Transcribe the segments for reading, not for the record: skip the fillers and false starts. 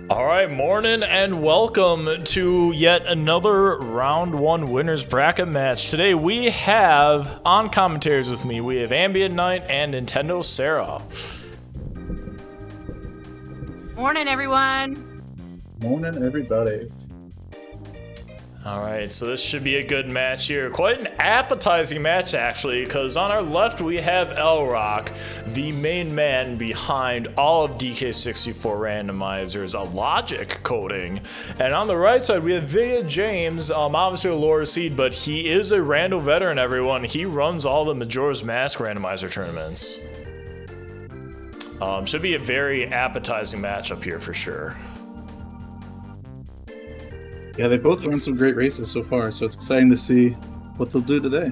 All right, morning and welcome to yet another round one winners bracket match. Today we have on commentaries with me, we have Ambient Knight and Nintendo Sarah. Morning, everyone. Morning, everybody. All right, so this should be a good match here. Quite an appetizing match, actually, because on our left we have Lrauq, the main man behind all of DK64 randomizers, a logic coding. And on the right side, we have VidyaJames, obviously a lower seed, but he is a rando veteran, everyone. He runs all the Majora's Mask randomizer tournaments. Should be a very appetizing matchup here for sure. Yeah, they both run some great races so far, so it's exciting to see what they'll do today.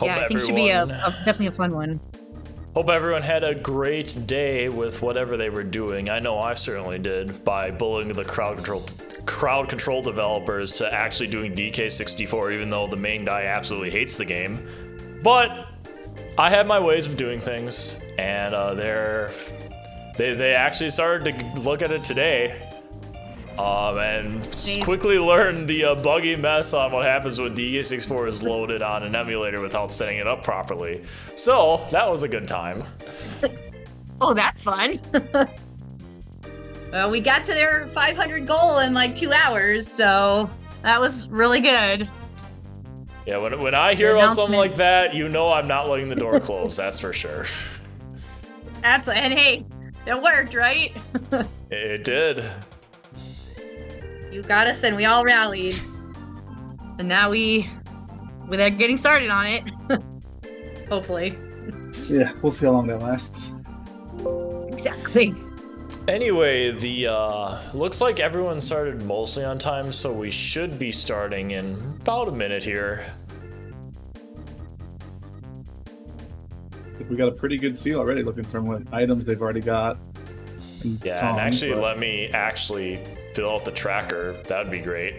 I think it should be definitely a fun one. Hope everyone had a great day with whatever they were doing. I know I certainly did, by bullying the crowd control developers to actually doing DK64, even though the main guy absolutely hates the game. But I had my ways of doing things, and they actually started to look at it today, and quickly learned the buggy mess on what happens when DK64 is loaded on an emulator without setting it up properly. So that was a good time. Oh, that's fun. Well, we got to their 500 goal in like 2 hours, so that was really good. Yeah, when I hear about something like that, you know I'm not letting the door close, that's for sure. Absolutely, and hey, it worked, right? It did. You got us and we all rallied. And now we're getting started on it. Hopefully. Yeah, we'll see how long that lasts. Exactly. Anyway, looks like everyone started mostly on time, so we should be starting in about a minute here. We got a pretty good seal already, looking from what items they've already got. And actually, let me actually fill out the tracker. That would be great.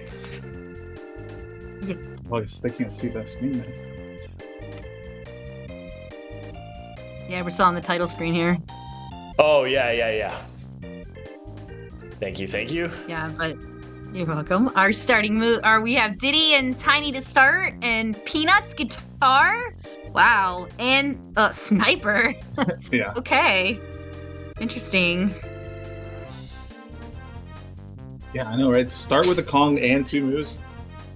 Well, they can't see that screen now. Yeah, we're still on the title screen here. Oh, yeah. Thank you. Yeah, but you're welcome. Our starting move we have Diddy and Tiny to start, and Peanuts guitar. Wow, and Sniper. Yeah. Okay. Interesting. Yeah, I know, right? Start with a Kong and 2 moves.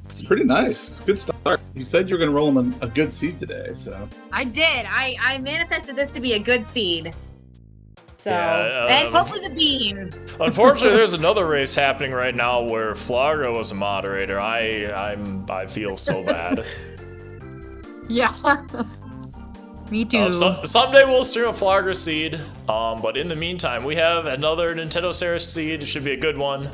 It's pretty nice. It's a good start. You said you're going to roll them a good seed today, so. I did. I manifested this to be a good seed. So, yeah, and hopefully the bean. Unfortunately, there's another race happening right now where Lrauq was a moderator. I feel so bad. Yeah. Me too. Someday we'll stream a Lrauq seed, but in the meantime, we have another Nintendo Sarah seed. It should be a good one.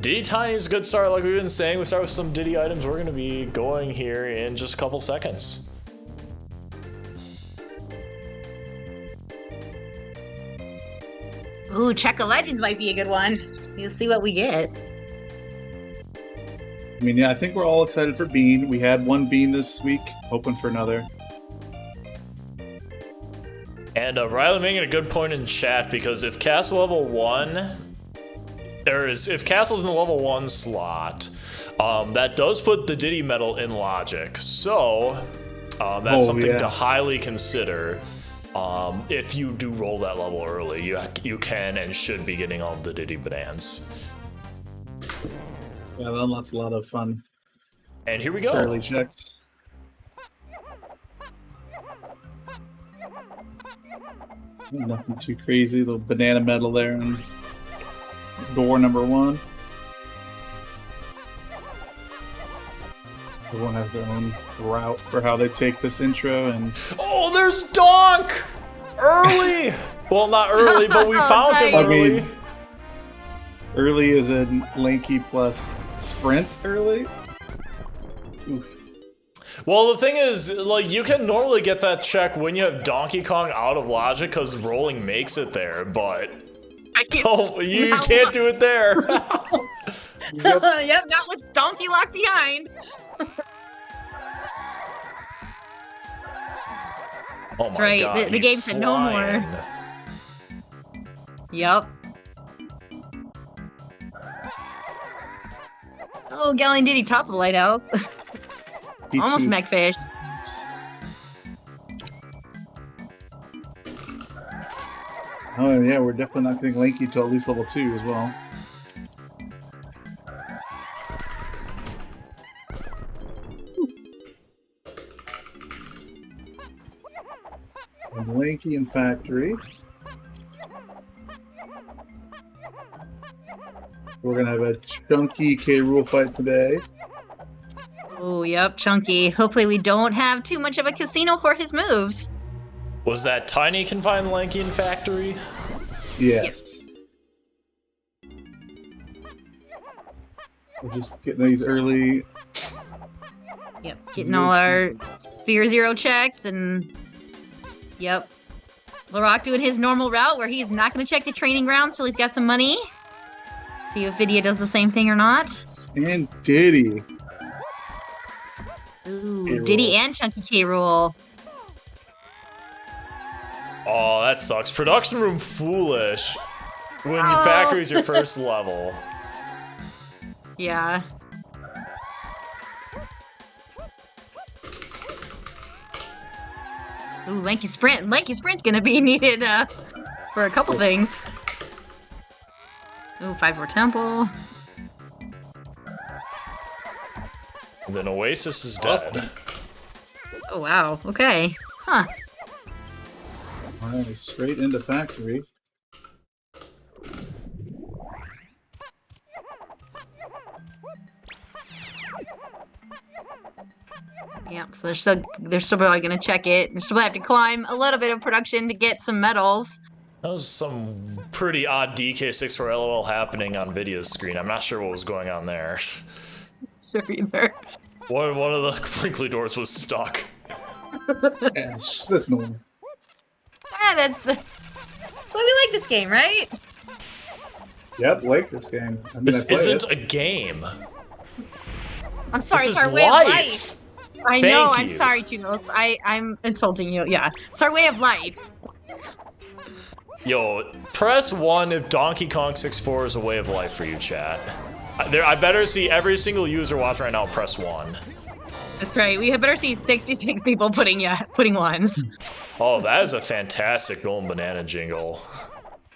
Diddy Tiny is a good start, like we've been saying. We start with some Diddy items. We're going to be going here in just a couple seconds. Ooh, Check of Legends might be a good one. We'll see what we get. I mean, yeah, I think we're all excited for Bean. We had one Bean this week, hoping for another. And Riley making a good point in chat, because if Castle level 1, if Castle's in the level 1 slot, that does put the Diddy medal in logic. So that's something to highly consider. If you do roll that level early, you can and should be getting all of the Diddy bananas. Yeah, that unlocks a lot of fun. And here we go. Early checks. Nothing too crazy. Little banana medal there on door number 1. Everyone has their own route for how they take this intro, and oh, there's Donk early. Well, not early, but we found him early. I mean, early is in lanky plus sprint early. Oof. Well, the thing is, like, you can normally get that check when you have Donkey Kong out of logic because rolling makes it there, but you can't do it there. Yep, not with Donkey locked behind. Oh That's my right. God, The he's game said no more. flying. Yep. Oh, Galleon Diddy top of the lighthouse. Almost P2's Macfish. Oh yeah, we're definitely not getting Lanky to at least level 2 as well. And Lanky and Factory. We're gonna have a chunky K. Rool fight today. Oh, yep, Chunky. Hopefully we don't have too much of a casino for his moves. Was that Tiny can find Lanky in Factory? Yes. We're just getting these early. Yep, getting all our Sphere Zero checks and... Yep. Lrauq doing his normal route where he's not going to check the training grounds till he's got some money. See if Vidya does the same thing or not. And Diddy. Ooh, K-Rool. Diddy and Chunky K. Rool. Oh, that sucks. Production room foolish. When Oh. Factory's your first level. Yeah. Ooh, Lanky Sprint. Lanky Sprint's gonna be needed for a couple things. Ooh, 5-4 Temple. And then Oasis is dead. Oh, wow. Okay. Huh. Alright, straight into Factory. Yep, so they're still probably gonna check it. They're still have to climb a little bit of production to get some medals. That was some pretty odd DK64 LOL happening on Vidya's screen. I'm not sure what was going on there. Sure either. One of the crinkly doors was stuck. Yeah, that's normal. Yeah, that's why we like this game, right? Yep, like this game. I mean, This I play isn't it. a game. I'm sorry, This it's is our way of life. life. I know, Thank I'm you. sorry, Tunos. I'm insulting you. Yeah. It's our way of life. Yo, press 1 if Donkey Kong 64 is a way of life for you, chat. I better see every single user watching right now press 1. That's right. We had better see 66 people putting ones. Oh, that is a fantastic golden banana jingle.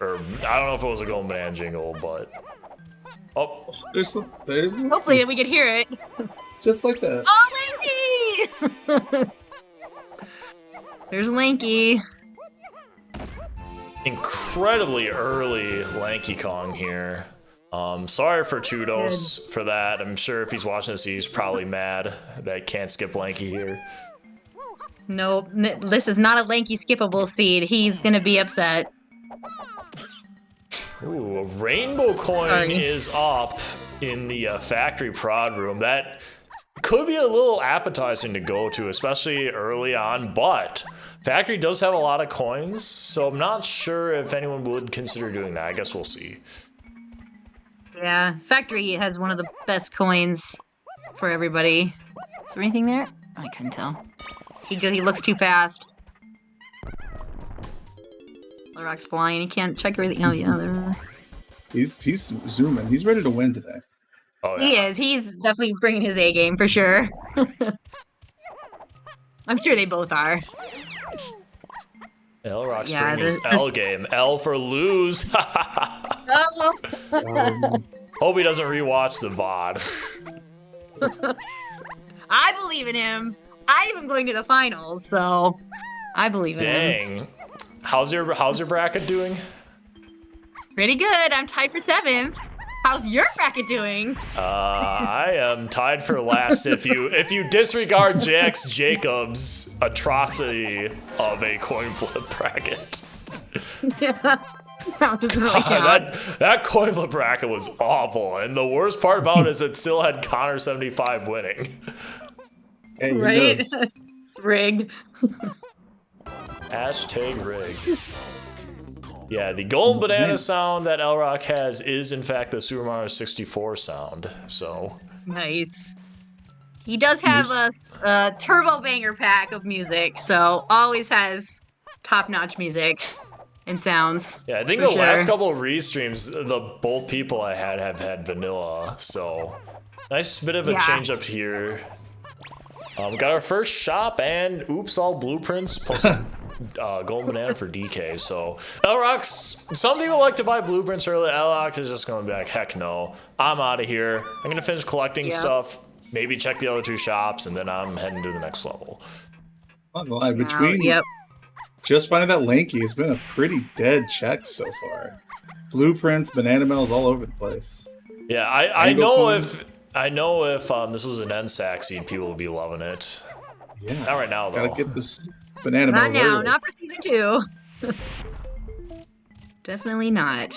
Or, I don't know if it was a golden banana jingle, but... Oh, There's Hopefully we could hear it. just like that. Oh, Lanky! There's Lanky. incredibly early Lanky Kong here. Sorry for Tudos for that. I'm sure if he's watching this, he's probably mad that I can't skip Lanky here. Nope, this is not a Lanky skippable seed. He's gonna be upset. Ooh, a rainbow coin Sorry. is up in the factory prod room. That could be a little appetizing to go to, especially early on, but factory does have a lot of coins, so I'm not sure if anyone would consider doing that. I guess we'll see. Yeah, factory has one of the best coins for everybody. Is there anything there? I couldn't tell. He looks too fast. Lrauq's flying. He can't check everything. Oh yeah, there. He's zooming. He's ready to win today. Oh, yeah. He is. He's definitely bringing his A game for sure. I'm sure they both are. Lrauq's Yeah, bringing his this- L game. L for lose. Oh. Hope he doesn't rewatch the VOD. I believe in him. I am going to the finals, so I believe in him. Dang. How's your bracket doing? Pretty good. I'm tied for 7th. How's your bracket doing? I am tied for last if you disregard Jax Jacobs' atrocity of a coin flip bracket. Yeah. That doesn't really count. That coin flip bracket was awful, and the worst part about it is it still had Connor 75 winning. Hey, he Right? knows. Rigged. Hashtag rigged. Yeah, the golden banana sound that Lrauq has is in fact the Super Mario 64 sound. So Nice. He does have a turbo banger pack of music, so always has top-notch music and sounds. Yeah, I think the last couple of restreams, both people I have had vanilla, so nice bit of a change up here. We got our first shop and oops, all blueprints plus golden banana for DK. So Lrauq, some people like to buy blueprints early. Lrauq is just gonna be like, heck no, I'm out of here. I'm gonna finish collecting stuff, maybe check the other 2 shops, and then I'm heading to the next level. Between just finding that Lanky, it's been a pretty dead check so far. Blueprints, banana medals all over the place. Yeah, I know if this was an NSAC seed, people would be loving it. Yeah. Not right now, though. Gotta get this banana medals. Not now, early. not for season 2. Definitely not.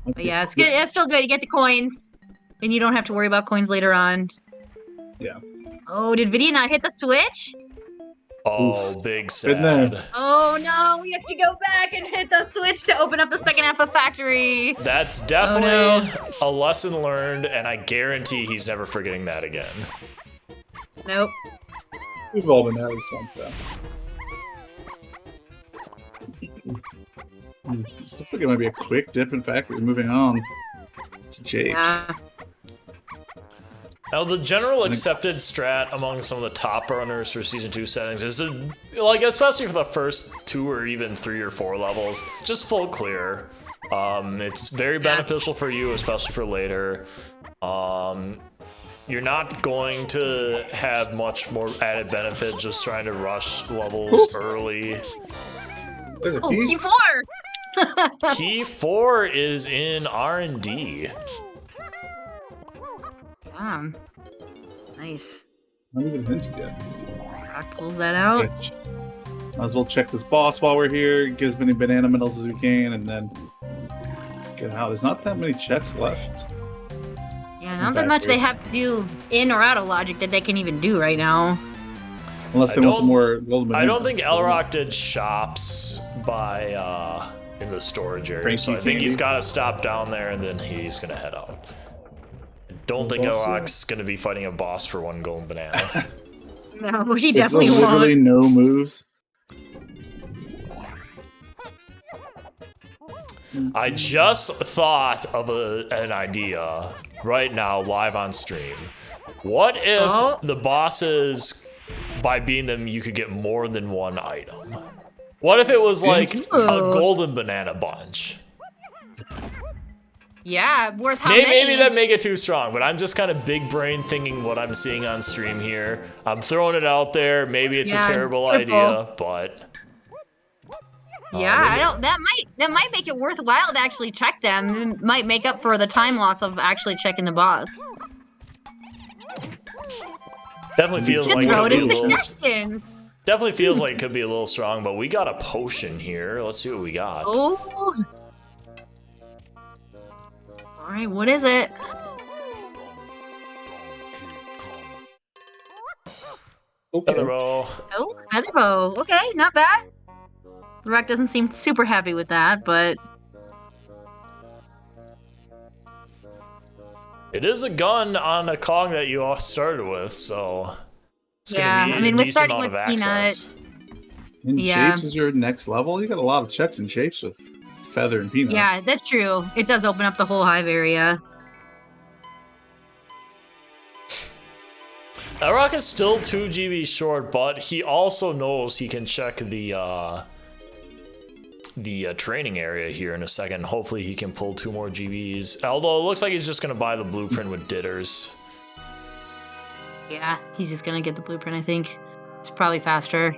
But yeah, it's good. It's still good. You get the coins, and you don't have to worry about coins later on. Yeah. Oh, did Vidya not hit the switch? Oh, big sad. Oh no, he has to go back and hit the switch to open up the second half of Factory. That's definitely a lesson learned, and I guarantee he's never forgetting that again. Nope. We've all been there at least once, though. This looks like it might be a quick dip in Factory. Moving on to Japes. Yeah. Now, the general accepted strat among some of the top runners for Season 2 settings is, like, especially for the first 2 or even 3 or 4 levels, just full clear. It's very beneficial for you, especially for later. You're not going to have much more added benefit just trying to rush levels early. There's a key. Key 4! Key 4 is in R&D. Nice. Not even hinted yet. Rock pulls that out. Might as well check this boss while we're here, get as many banana medals as we can, and then get out. There's not that many checks left. Yeah, not that much they have to do in or out of logic that they can even do right now. Unless they want some more golden bananas. I don't think Lrauq did shops by in the storage area, so I think he's got to stop down there and then he's gonna head out. Don't think Lrauq's gonna be fighting a boss for 1 golden banana. No, he definitely won't. Literally no moves. I just thought of an idea right now, live on stream. What if the bosses, by beating them, you could get more than 1 item? What if it was like a golden banana bunch? Yeah, worth how many? Maybe that make it too strong, but I'm just kind of big brain thinking what I'm seeing on stream here. I'm throwing it out there. Maybe it's a terrible idea, but yeah, that might make it worthwhile to actually check them. It might make up for the time loss of actually checking the boss. Definitely feels like throw it it could be a in little. suggestions. Definitely feels like it could be a little strong, but we got a potion here. Let's see what we got. Oh. All right, what is it? Feather bow. Oh, feather bow. Okay, not bad. Lrauq doesn't seem super happy with that, but it is a gun on a Kong that you all started with, so it's gonna be I mean, a we're decent starting amount with of access. And Shapes is your next level? You got a lot of checks in Shapes with Feather and Peanut. Yeah, that's true. It does open up the whole hive area. Lrauq is still 2 GB short, but he also knows he can check the training area here in a second. Hopefully he can pull 2 more GBs. Although it looks like he's just gonna buy the blueprint with ditters. Yeah, he's just gonna get the blueprint, I think. It's probably faster.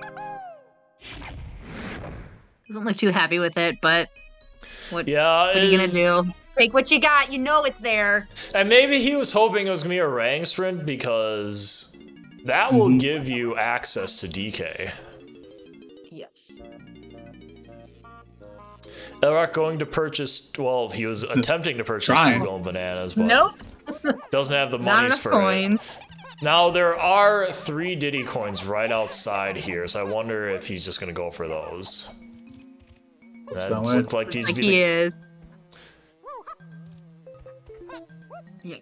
Doesn't look too happy with it, but what are you gonna do? Take what you got, you know it's there. And maybe he was hoping it was gonna be a rang sprint because that will give you access to DK. Yes. Lrauq going to purchase, well, he was attempting to purchase 2 golden bananas, but nope. Doesn't have the Not monies enough for coins. it. Now, there are 3 Diddy coins right outside here, so I wonder if he's just gonna go for those. That looks like He is. Yeah.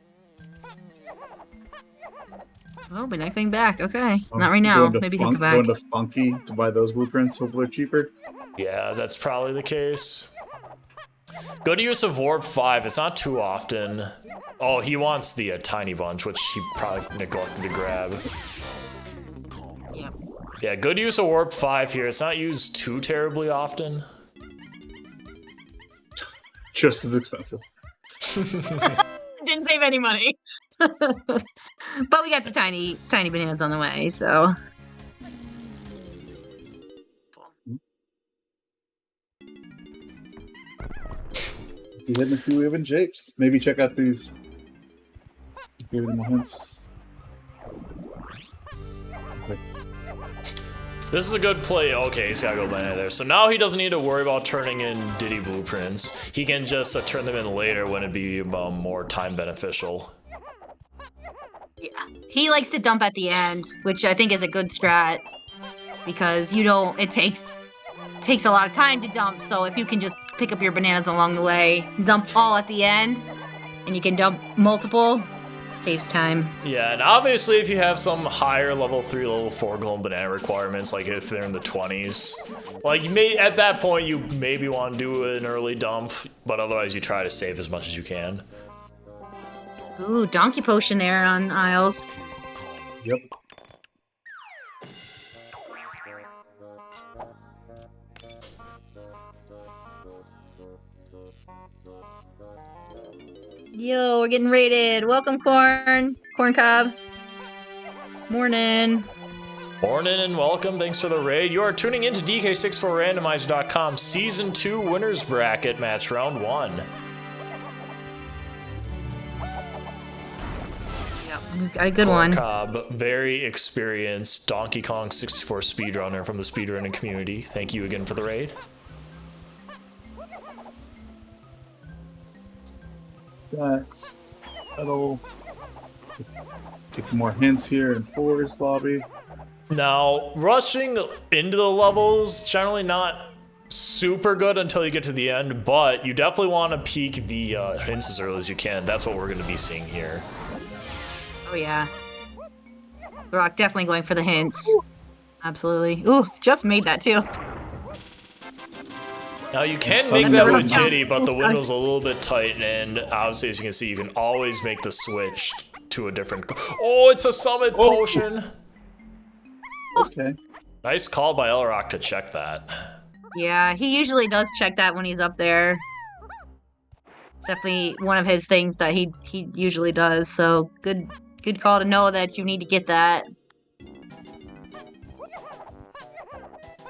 Oh, but not going back. Okay, Oh, not right now. Maybe he'll come back. Going to Funky to buy those blueprints. Hopefully, they're cheaper. Yeah, that's probably the case. Good use of Warp 5. It's not too often. Oh, he wants the tiny bunch, which he probably neglected to grab. Yeah. Yeah, good use of Warp 5 here. It's not used too terribly often. Just as expensive. Didn't save any money. But we got the tiny bananas on the way, so. If you didn't see, we have in Japes. Maybe check out these. Give them hints. Okay. This is a good play. Okay, he's gotta go banana there. So now he doesn't need to worry about turning in Diddy blueprints. He can just turn them in later when it'd be more time beneficial. Yeah, he likes to dump at the end, which I think is a good strat because it takes a lot of time to dump. So if you can just pick up your bananas along the way, dump all at the end, and you can dump multiple, saves time. Yeah, and obviously if you have some higher level 3, level 4 golden banana requirements, like if they're in the 20s, like at that point you maybe want to do an early dump, but otherwise you try to save as much as you can. Ooh, donkey potion there on Isles. Yep. Yo, we're getting raided. Welcome, Corn Cob. Morning. Morning and welcome. Thanks for the raid. You are tuning into DK64Randomizer.com Season 2 Winners Bracket Match Round 1. We've got a good one. Cobb, very experienced Donkey Kong 64 speedrunner from the speedrunning community. Thank you again for the raid. That's that'll get some more hints here in Forest Lobby. Now, rushing into the levels, generally not super good until you get to the end, but you definitely want to peek the hints as early as you can. That's what we're going to be seeing here. Oh yeah. Lrauq definitely going for the hints. Absolutely. Ooh, just made that too. Now you can make that with Diddy, but the window's a little bit tight, and obviously as you can see, you can always make the switch to a different... Oh, it's a summit potion! Okay. Nice call by Lrauq to check that. Yeah, he usually does check that when he's up there. It's definitely one of his things that he usually does, so good call to know that you need to get that.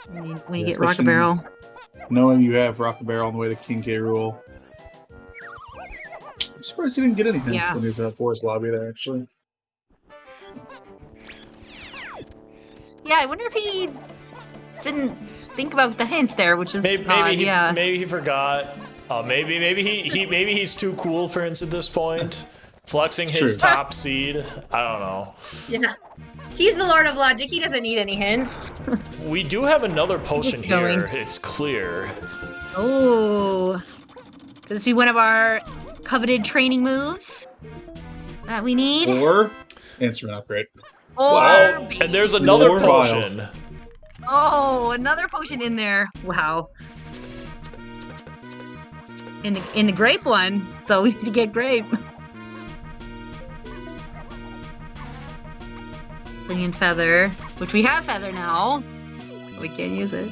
When you get Rock a Barrel. Knowing you have Rock a Barrel on the way to King K. Rool. I'm surprised he didn't get any hints when he was at Forest Lobby there, actually. Yeah, I wonder if he didn't think about the hints there, which is maybe odd, maybe he forgot. Maybe he's too cool for hints at this point. Flexing his top seed. I don't know. Yeah. He's the Lord of Logic. He doesn't need any hints. We do have another potion here. It's clear. Oh. Could this be one of our coveted training moves that we need? Or instrument upgrade. Wow. And there's another potion. Vials. Oh, another potion in there. Wow. In the grape one, so we need to get grape. Singing feather, which we have feather now. We can't use it.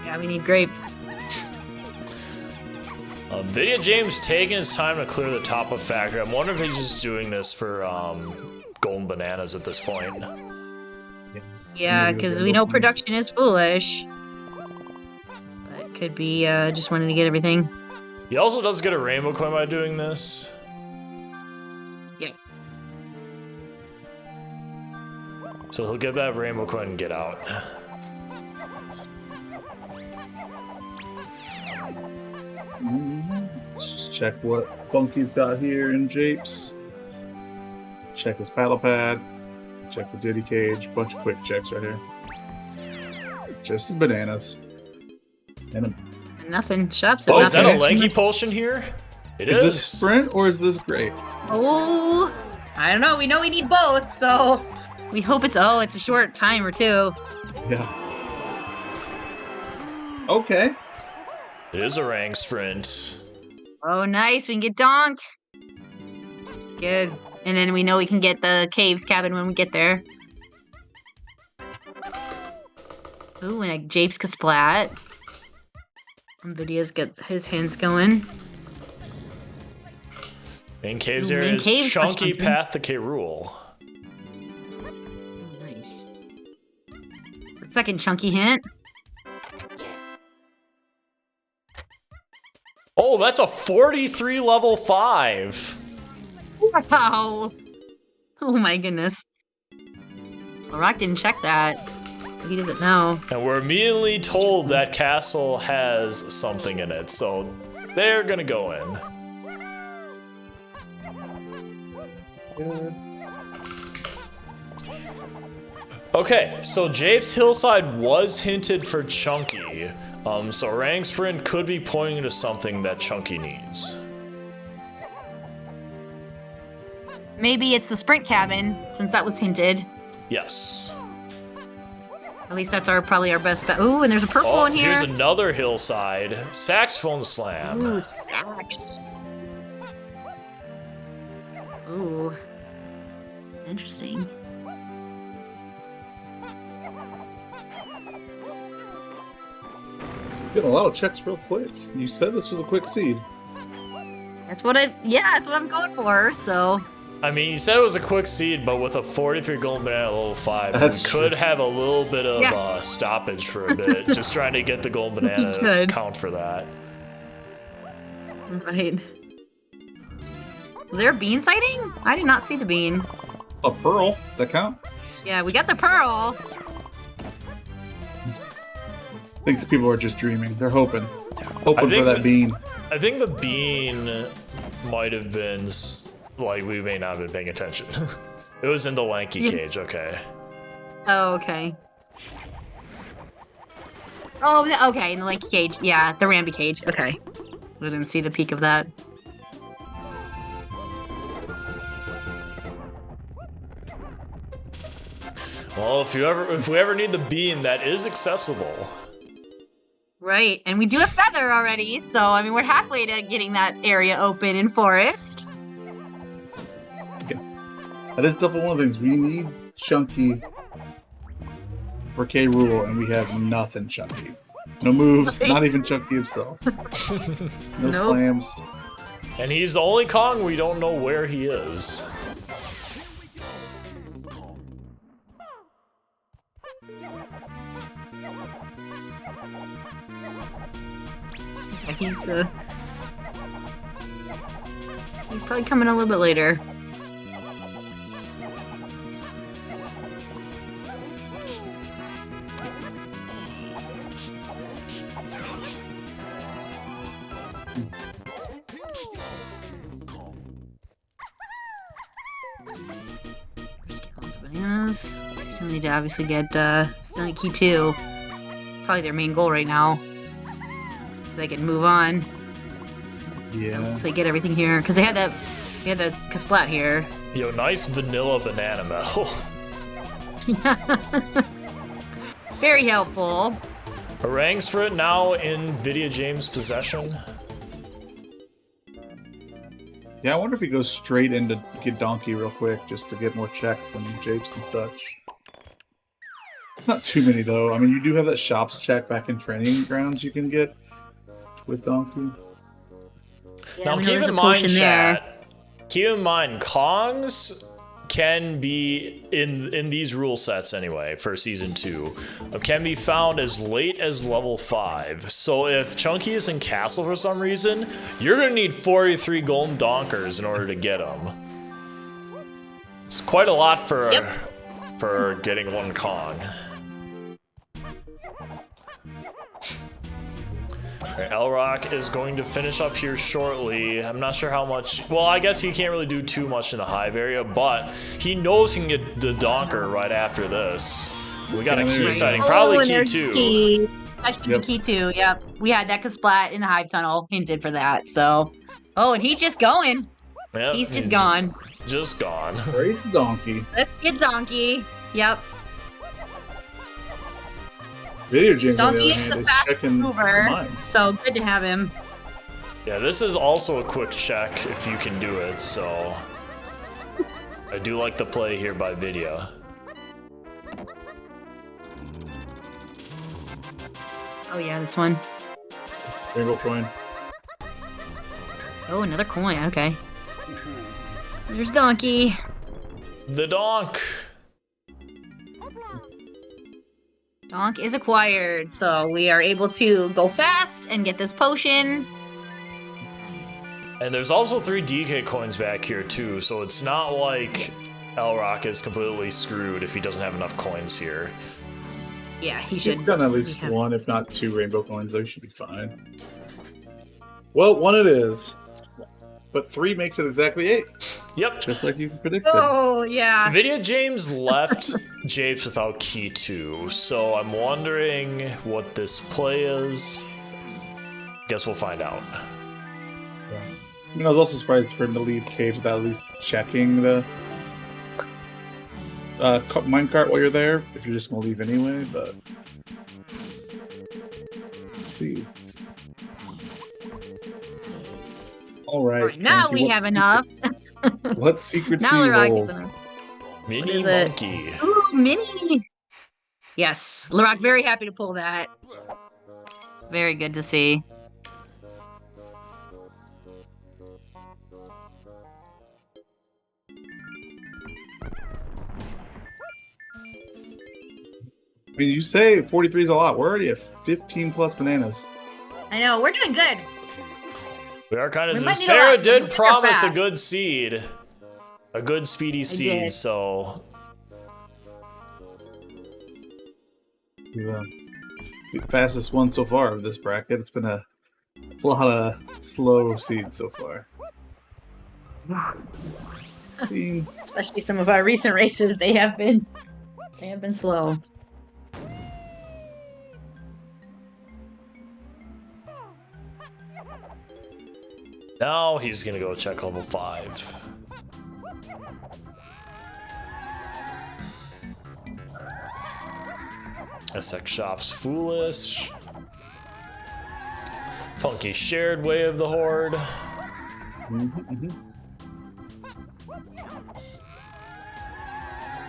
Yeah, we need grape. VidyaJames taking his time to clear the top of factory. I'm wondering if he's just doing this for golden bananas at this point. Yeah, because we know production is foolish. But could be just wanting to get everything. He also does get a rainbow coin by doing this. Yeah. So he'll get that rainbow coin and get out. Let's just check what Funky's got here in Japes. Check his paddle pad. Check the Diddy cage. Bunch of quick checks right here. Just the bananas. And Nothing. Shops. Oh, is that a lanky potion here? It is. Is this sprint or is this great? Oh, I don't know. We know we need both, so we hope it's. Oh, it's a short timer too. Yeah. Okay. It is a rank sprint. Oh, nice. We can get Donk. Good. And then we know we can get the caves cabin when we get there. Ooh, and a Japes Splat. Vidya's got his hands going. Main caves area is Chunky Path to K. Rool. Oh, nice. Second chunky hint. Oh, that's a 43 level 5. Wow. Oh my goodness. Lrauq didn't check that. So he doesn't know. And we're immediately told that castle has something in it, so they're gonna go in. Okay, so Japes Hillside was hinted for Chunky, so Rank Sprint could be pointing to something that Chunky needs. Maybe it's the sprint cabin, since that was hinted. Yes. At least that's probably our best bet. Ooh, and there's a purple in here. Here's another hillside. Saxophone slam. Ooh, sax. Ooh. Interesting. Getting a lot of checks real quick. You said this was a quick seed. That's what that's what I'm going for, so. I mean, you said it was a quick seed, but with a 43 golden banana at level 5, we could have a little bit of stoppage for a bit, just trying to get the golden banana count for that. Right. Was there a bean sighting? I did not see the bean. A pearl? Does that count? Yeah, we got the pearl. I think people are just dreaming. They're hoping for that bean. I think the bean might have been, like, we may not have been paying attention. It was in the lanky cage, okay. Oh, okay. Oh, okay, in the lanky cage. Yeah, the Ramby cage. Okay. We didn't see the peak of that. Well, if we ever need the bean, that is accessible. Right, and we do have feather already, so I mean we're halfway to getting that area open in forest. Okay. That is definitely one of the things. We need Chunky for K. Rool, and we have nothing Chunky. No moves, not even Chunky himself. No slams. And he's the only Kong we don't know where he is. He's probably coming a little bit later. Bananas. Still need to obviously get still need key 2. Probably their main goal right now. So they can move on. Yeah. So they get everything here because they had the Kasplat here. Yo, nice vanilla banana medal. Very helpful. Harangues for it now in VidyaJames' possession. Yeah, I wonder if he goes straight in to get Donkey real quick just to get more checks and japes and such. Not too many though. I mean, you do have that shops check back in training grounds you can get with Donkey. Yeah, now keep in mind, chat. Keep in mind, Kongs can be in these rule sets anyway for season 2. Can be found as late as level 5. So if Chunky is in castle for some reason, you're gonna need 43 golden donkers in order to get him. It's quite a lot for getting one Kong. Alright, Lrauq is going to finish up here shortly. I'm not sure how much. Well, I guess he can't really do too much in the hive area, but he knows he can get the donker right after this. We got a key sighting, probably key 2. That should be key too. Yep. We had that Splat in the Hive Tunnel hinted for that. So, oh, and he's just going. Yep, He's just gone. Just gone. Great donkey. Let's get Donkey. Yep. VidyaJames, on the Donkey other is hand, the is fast checking mover. mines. So good to have him. Yeah, this is also a quick check if you can do it, so I do like the play here by Vidya. Oh yeah, this one. Rainbow coin. Oh, another coin. Okay. There's Donkey. The donk. Donk is acquired, so we are able to go fast and get this potion. And there's also 3 DK coins back here too, so it's not like Lrauq is completely screwed if he doesn't have enough coins here. Yeah, he He's should. got at least one, if not 2 rainbow coins, though. He should be fine. Well, 1 it is. But 3 makes it exactly 8. Yep. Just like you predicted. Oh, yeah. VidyaJames left Japes without key 2, so I'm wondering what this play is. Guess we'll find out. I mean, I was also surprised for him to leave caves without at least checking the minecart while you're there, if you're just going to leave anyway, but... Let's see. Alright. Now we have enough. What secrets Now do you Lrauq hold? is enough. Mini is it? monkey. Ooh, mini. Yes, Lrauq, very happy to pull that. Very good to see. I mean, you say 43 is a lot. We're already at 15 plus bananas. I know, we're doing good. We are kind We of... might need a Sarah lot. did We're promise a fast. good seed. A good speedy seed, did. so... The fastest one so far of this bracket. It's been a lot of slow seeds so far. Especially some of our recent races, they have been slow. Now he's gonna go check level 5. SX Shop's foolish. Funky shared way of the horde.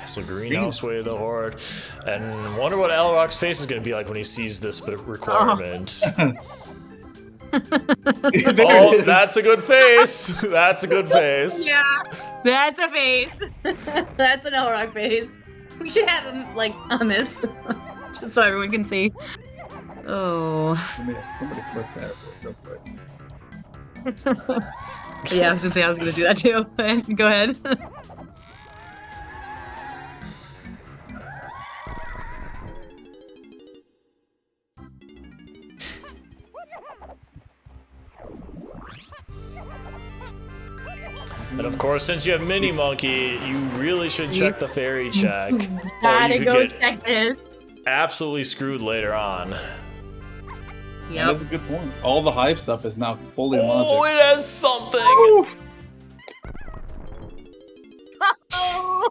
So greenhouse way of the horde. And wonder what Lrauq's face is gonna be like when he sees this requirement. Oh, that's a good face. That's a good face. Yeah, that's a face. That's an Lrauq face. We should have him like on this, just so everyone can see. Oh. Somebody click that real quick. Yeah, I was gonna say I was gonna do that too. Go ahead. And of course, since you have Mini Monkey, you really should check the fairy check. Gotta could go get check this. absolutely screwed later on. Yeah, that's a good point. All the hive stuff is now fully Oh, unlogic. it has something! Oh.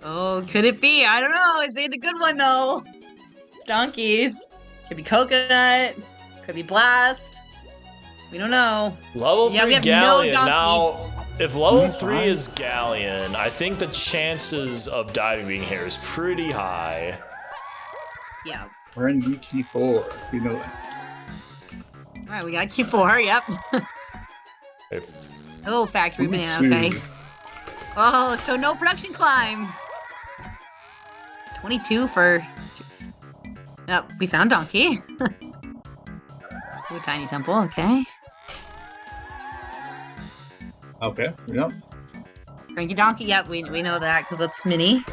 Oh, could it be? I don't know. Is it a good one though? It's donkeys. Could be coconut. Could be blast. We don't know. Level Yeah, we 3 have no Galleon. donkey. Now, if level 3 is Galleon, I think the chances of diving being here is pretty high. Yeah. We're in DK4. We know that. All right, we got Q4. Yep. If Oh, factory Ooh, banana. Okay. Oh, so no production climb. 22 for. Yep, we found donkey. Ooh, tiny temple. Okay. Okay, yep. Cranky donkey. Yep, we know that because it's mini.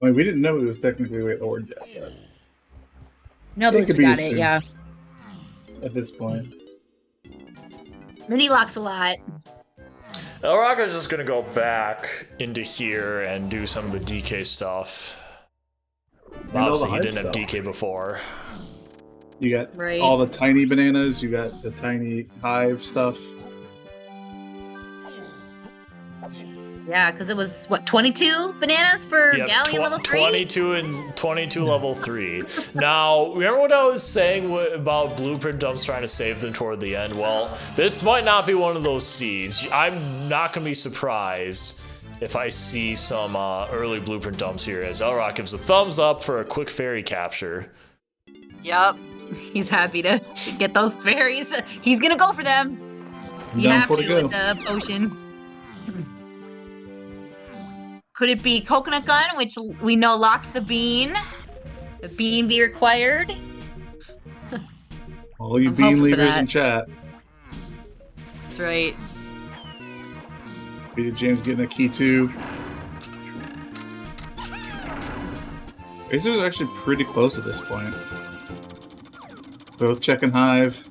I mean, we didn't know it was technically Weight Lord yet, but No, It but could we be got as it. soon. Yeah. at this point. Mini locks a lot. Lrauq is just gonna go back into here and do some of the DK stuff. Obviously, he didn't have DK before. You got all the tiny bananas. You got the tiny hive stuff. Yeah, because it was, what, 22 bananas for Galleon level 3? 22 and 22 level 3. Now, remember what I was saying about blueprint dumps trying to save them toward the end? Well, this might not be one of those seeds. I'm not going to be surprised if I see some early blueprint dumps here, as Lrauq gives a thumbs up for a quick fairy capture. Yep. He's happy to get those fairies. He's going to go for them. You have to with the potion. Could it be coconut gun, which we know locks the bean? The bean be required? All you bean leaders in chat. That's right. VidyaJames getting a key too. Acer's actually pretty close at this point. Both checking hive.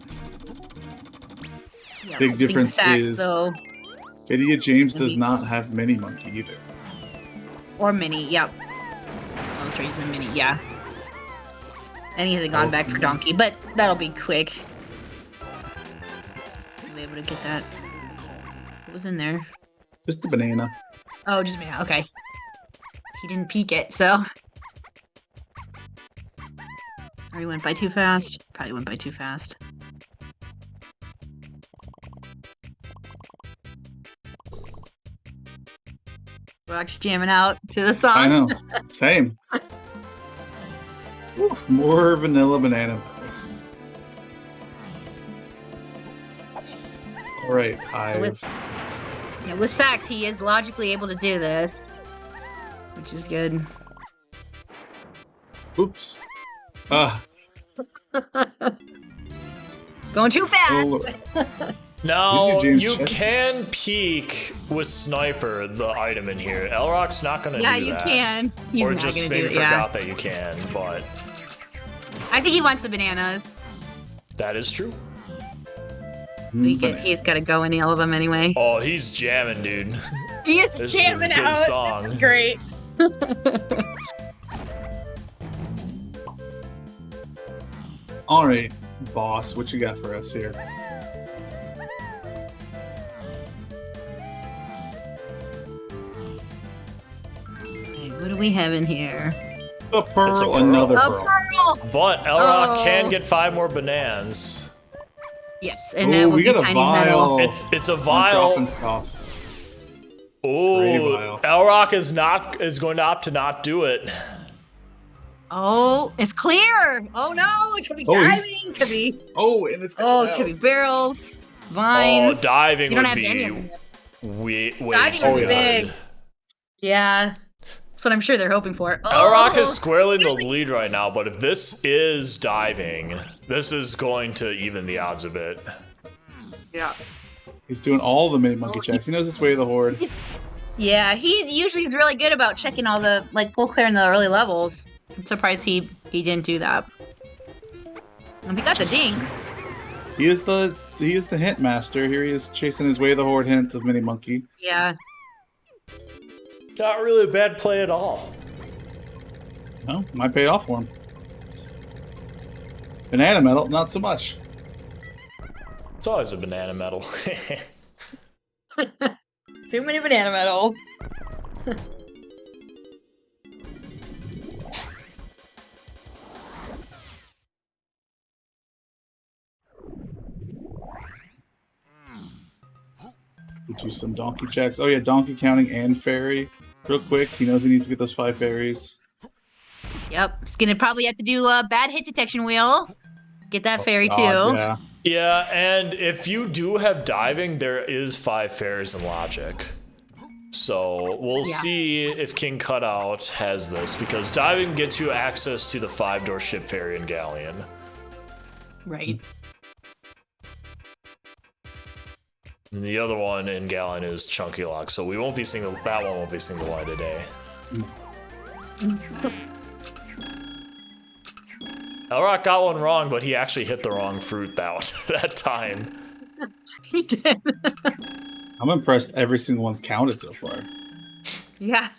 Yeah, big difference sacks, is though. VidyaJames does not have mini monkey either. Or mini, yep. Oh, that's right, he's a mini, yeah. And he hasn't gone back for donkey, but that'll be quick. I'll be able to get that. What was in there? Just a banana. Oh, just banana, okay. He didn't peek it, so. Already went by too fast. Probably went by too fast. Lrauq's jamming out to the song. I know. Same. Oof, more vanilla banana pills. All right, hive. So with Sax, he is logically able to do this, which is good. Oops. Going too fast. Oh. Now, you can peek with sniper the item in here. Lrauq's not going to do that. Yeah, you can. He's or not just gonna maybe do it, forgot that you can, but... I think he wants the bananas. That is true. He's got to go in all of them anyway. Oh, he's jamming, dude. He is this jamming is a good out. song. That's great. All right, boss, what you got for us here? What do we have in here? A pearl, another pearl. But Lrauq can get 5 more bananas. Yes, and that would be Tiny's medal. It's a vial. Oh, Lrauq is going to opt to not do it. Oh, it's clear. Oh no, it could be diving. Could be. Oh, and it's it could be barrels, vines. Oh, diving would be way diving too would be good. big. Yeah. That's what I'm sure they're hoping for. Lrauq is squarely in the lead right now, but if this is diving, this is going to even the odds a bit. Yeah. He's doing all the mini monkey checks. He knows his way to the horde. Yeah, he usually is really good about checking all the full clear in the early levels. I'm surprised he didn't do that. And he got the dink. He is the hint master. Here he is chasing his way to the horde hint of mini monkey. Yeah. Not really a bad play at all. No, might pay off for him. Banana medal, not so much. It's always a banana medal. Too many banana medals. Do some donkey checks. Oh yeah, donkey counting and fairy. Real quick, he knows he needs to get those 5 fairies. Yep, he's gonna probably have to do a bad hit detection wheel. Get that fairy too. Yeah. Yeah, and if you do have diving, there is 5 fairies in logic. So we'll see if King Cutout has this, because diving gets you access to the 5-door ship fairy in Galleon. Right. And the other one in Galleon is Chunky Lock, so we won't be seeing that one won't be seeing the light of day. Lrauq got one wrong, but he actually hit the wrong fruit that time. He did. I'm impressed every single one's counted so far. Yeah.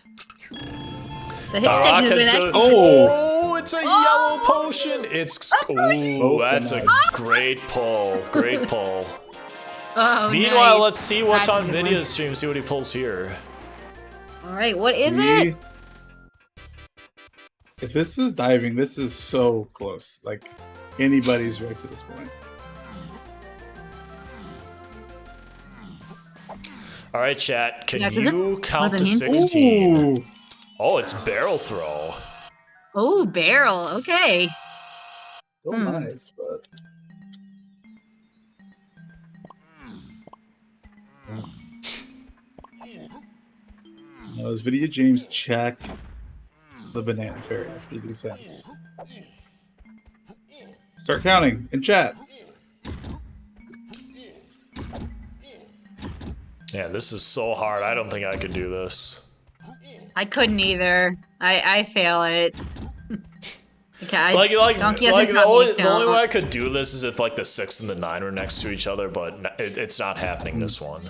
The hit Lrauq station has has been done. actually. Oh, it's a yellow potion. It's potion. ooh, that's a great pull. Great pull. Oh, Meanwhile, nice. let's see what's That's a on good one. Vidya's stream. See what he pulls here. All right, what is it? If this is diving, this is so close. Like anybody's race at this point. All right, chat. Can Yeah, 'cause this you count to wasn't him. 16? Ooh. Oh, it's barrel throw. Oh, barrel. Okay. So nice, but now, as VidyaJames check the banana fairy after these hits. Start counting in chat. Yeah, this is so hard. I don't think I could do this. I couldn't either. I fail it. Okay, Donkey hasn't the taught me only way count. I could do this is if like the 6 and the 9 were next to each other, but it's not happening this one.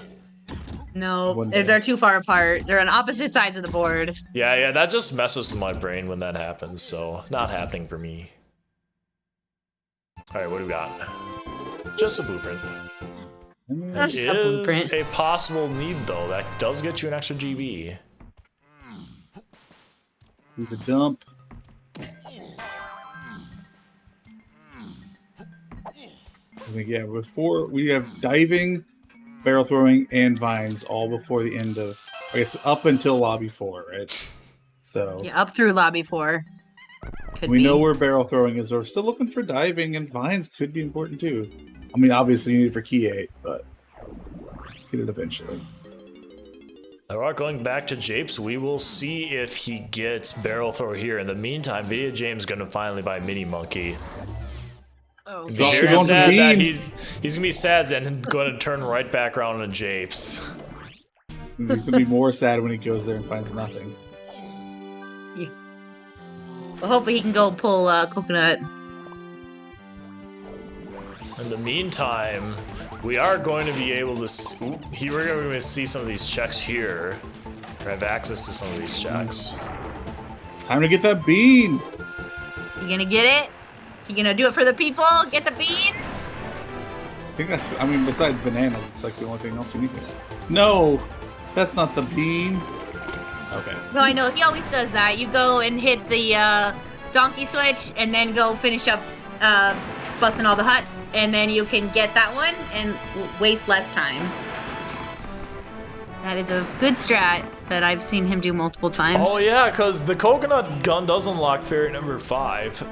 No, they're too far apart. They're on opposite sides of the board. Yeah, that just messes with my brain when that happens, so not happening for me. All right, what do we got? Just a blueprint. That's It a is blueprint. a possible need though. That does get you an extra GB. Do the dump. I think, yeah, before we have diving, barrel throwing, and vines all before the end of, I guess, up until lobby 4, right? So Yeah, up through lobby 4. we know where barrel throwing is. We're still looking for diving, and vines could be important too. I mean, obviously you need it for key 8, but get it eventually. Alright, going back to Japes, we will see if he gets barrel throw here. In the meantime, VidyaJames is going to finally buy Mini Monkey. Oh, Be very sad that he's gonna be sad and going to turn right back around on Japes. He's gonna be more sad when he goes there and finds nothing. Yeah. Well, hopefully he can go pull coconut. In the meantime, we are going to be able to we're going to see some of these checks here. Or have access to some of these checks. Time to get that bean. You gonna get it? Is he gonna do it for the people? Get the bean? I think that's, I mean, besides bananas, it's like the only thing else you need. No, that's not the bean. Okay. No, I know. He always does that. You go and hit the donkey switch and then go finish up busting all the huts, and then you can get that one and waste less time. That is a good strat that I've seen him do multiple times. Oh yeah, because the coconut gun does unlock fairy number 5.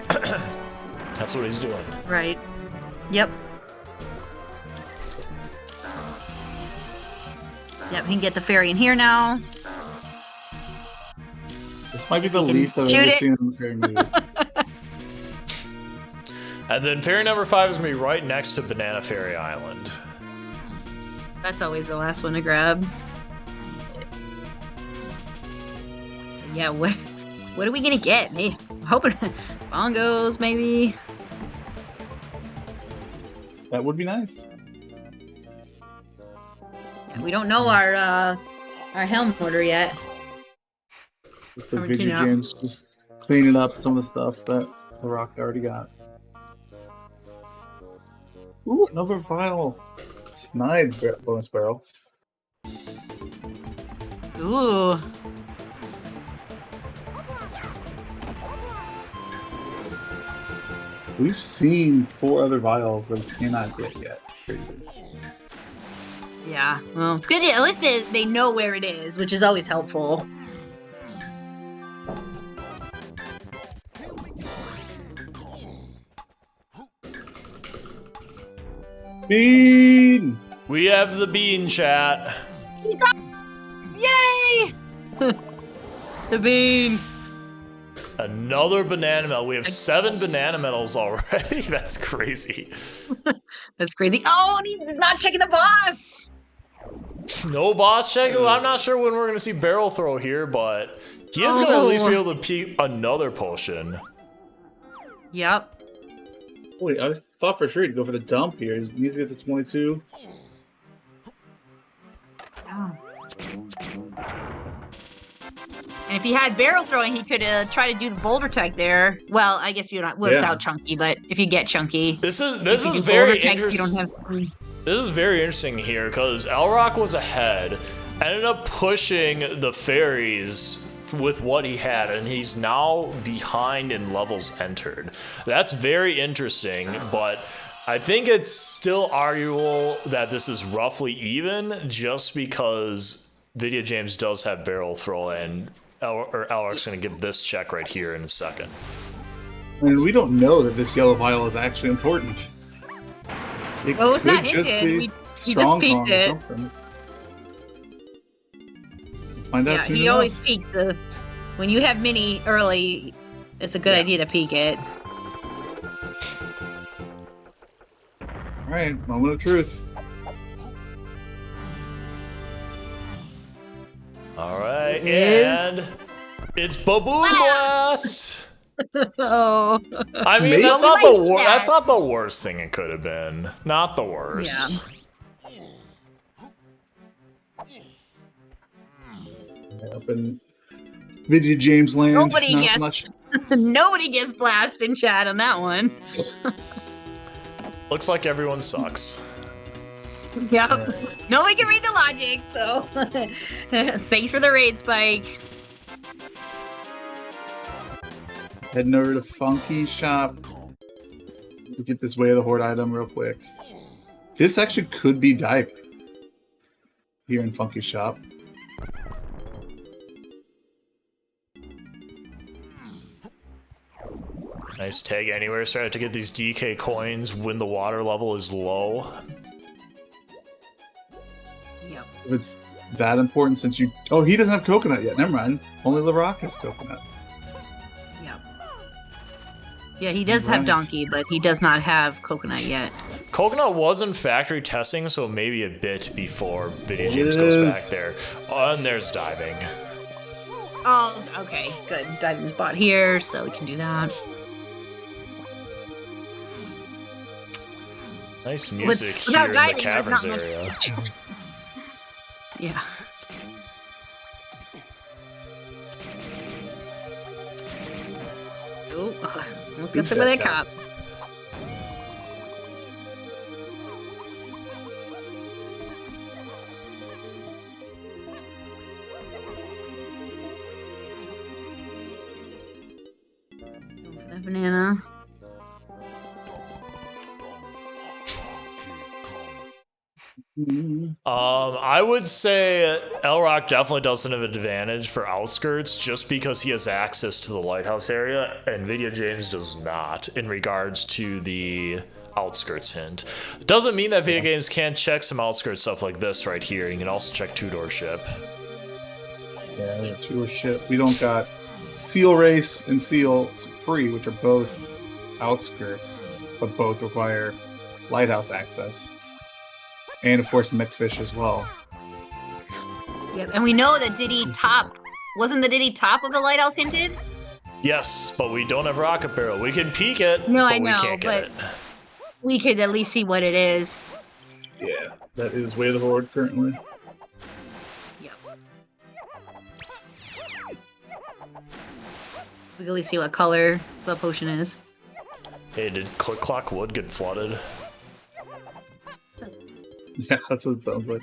That's what he's doing. Right. Yep. Yep, he can get the fairy in here now. This might be the He can least I've shoot ever it. seen in the fairy movie. And then fairy number 5 is going to be right next to Banana Fairy Island. That's always the last one to grab. So yeah, what are we gonna get? Me hoping bongos maybe. That would be nice. We don't know our helm order yet. With the Coming clean up. VidyaJames just cleaning up some of the stuff that Lrauq already got. Ooh, another vial. Snide bonus barrel. Ooh. We've seen 4 other vials that we cannot get yet. Crazy. Yeah. Well, it's good. At least they know where it is, which is always helpful. Bean! We have the bean, chat. Yay! The bean. Another banana medal. We have 7 banana medals already. That's crazy. That's crazy. Oh, and he's not checking the boss. No boss check. I'm not sure when we're going to see barrel throw here, but he is going to at least be able to peep another potion. Yep. Wait, I thought for sure he'd go for the dump here. He needs to get to 22. Oh. And if he had barrel throwing, he could try to do the boulder tag there. Well, I guess you don't without Chunky, but if you get Chunky, this is very interesting. You don't have screen. This is very interesting here because Lrauq was ahead, ended up pushing the fairies with what he had, and he's now behind in levels entered. That's very interesting, but I think it's still arguable that this is roughly even just because VidyaJames does have barrel throw, and Lrauq's going to give this check right here in a second. I mean, we don't know that this yellow vial is actually important. Well, it's not hinted. He just peeked it. Find out yeah, he always peeks. When you have mini early, it's a good idea to peek it. All right, moment of truth. All right, and it's Baboon Blast. Oh, I mean, that's not the worst. That's not the worst thing it could have been. Not the worst. Yeah. Up in VidyaJames land. Nobody gets blast in chat on that one. Looks like everyone sucks. Yep. Nobody can read the logic, so thanks for the raid, Spike. Heading over to Funky Shop to get this Way of the Horde item real quick. This actually could be diving here in Funky Shop. Nice tag anywhere. Started to get these DK coins when the water level is low. Yep. If it's that important, since you... Oh, he doesn't have coconut yet. Never mind. Only Lrauq has coconut. Yep. Yeah, he does have donkey, but he does not have coconut yet. Coconut was in factory testing, so maybe a bit before VidyaJames goes back there. Oh, and there's diving. Oh, okay. Good. Diving spot here, so we can do that. Nice music here in the caverns area. Yeah. Oh, let's get some of that cop. Go for that banana. I would say Lrauq definitely doesn't have an advantage for outskirts just because he has access to the lighthouse area, and VidyaJames does not in regards to the outskirts hint. Doesn't mean that VidyaJames can't check some outskirts stuff like this right here. You can also check two-door ship. Yeah, two-door ship. We don't got Seal Race and Seal Free, which are both outskirts, but both require lighthouse access. And of course, McFish as well. Yep, and we know that Diddy top wasn't the Diddy top of the lighthouse hinted? Yes, but we don't have rocket barrel. We can peek it. No, but I know, we can't get it. We could at least see what it is. Yeah, that is Way of the Horde currently. Yep. We can at least see what color the potion is. Hey, did Click Clock Wood get flooded? Yeah, that's what it sounds like.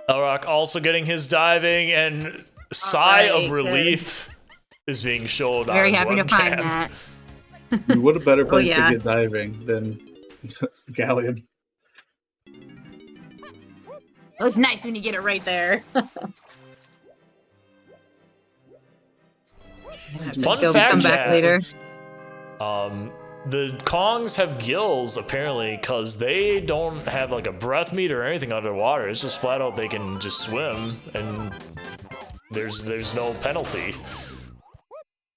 Lrauq also getting his diving, and sigh of relief is being shown. Very happy to find that. What a better place to get diving than Galleon. It was nice when you get it right there. Fun fact, come back later. The Kongs have gills, apparently, because they don't have, like, a breath meter or anything underwater. It's just flat out they can just swim, and there's no penalty.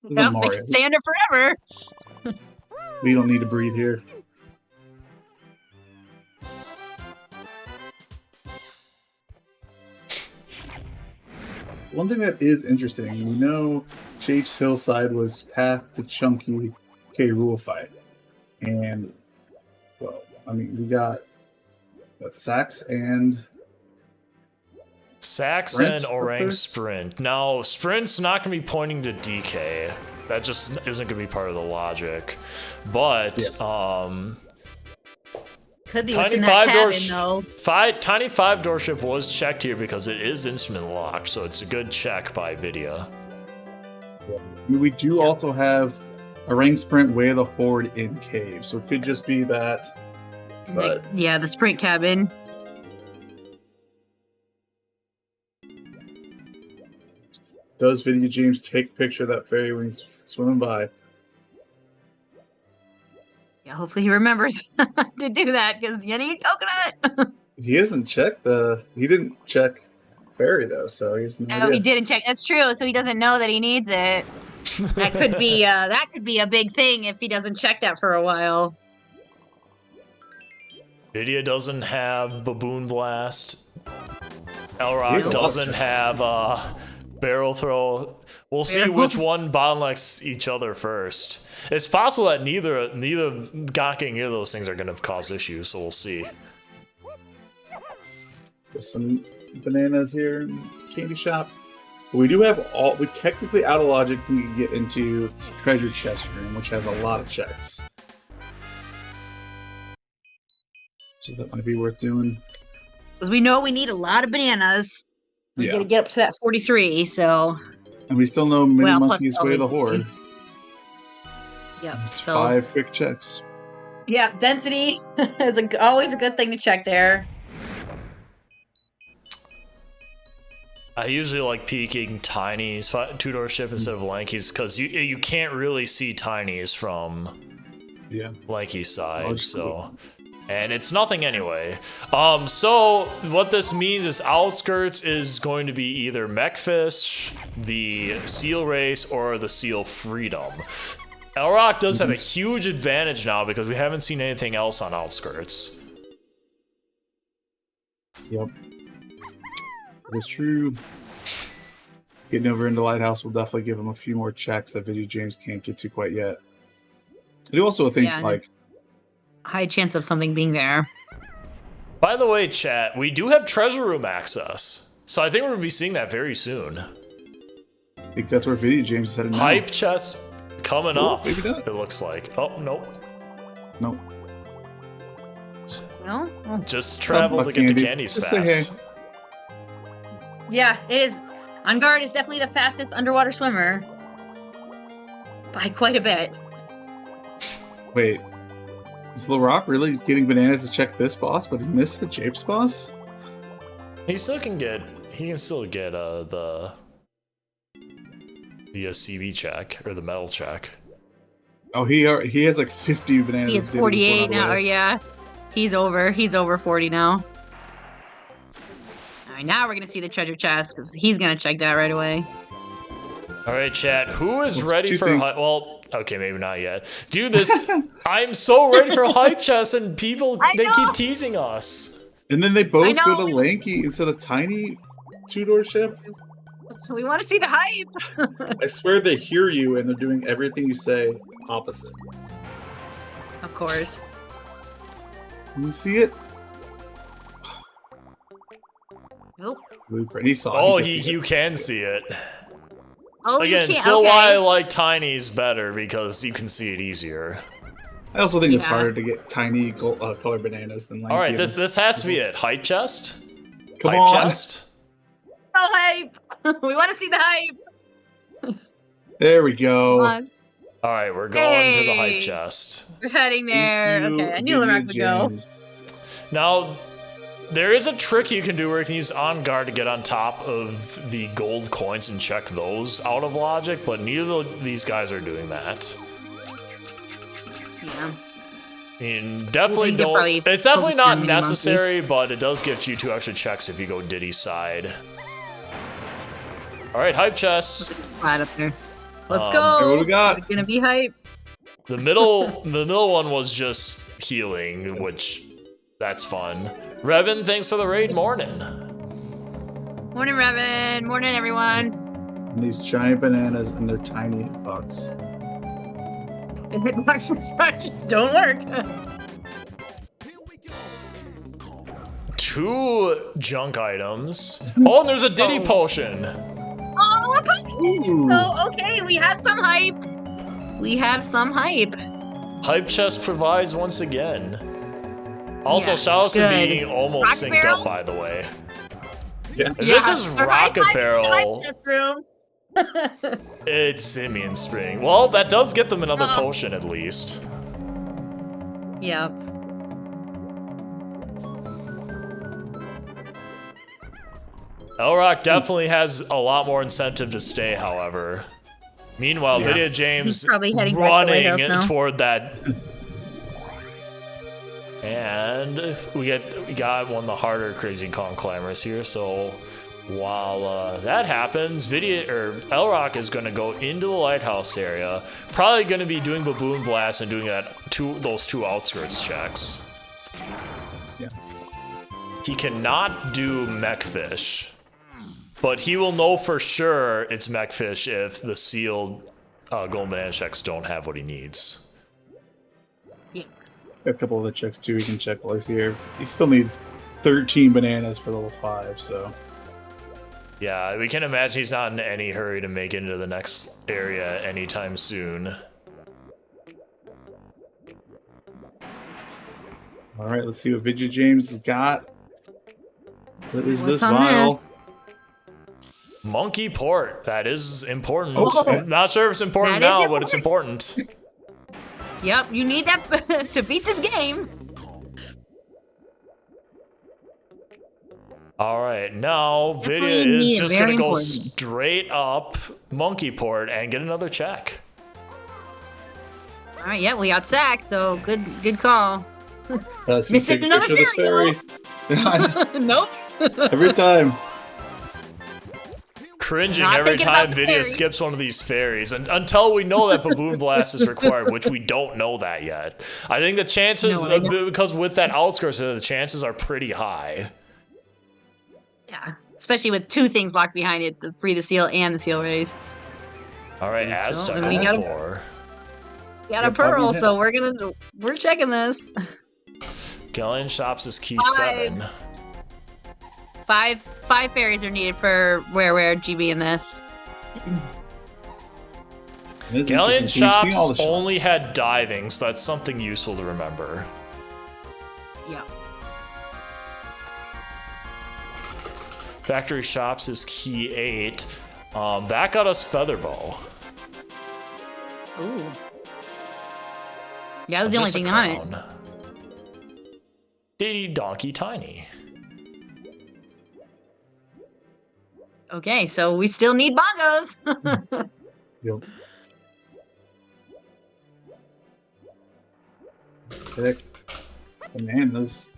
Yep, they can stay under forever. We don't need to breathe here. One thing that is interesting, we know Chafe's Hillside was path to Chunky K. Rule fight. And, well, I mean, we got That's Sax and Saxon, Sprint Orang, first? Sprint. Now, Sprint's not going to be pointing to DK. That just isn't going to be part of the logic. But, Could be what's in that cabin, though. Tiny 5-door ship was checked here because it is instrument locked, so it's a good check by Vidya. I mean, we do also have Orang, Sprint, Way of the Horde in cave, so it could just be that. But Yeah, the Sprint cabin. does VidyaJames take a picture of that ferry when he's swimming by? Yeah, hopefully he remembers to do that because you need coconut. He hasn't checked he didn't check ferry though, so he's no Oh, idea. he didn't check. That's true. So he doesn't know that he needs it. That could be a big thing if he doesn't check that for a while. Vidya doesn't have Baboon Blast. Lrauq doesn't have Barrel Throw. We'll see which one bottlenecks each other first. It's possible that neither not getting either of those things are going to cause issues, so we'll see. There's some bananas here in the candy shop. But we do have we technically out of logic can get into treasure chest room, which has a lot of checks. So that might be worth doing. Because we know we need a lot of bananas. We're gonna get up to that 43, so. And we still know Mini Monkey's plus Way of the Horde. Yep. It's So 5 quick checks. yeah, density is always a good thing to check there. I usually like peeking Tiny's 2-door ship instead of Lanky's because you can't really see Tiny's from Lanky's side, so. And it's nothing anyway. So what this means is Outskirts is going to be either Mechfish, the Seal Race, or the Seal Freedom. Lrauq does have a huge advantage now because we haven't seen anything else on Outskirts. Yep. It's true. Getting over into Lighthouse will definitely give him a few more checks that VidyaJames can't get to quite yet. I do also think high chance of something being there. By the way, chat, we do have treasure room access, so I think we're gonna be seeing that very soon. I think that's where VidyaJames is headed now. Hype chest coming up. Maybe not. It looks like. Oh nope. Nope. No. Oh. Just travel to get the candies Just fast. say hey. Yeah, it is. On Guard is definitely the fastest underwater swimmer by quite a bit. Wait. Is Lrauq really getting bananas to check this boss, but he missed the Japes boss? He can still get the CB check or the metal check. Oh, he has like 50 bananas. He is 48 now, or yeah. He's over 40 now. All right, now we're gonna see the treasure chest because he's gonna check that right away. All right, chat. Who is ready for well? Okay, maybe not yet. Do this. I'm so ready for hype chest, and people they keep teasing us. And then they both go to Lanky instead of Tiny 2-door ship. We want to see the hype. I swear they hear you and they're doing everything you say opposite. Of course. Can you see it? Nope. Blueprint. He saw it. Oh, you can see it. Oh, again, still why I like Tiny's better because you can see it easier. I also think it's harder to get tiny colored bananas than Lanky. All right, this has to be it. Hype chest. Come hype on. Chest. Oh, hype! We want to see the hype. There we go. All right, we're going to the hype chest. We're heading there. Okay, I knew Lrauq would go. Now, there is a trick you can do where you can use On Guard to get on top of the gold coins and check those out of logic, but neither of these guys are doing that. Yeah. I mean, definitely don't. It's definitely not necessary, but it does get you 2 extra checks if you go Diddy's side. All right, hype chest. Right up there. Let's go. What we got? Is it gonna be hype? The middle one was just healing, which that's fun. Revan, thanks for the raid. Morning. Morning, Revan. Morning, everyone. And these giant bananas and their tiny hitbox. The hitboxes just don't work. 2 junk items. Oh, and there's a Diddy potion. Oh, a potion! So, okay, we have some hype. We have some hype. Hype chest provides once again. Also, Yes, shout out to good. being almost Rocket synced barrel? up, by the way. Yeah. If this is the Rocket hype Barrel, chest room. it's Simeon Spring. Well, that does get them another Uh-oh. potion at least. Yep. Lrauq definitely has a lot more incentive to stay, however. Meanwhile, Yeah. VidyaJames He's probably heading back to the White running House now. toward that. And we got one of the harder Crazy Kong climbers here, so while that happens, Lrauq is going to go into the lighthouse area, probably going to be doing Baboon Blast and doing those 2 outskirts checks. Yeah. He cannot do Mechfish, but he will know for sure it's Mechfish if the sealed Golden Banana checks don't have what he needs. A couple of the checks too. He can check while he's here. He still needs 13 bananas for level 5. So Yeah, we can imagine he's not in any hurry to make it into the next area anytime soon. all right, let's see what VidyaJames has got. What is What's this on vial? this? Monkey port, that is important. Okay. I'm not sure if it's important That is now, but it's important. Yep, you need that to beat this game. All right, now Vidya Definitely is need, just very gonna go important. straight up monkey port and get another check. All right, yeah, we got sacked, so good call. So you Missing take a another picture of this fairy. Nope. Every time. Cringing Not every thinking time about the Vidya fairy. skips one of these fairies, and until we know that Baboon Blast is required, which we don't know that yet. I think the chances, No, I know. because with that outskirts, the chances are pretty high. Yeah, especially with 2 things locked behind it: the free the seal and the seal raise. All right, Aztec and we on got- 4. We got Yeah, a pearl, 5 so minutes. we're checking this. Galleon Shops is key 5. 7. 5 fairies are needed for where GB in this. It is Galleon interesting. So you've seen all Shops the only had diving, so that's something useful to remember. Yeah. Factory Shops is key 8. That got us Featherbow. Ooh. Yeah, that was the only Just a thing on it. crown. Diddy Donkey Tiny. Okay, so we still need bongos. Yep. Pick bananas.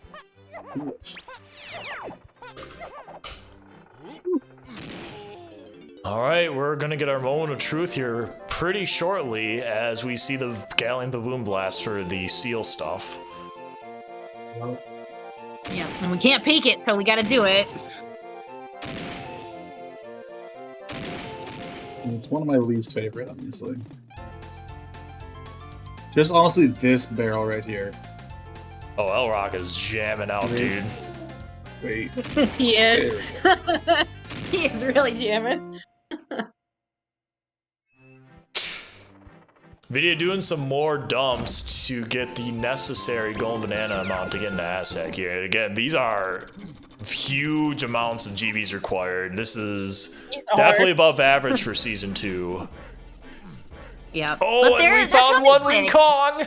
All right, we're gonna get our moment of truth here pretty shortly as we see the Galleon Baboon Blast for the seal stuff. Well, Yeah, and we can't peek it, so we got to do it. it's one of my least favorite, honestly. Just honestly, this barrel right here. Oh, Lrauq is jamming out, dude. Wait. He is. There we go. He is really jamming. Vidya doing some more dumps to get the necessary golden banana amount to get into Aztec here. And again, these are huge amounts of GBs required. This is definitely above average for season 2. Yeah. Oh, but and we found one quick. Kong!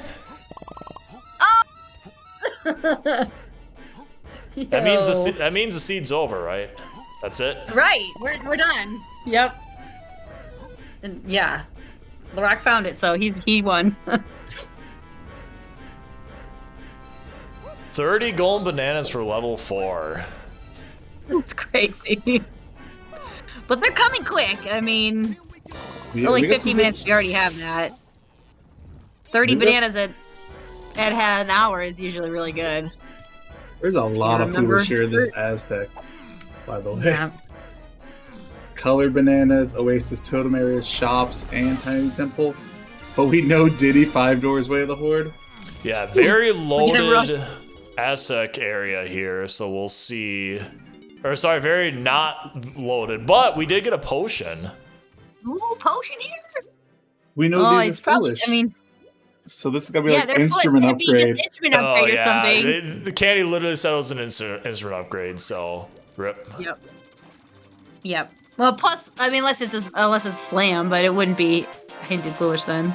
That means the seed's over, right? That's it. Right. We're done. Yep. And yeah. Lrauq found it, so he won. 30 golden bananas for level 4. It's crazy. But they're coming quick. I mean, Yeah, only we got 50 some minutes, good- we already have that. 30 We got- bananas at an hour is usually really good. There's a lot of food remember- to share this Aztec, by the way. Yeah. Colored bananas, Oasis totem areas, shops, and Tiny Temple. But we know Diddy 5 doors way of the Horde. Yeah, very gonna rush- loaded Aztec area here, so we'll see. Or sorry, very not loaded, but we did get a potion. Ooh, potion here. We know these it's are probably. foolish. I mean, So this is gonna be yeah, like they're full. It's instrument gonna be upgrade. just instrument upgrade or something. The candy literally said it was an instrument upgrade, so rip. Yep. Yep. Well, plus, I mean, unless it's slam, but it wouldn't be hinted foolish then.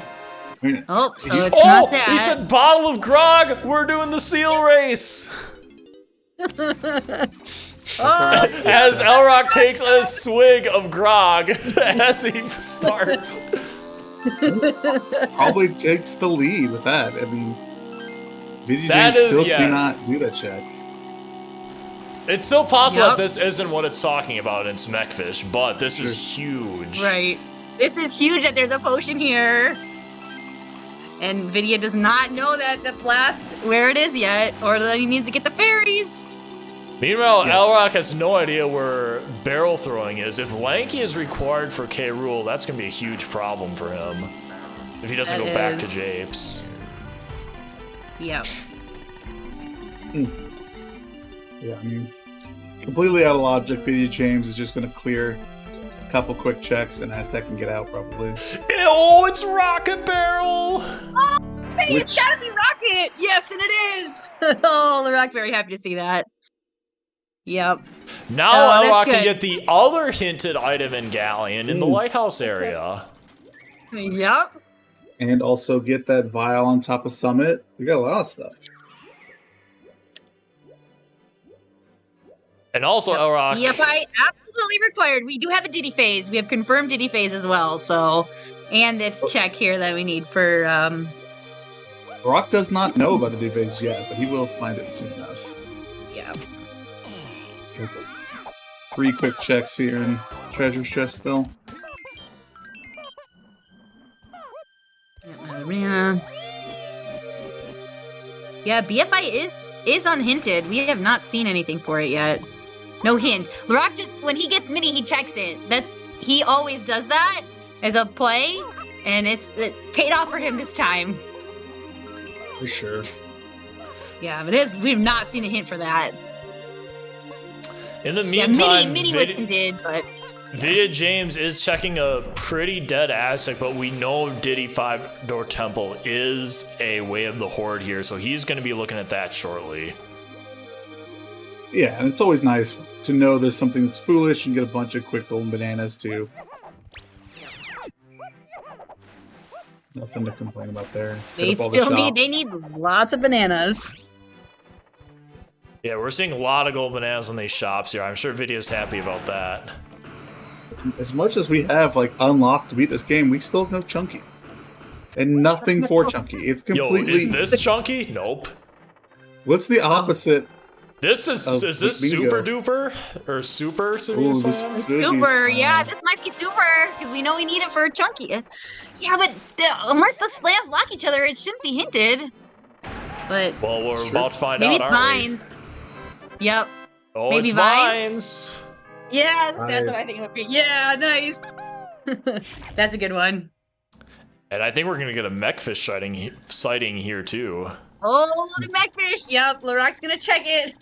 I mean, Oh, so it's not that. He said bottle of grog. We're doing the seal race. As Lrauq takes a swig of grog as he starts. probably takes the lead with that. I mean, VidyaJames still cannot do that check. It's still possible that this isn't what it's talking about in Smackfish, but this is huge. Right. This is huge that there's a potion here. And Vidya does not know that the blast where it is yet, or that he needs to get the fairies. Meanwhile, Lrauq has no idea where barrel throwing is. If Lanky is required for K. Rool, that's going to be a huge problem for him. If he doesn't go back to Japes. Yep. Yeah, I mean, completely out of logic. VidyaJames is just going to clear a couple quick checks, and Aztec can get out probably. Oh, it's Rocket Barrel! Oh, hey, it's gotta be Rocket! Yes, and it is! Oh, Lrauq very happy to see that. Yep. Now Lrauq can get the other hinted item in Galleon in the lighthouse area. Yep. And also get that vial on top of Summit. We got a lot of stuff. And also Lrauq. BFI absolutely required. We do have a Diddy phase. We have confirmed Diddy phase as well. So, and this check here that we need for. Lrauq does not know about the Diddy phase yet, but he will find it soon enough. Yeah. 3 quick checks here in Treasure's Chest still. Arena. Yeah, BFI is unhinted. We have not seen anything for it yet. No hint. Lrauq just, when he gets mini, he checks it. He always does that as a play, and it paid off for him this time. For sure. Yeah, but we've not seen a hint for that. In the meantime, mini was hinted, but VidyaJames is checking a pretty dead Aztec, but we know Diddy 5-door Temple is a Way of the Horde here, so he's going to be looking at that shortly. Yeah, and it's always nice to know there's something that's foolish and get a bunch of quick golden bananas too. Nothing to complain about there. They need lots of bananas. Yeah, we're seeing a lot of gold bananas in these shops here. I'm sure Vidya's happy about that. As much as we have like unlocked to beat this game, we still have no Chunky. And nothing for Chunky. It's completely. Yo, is this Chunky? Nope. What's the opposite? This is this Super Duper? Or Super Super? Super, yeah, this might be Super, because we know we need it for Chunky. Yeah, but unless the slams lock each other, it shouldn't be hinted. But well, we're about to find maybe out, Vines. Yep. Oh, maybe it's Vines. Yeah, that's what I think it would be. Yeah, nice. That's a good one. And I think we're gonna get a Mechfish sighting here too. Oh, the Mechfish. Yep, Lrauq's gonna check it.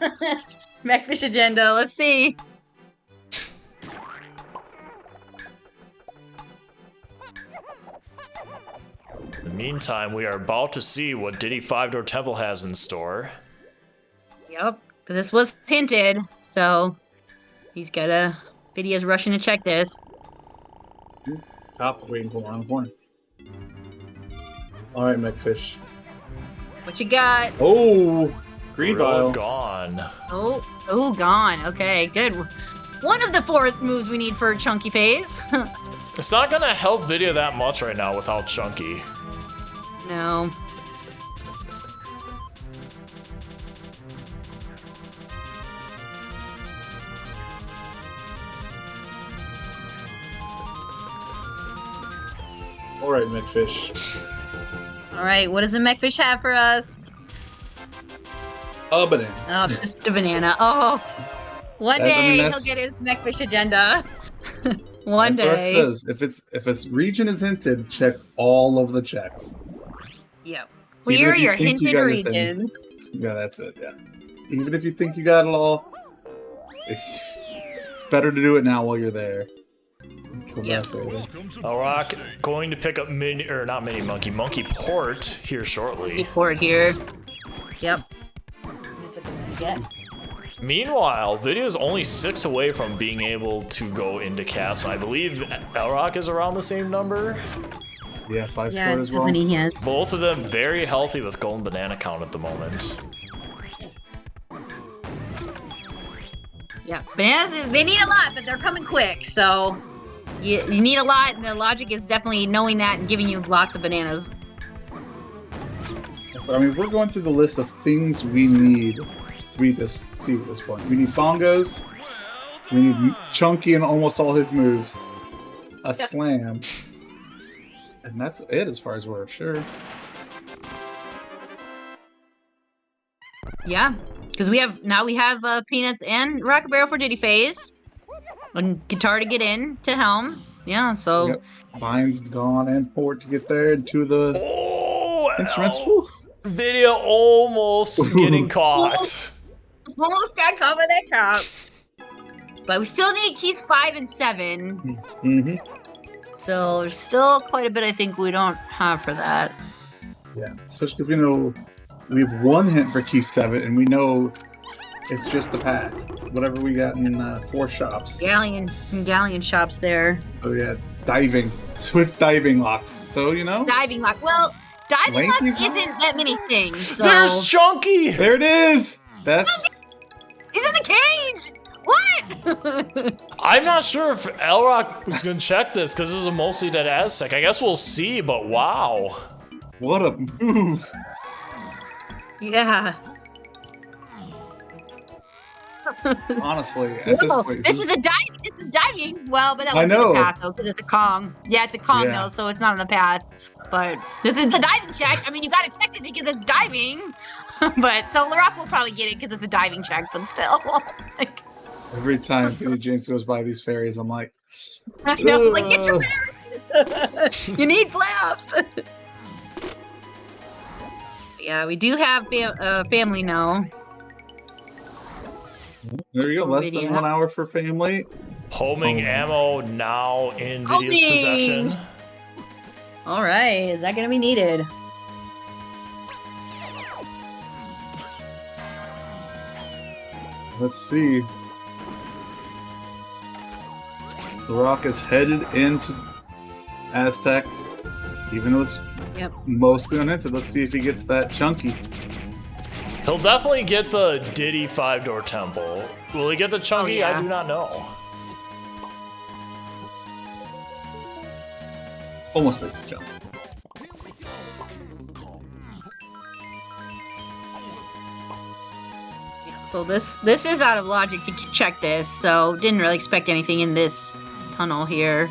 Mechfish agenda. Let's see. In the meantime, we are about to see what Diddy 5-door Temple has in store. Yep, this was hinted, so he's gotta. Vidya's rushing to check this. Top waiting for around the corner. All right, Mechfish. What you got? Oh, green vial gone. Oh, gone. Okay, good. One of the 4 moves we need for Chunky phase. It's not gonna help Vidya that much right now without Chunky. No. All right, Mechfish. All right, what does the Mechfish have for us? A banana. Oh, just a banana. Oh, one day he'll get his Mechfish agenda. One day. It says if its region is hinted, check all of the checks. Yep. Clear your hinted regions. Yeah, that's it. Yeah. Even if you think you got it all, it's better to do it now while you're there. Yep. Lrauq going to pick up Monkey Port here shortly. Port here. Yep. That's a good one to get. Meanwhile, Vidya's only 6 away from being able to go into castle. I believe Lrauq is around the same number. Yeah, 5 Yeah, short that's as how well. many he has. Both of them very healthy with golden banana count at the moment. Yeah, bananas, they need a lot, but they're coming quick, so you need a lot, and the logic is definitely knowing that and giving you lots of bananas. But I mean, we're going through the list of things we need to beat this seed at this point. We need bongos. We need Chunky and almost all his moves. A slam. And that's it as far as we're sure. Yeah, because we have Peanuts and Rocket Barrel for Diddy Phase, and Guitar to get in to Helm. Yeah, so Yep. Vine's gone and Port to get there, and 2 of the instruments. Woo. Vidya almost getting caught. almost got caught by that cop. But we still need keys 5 and 7. Mm-hmm. So there's still quite a bit I think we don't have for that. Yeah, especially if we know we have 1 hint for key 7, and we know it's just the path. Whatever we got in 4 shops. Galleon shops there. Oh yeah, diving. So it's diving locks. So you know. Diving lock. Well, diving lock isn't that many things. So. There's Chunky. There it is. That's. He's in the cage. What? I'm not sure if Lrauq was gonna check this because this is a mostly dead Aztec. I guess we'll see, but wow. What a move. Yeah. Honestly, at this point, This is diving. Well, but that I would be know. the path though, because it's a Kong. Yeah, it's a Kong though, so it's not on the path. But it's a diving check. I mean, you gotta check this because it's diving. But so Lrauq will probably get it because it's a diving check, but still. Like, every time VidyaJames goes by these fairies, I'm like, I know, it's like, get your fairies. You need blast. Yeah, we do have family now. there you go, less Vidya. than 1 hour for family. Homing ammo now in Vidya's Homing! possession. All right, is that gonna be needed? Let's see. Lrauq is headed into Aztec, even though it's mostly unhinted. Let's see if he gets that Chunky. He'll definitely get the Diddy 5-door temple. Will he get the Chunky? yeah. I do not know. Almost makes the jump. So this is out of logic to check this, so didn't really expect anything in this tunnel here.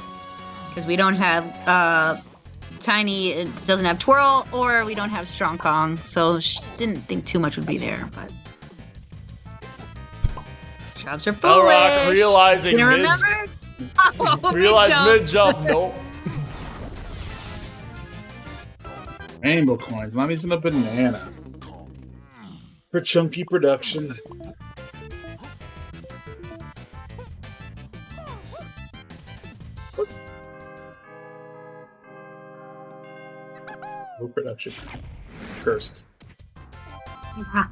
Because we don't have Tiny, it doesn't have Twirl, or we don't have Strong Kong, so didn't think too much would be there, but... Shops are foolish! Lrauq realizing you remember? Realize mid-jump, nope. Rainbow coins, not even a banana. For Chunky production. No production. Cursed. Yeah.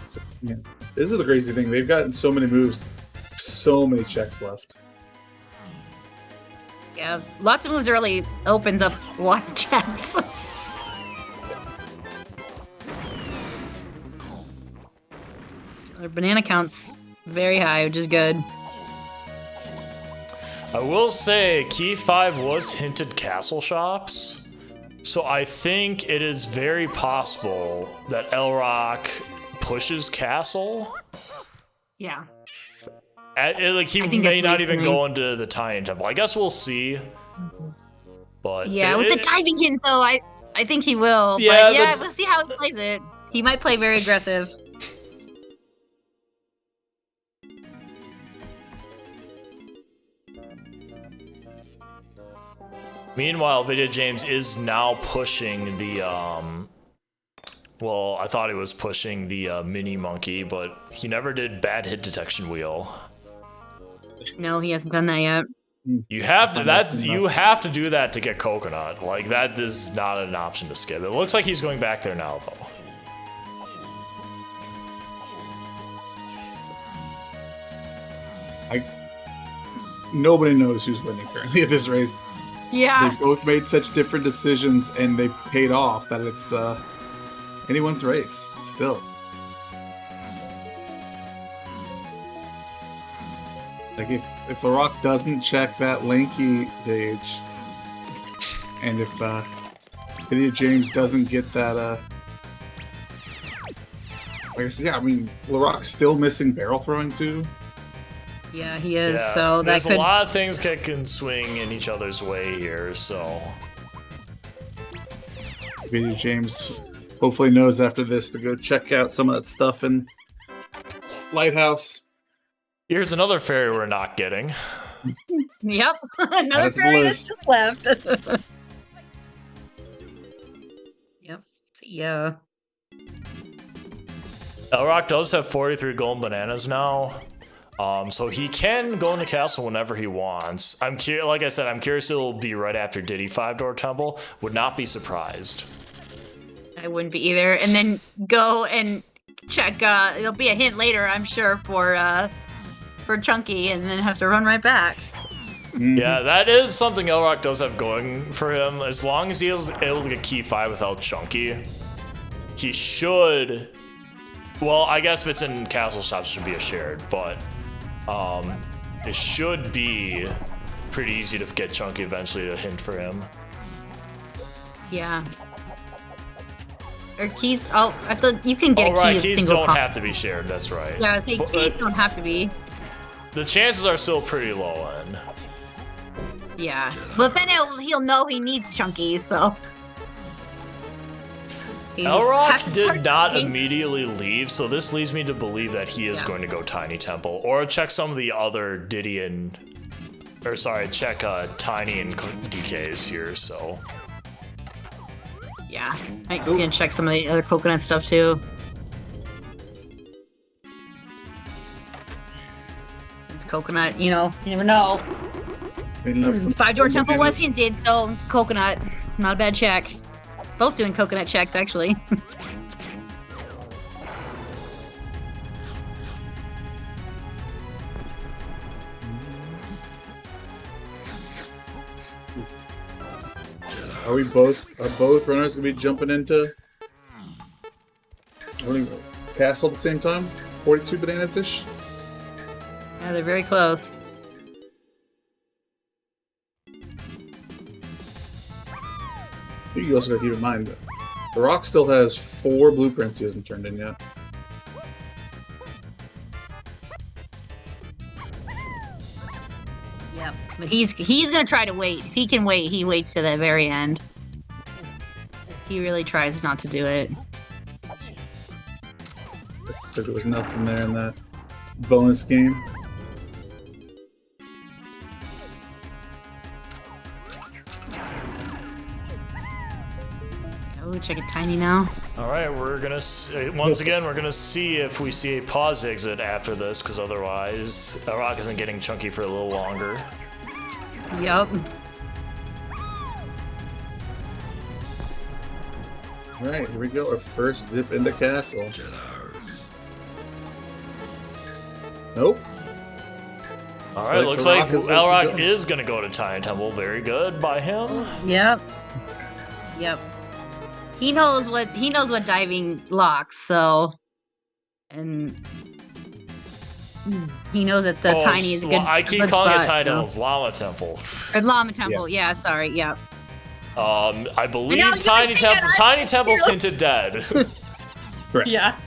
So, yeah. This is the crazy thing. They've gotten so many moves, so many checks left. Yeah, lots of moves early opens up a lot of checks. Their banana count's very high, which is good. I will say, Key 5 was hinted castle shops, so I think it is very possible that Lrauq pushes castle. Yeah. Like he may not even go into the Tiny Temple. I guess we'll see. But yeah, with the diving hint though, I think he will. Yeah, but yeah, we'll see how he plays it. He might play very aggressive. Meanwhile, VidyaJames is now pushing the, well, I thought he was pushing the mini monkey, but he never did bad hit detection wheel. No, he hasn't done that yet. You have to, you have to do that to get coconut. Like, that is not an option to skip. It looks like he's going back there now, though. Nobody knows who's winning currently at this race. Yeah. They both made such different decisions, and they paid off that it's anyone's race still. Like if Lrauq doesn't check that lanky gauge, and if VidyaJames doesn't get that, like I said, yeah, I mean Lrauq's still missing barrel throwing too. Yeah, he is. Yeah, so there's that could... a lot of things that can swing in each other's way here. So VidyaJames hopefully knows after this to go check out some of that stuff in Lighthouse. Here's another fairy we're not getting. Yep, another fairy that's just left. Yep. Yeah. Lrauq does have 43 golden bananas now. So he can go in the castle whenever he wants. I'm curious, like I said, I'm curious it'll be right after Diddy 5-door temple. Would not be surprised. I wouldn't be either. And then go and check, there'll be a hint later, I'm sure, for Chunky, and then have to run right back. Yeah, that is something Lrauq does have going for him. As long as he is able to get key 5 without Chunky, he should... Well, I guess if it's in castle shops, it should be a shared, but it should be pretty easy to get Chunky eventually to hint for him. Yeah. Or keys, I thought you can get a key right, of keys single don't pop. have to be shared, that's right. Yeah, I say keys don't have to be. The chances are still pretty low end. Yeah, but then he'll know he needs Chunky, so... Lrauq did not immediately leave, so this leads me to believe that he is going to go Tiny Temple, or check some of the other Diddy and... Or sorry, check Tiny and DKs here, so... Yeah, I think he's gonna check some of the other coconut stuff too. Since coconut, you know, you never know. 5-door temple was he did, so coconut, not a bad check. Both doing coconut checks, actually. Are both runners gonna be jumping into castle at the same time? 42 bananas ish? Yeah, they're very close. You also gotta keep in mind that Lrauq still has 4 blueprints he hasn't turned in yet. Yep, but he's gonna try to wait. If he can wait, he waits to the very end. He really tries not to do it. Looks like there was nothing there in that bonus game. Oh, check it Tiny now. All right, we're gonna once again we're gonna see if we see a pause exit after this, because otherwise Lrauq isn't getting Chunky for a little longer. Yep. All right, here we go. Our first dip into castle. Nope. All right, looks like Lrauq is gonna go to Tiny Temple. Very good by him. Yep. Yep. He knows what diving locks, so, and he knows it's a Tiny is a good. I keep calling it Tiny Temple's Llama Temple. Or Llama Temple, yeah. Sorry, yeah. I believe Tiny Temple's hinted dead. Correct. Yeah.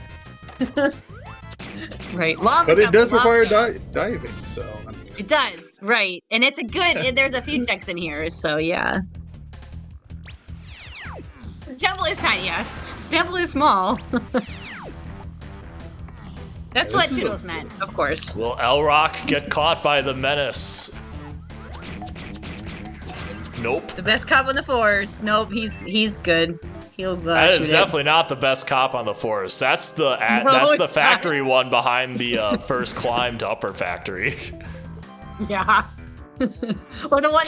Right, Llama but Temple, it does require diving, so. I mean. It does, right, and it's a good. There's a few checks in here, so yeah. Temple is tiny, yeah. Temple is small. That's what Toodles meant, of course. Will Lrauq get caught by the menace? Nope. The best cop on the forest. Nope, he's good. He'll That shoot is it. definitely not the best cop on the forest. That's the factory one behind the first climb to upper factory. Yeah. Or the one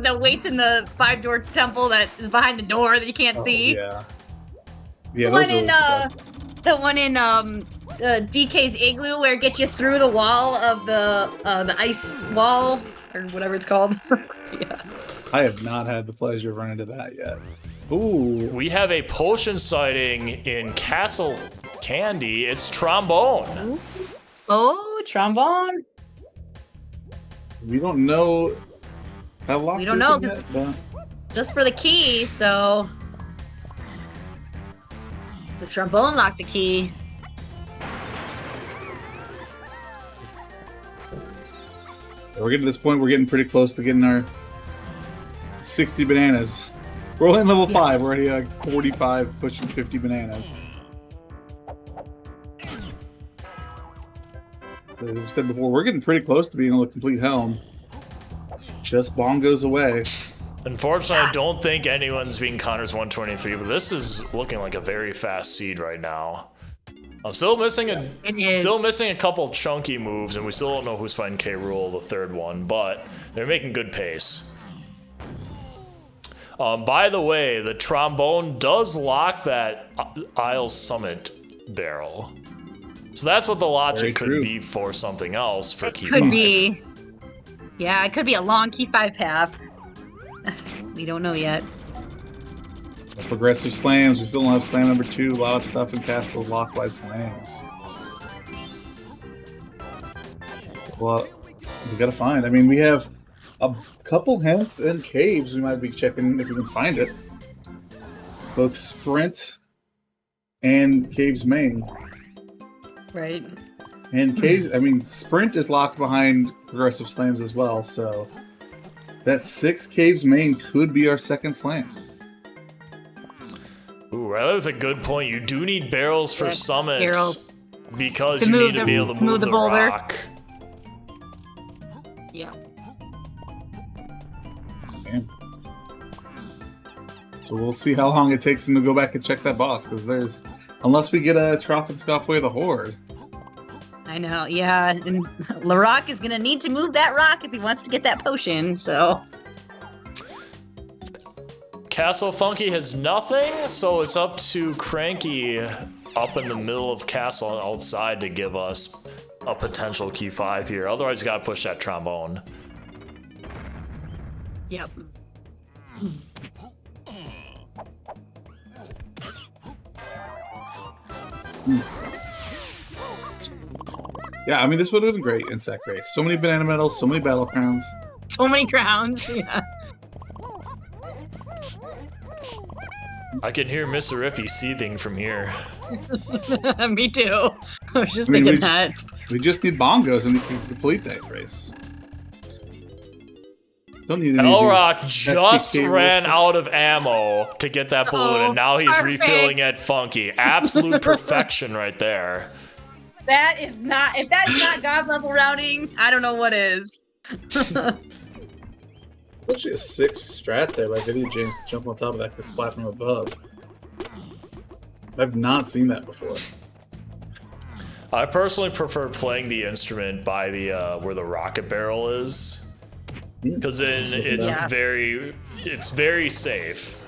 that waits in the 5-door temple that is behind the door that you can't see. Yeah. The one in DK's igloo where it gets you through the wall of the ice wall or whatever it's called. Yeah. I have not had the pleasure of running into that yet. Ooh. We have a potion sighting in Castle Candy. It's Trombone. Oh, Trombone. We don't know how long. We don't know because just for the key, so the Trombone locked the key. We're getting to this point. We're getting pretty close to getting our 60 bananas. We're only in level 5. We're already like 45, pushing 50 bananas. So as I've said before, we're getting pretty close to being able to complete Helm. Just bongos away. Unfortunately, I don't think anyone's being Connor's 123, but this is looking like a very fast seed right now. I'm still missing a couple chunky moves, and we still don't know who's fighting K. Rool, the third one, but they're making good pace. By the way, the Trombone does lock that Isles Summit barrel. So that's what the logic could be for something else for Key 5. Could be. Yeah, it could be a long Key 5 path. We don't know yet. Progressive slams. We still don't have slam number 2. A lot of stuff in Castle Lockwise slams. Well, we gotta find. I mean, we have a couple hints and caves we might be checking if we can find it. Both Sprint and Caves Main. Right. And Caves, I mean, Sprint is locked behind Progressive Slams as well, so that 6 Caves Main could be our second slam. Ooh, that's a good point. You do need barrels for summits. Barrels. Because you need to be able to move the boulder. rock. Yeah. So we'll see how long it takes them to go back and check that boss, because unless we get a Trough and Scoff Way of the Horde. I know, yeah. And Lrauq is going to need to move that rock if he wants to get that potion, so. Castle Funky has nothing, so it's up to Cranky up in the middle of Castle outside to give us a potential Key 5 here. Otherwise, you got to push that Trombone. Yep. Yeah, I mean, this would have been great in Sack Race. So many banana medals, so many battle crowns. So many crowns, yeah. I can hear Mr. Rippy seething from here. Me too. I was just thinking that. We just need bongos and we can complete that race. Don't need any Lrauq just ran out of ammo to get that balloon, and now he's refilling at Funky. Absolute perfection right there. That is not, if that is not God level routing, I don't know what is. Actually a 6 strat there by VidyaJames to jump on top of that to splat from above. I've not seen that before. I personally prefer playing the instrument by the where the rocket barrel is, because then it's very safe.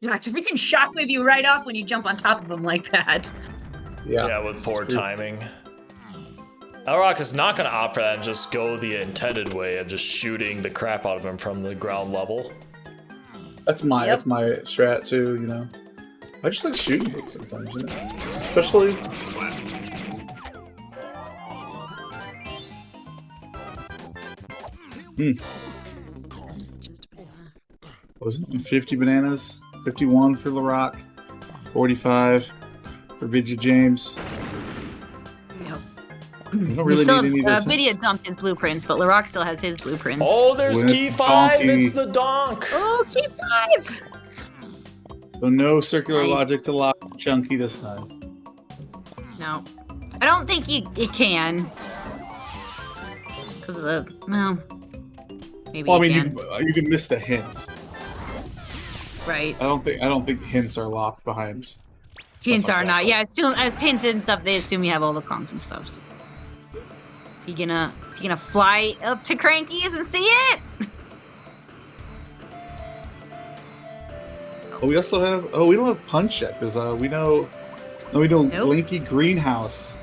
Yeah, because it can shockwave you right off when you jump on top of them like that. Yeah, with poor timing. Lrauq is not going to opt for that and just go the intended way of just shooting the crap out of him from the ground level. That's my strat too, you know. I just like shooting things sometimes, you know? Especially splats. What was it? 50 bananas, 51 for Lrauq, 45 for VidyaJames. Really Vidya dumped his blueprints, but Lrauq still has his blueprints. Oh, there's Key 5! It's the donk! Oh, Key 5! So no circular logic to lock Chunky this time. No. I don't think it can. Because of the... No. Maybe Well, I you mean, can. you can miss the hint. Right. I don't think hints are locked behind. stuff Hints like are that, not. but- Yeah, assume as hints and stuff, they assume you have all the Kongs and stuff. So. Is he gonna fly up to Cranky's and see it? Oh, we also have. Oh, we don't have punch yet because we know. No, we don't. Nope. Blinky Greenhouse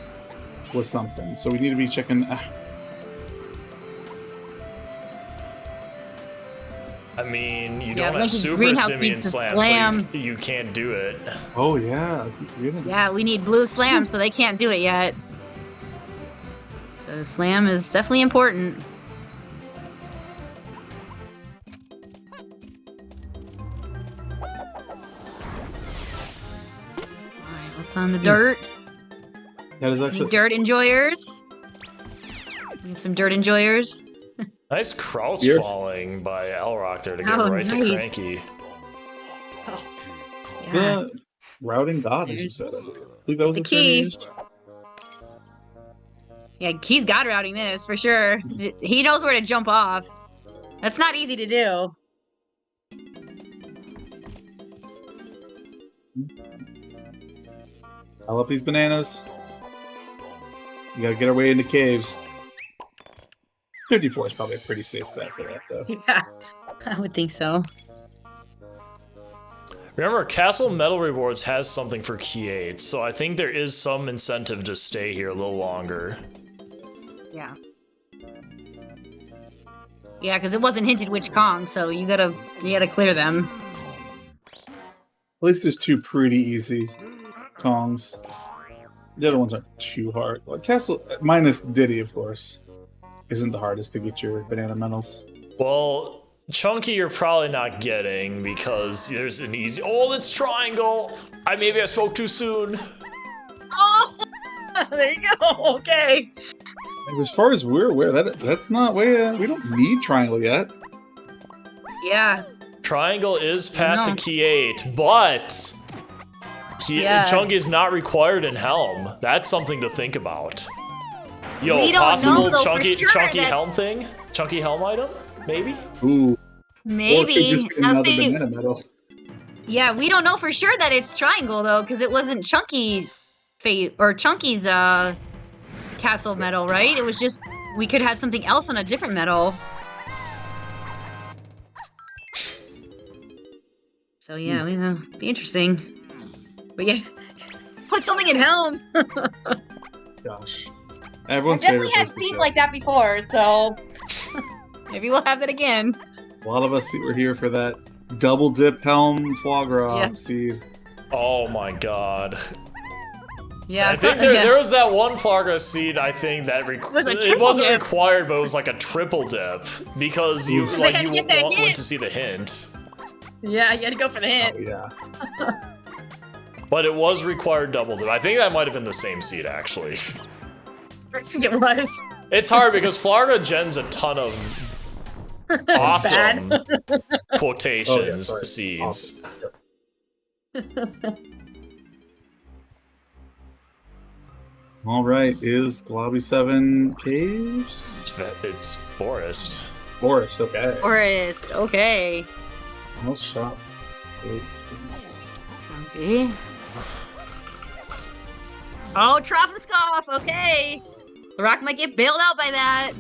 was something, so we need to be checking. I mean, you Yeah, don't have Blinky Super Greenhouse Simian needs to Slam, slam. so you can't do it. Oh yeah, I keep forgetting. Yeah, we need blue slam, so they can't do it yet. So slam is definitely important. Alright, what's on the dirt? That is Any actually. dirt enjoyers? We have some dirt enjoyers. Nice crouch Here. falling by Lrauq there to get Oh, right to nice. Cranky. Yeah. The routing god, as you said. I believe that was The the term you key. used. Yeah, he's God routing this for sure. He knows where to jump off. That's not easy to do. I love these bananas. You gotta get our way into caves. 54 is probably a pretty safe bet for that, though. Yeah, I would think so. Remember, Castle Metal Rewards has something for Key 8, so I think there is some incentive to stay here a little longer. Yeah. Yeah, because it wasn't hinted which Kong, so you gotta clear them. At least there's two pretty easy Kongs. The other ones aren't too hard. Like Castle, minus Diddy, of course, isn't the hardest to get your banana medals. Well, Chunky you're probably not getting because there's an easy... Oh, it's triangle! Maybe I spoke too soon. Oh, there you go. Okay. As far as we're aware, that's not way. We don't need triangle yet. Yeah. Triangle is path No. to Key 8, but... Yeah. Chunky is not required in Helm. That's something to think about. Yo, We don't possible know, though, for Chunky sure that- Helm thing? Chunky Helm item? Maybe? Ooh. Or it could Maybe. just be Now another see, banana medal. yeah, we don't know for sure that it's triangle though, because it wasn't Chunky fate or Chunky's castle medal, right? It was just we could have something else on a different medal. So yeah, it'd be interesting. But yeah, put something in Helm. Gosh. I Everyone's definitely favorite had place to scenes go. like that before, so maybe we'll have that again. A lot of us were here for that double dip helm foie gras Yeah. seed. Oh my god. Yeah, I think there was that one Flarga seed, I think, that Was a it triple wasn't dip. required, but it was like a triple dip. Because you Oof. like They had you to get that went hint. to see the hint. Yeah, you had to go for the hint. Oh yeah. But it was required double dip. I think that might have been the same seed, actually. I think it was. It's hard because Flarga gens a ton of awesome quotations sorry. seeds. All right, is Lobby 7 caves? It's forest. Forest, okay. Forest, okay. Most shop. Okay. Oh, Trophenskoff, okay. Lrauq might get bailed out by that.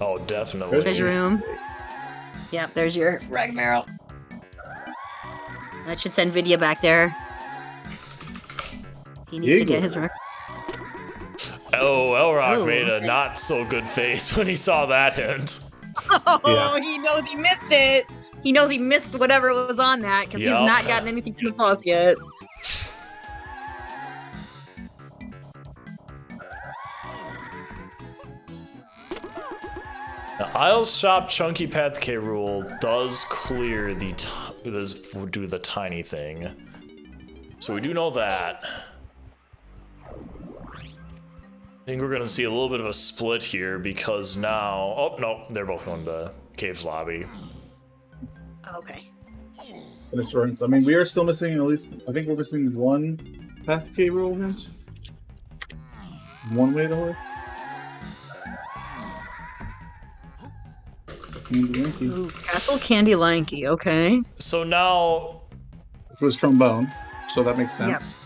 Oh, definitely. Treasure room. Yep, there's your rag barrel. That should send Vidya back there. He needs to get his rag. Oh, Lrauq Ooh, made a okay. not so good face when he saw that hint. Oh, Yeah. he knows he missed it. He knows he missed whatever was on that because Yup. he's not gotten anything from the boss yet. Now, Isles Shop Chunky Path K rule does clear the does do the tiny thing, so we do know that. I think we're gonna see a little bit of a split here because now, oh no, they're both going to Caves Lobby. Okay. And it's right. I mean, we are still missing at least. I think we're missing one Path K rule hint. One way to work. So Candy Lanky. Ooh, Castle Candy Lanky. Okay. So now, It was trombone, so that makes sense.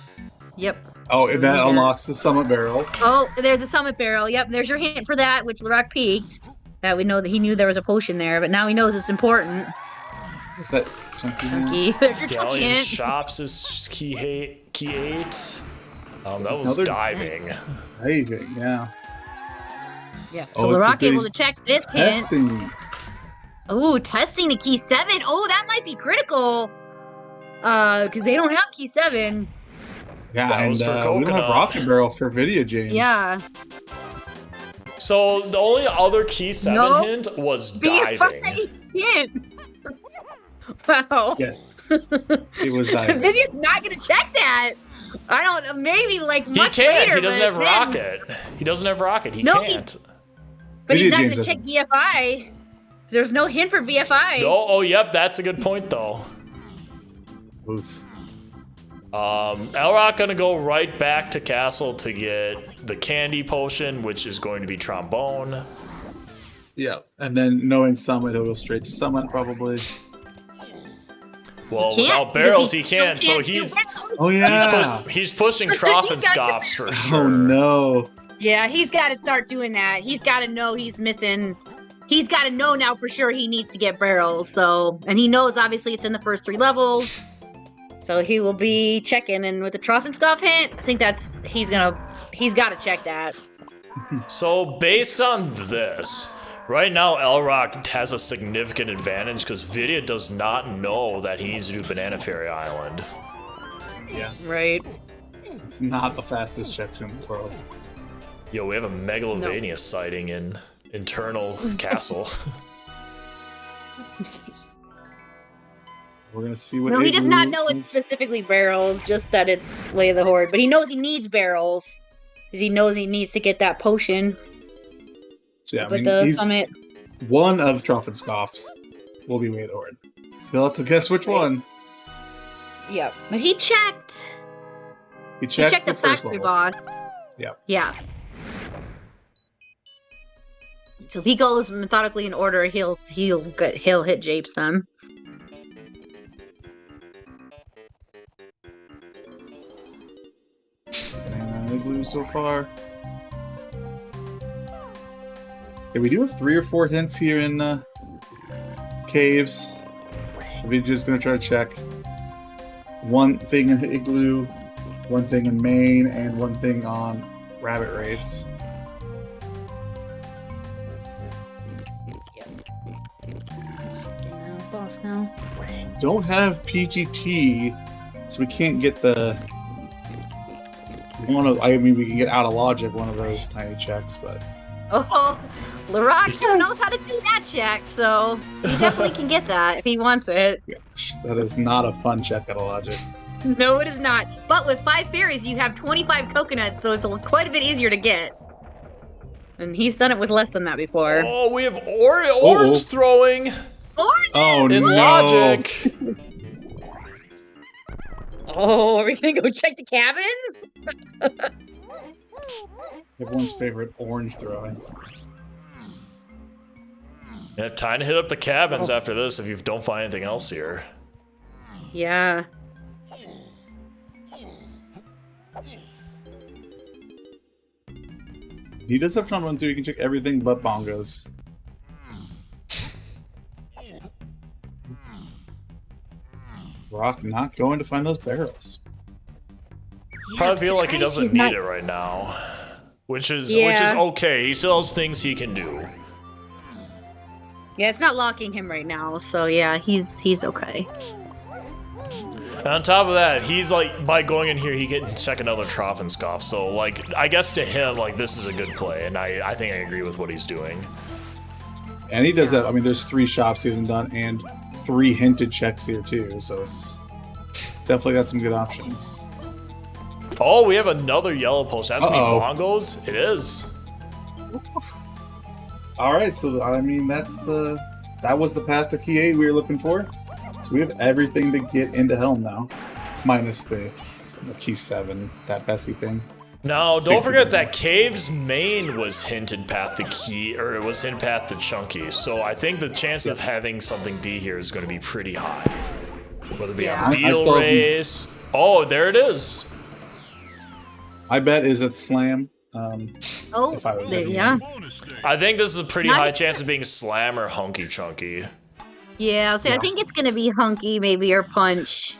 Yep. Oh, So and that we got- unlocks the summit barrel. Oh, there's a summit barrel. Yep. There's your hint for that, which Lrauq peaked. That we know that he knew there was a potion there, but now he knows it's important. What's that? Chunky hand? Chunky. There's your chunky Galleon hint. Shops is key 8. That was Another- diving. Diving, yeah. Yeah. So Oh, it's Lrauq just able a to check this hint. Testing. Oh, testing the key 7. Oh, that might be critical. Because they don't have key 7. Yeah, That and was for we don't have coconut. Rocket Barrel for VidyaJames. Yeah. So the only other key 7 No. hint was diving. Hint. Wow. Yes. It was diving. Vidya's not gonna check that. I don't. Maybe like He much can't. later. He doesn't but have then- rocket. He doesn't have rocket. He No, can't. But he's not VidyaJames gonna check doesn't. BFI. There's no hint for BFI. No. Oh, yep. That's a good point, though. Oof. Lrauq gonna go right back to castle to get the candy potion, which is going to be trombone. Yeah, and then knowing Summit, he'll go straight to Summit probably. Well, Can't, without because barrels, he still can't. So do he's barrels. Oh yeah. he's pushing Trophenscops for sure. Oh no. Yeah, he's got to start doing that. He's got to know he's missing. He's got to know now for sure he needs to get barrels. So, and he knows obviously it's in the first 3 levels. So he will be checking, and with the Trophenscop hint, I think he's got to check that. So based on this, right now Lrauq has a significant advantage because Vidya does not know that he needs to do Banana Fairy Island. Yeah. Right. It's not the fastest check in the world. Yo, we have a Megalovania sighting in internal castle. We're gonna see what. No, he does not Igloo know it's is. specifically barrels, just that it's Way of the Horde. But he knows he needs barrels because he knows he needs to get that potion. So, yeah, I But mean, the he's summit. one of Trophenscoffs will be Way of the Horde. You'll have to guess which Right. one. Yep. But he checked. He He checked, checked the first factory level. boss. Yep. Yeah. So if he goes methodically in order, he'll hit Japes then. And Igloo so far. Yeah, we do have 3 or 4 hints here in caves. We're just gonna try to check one thing in Igloo, one thing in Maine, and one thing on Rabbit Race. Boss now. Don't have PGT, so we can't get the one of. I mean, we can get out of logic one of those tiny checks, but Oh, Lrauq knows how to do that check, so he definitely can get that if he wants it. gosh, that is not a fun check out of logic. No, it is not. But with 5 fairies, you have 25 coconuts, so it's quite a bit easier to get. And he's done it with less than that before. Oh, we have orange throwing Orange! Oh in no! logic. Oh, are we gonna go check the cabins? Everyone's favorite orange throwing. You have time to hit up the cabins after this if you don't find anything else here. Yeah. He does have trombone too. You can check everything but bongos. Rock not going to find those barrels. Probably feel like he surprised doesn't he's need not- it right now, which is Yeah. okay. He still has things he can do. Yeah, it's not locking him right now, so yeah, he's okay. And on top of that, he's like, by going in here, he can check another Trophenscoff. So like, I guess to him, like, this is a good play, and I think I agree with what he's doing. And he does that. I mean, there's 3 shops he hasn't done and 3 hinted checks here too. So it's definitely got some good options. Oh, we have another yellow post. That's me Uh-oh. bongos. It is. All right, so I mean that's that was the path to key 8 we were looking for. So we have everything to get into Helm now, minus the key 7, that Bessie thing. Now, don't 60 forget that bonus. Cave's main was hinted path to Key, or it was hinted path to Chunky. So I think the chance of having something be here is going to be pretty high. Whether it be Yeah. a Beetle still have- race. Oh, there it is. I bet is it Slam. Oh, If I was there, betting yeah. I think this is a pretty Not high even- chance of being Slam or Hunky Chunky. Yeah, I'll say I Yeah. think it's gonna be Hunky, maybe, or Punch.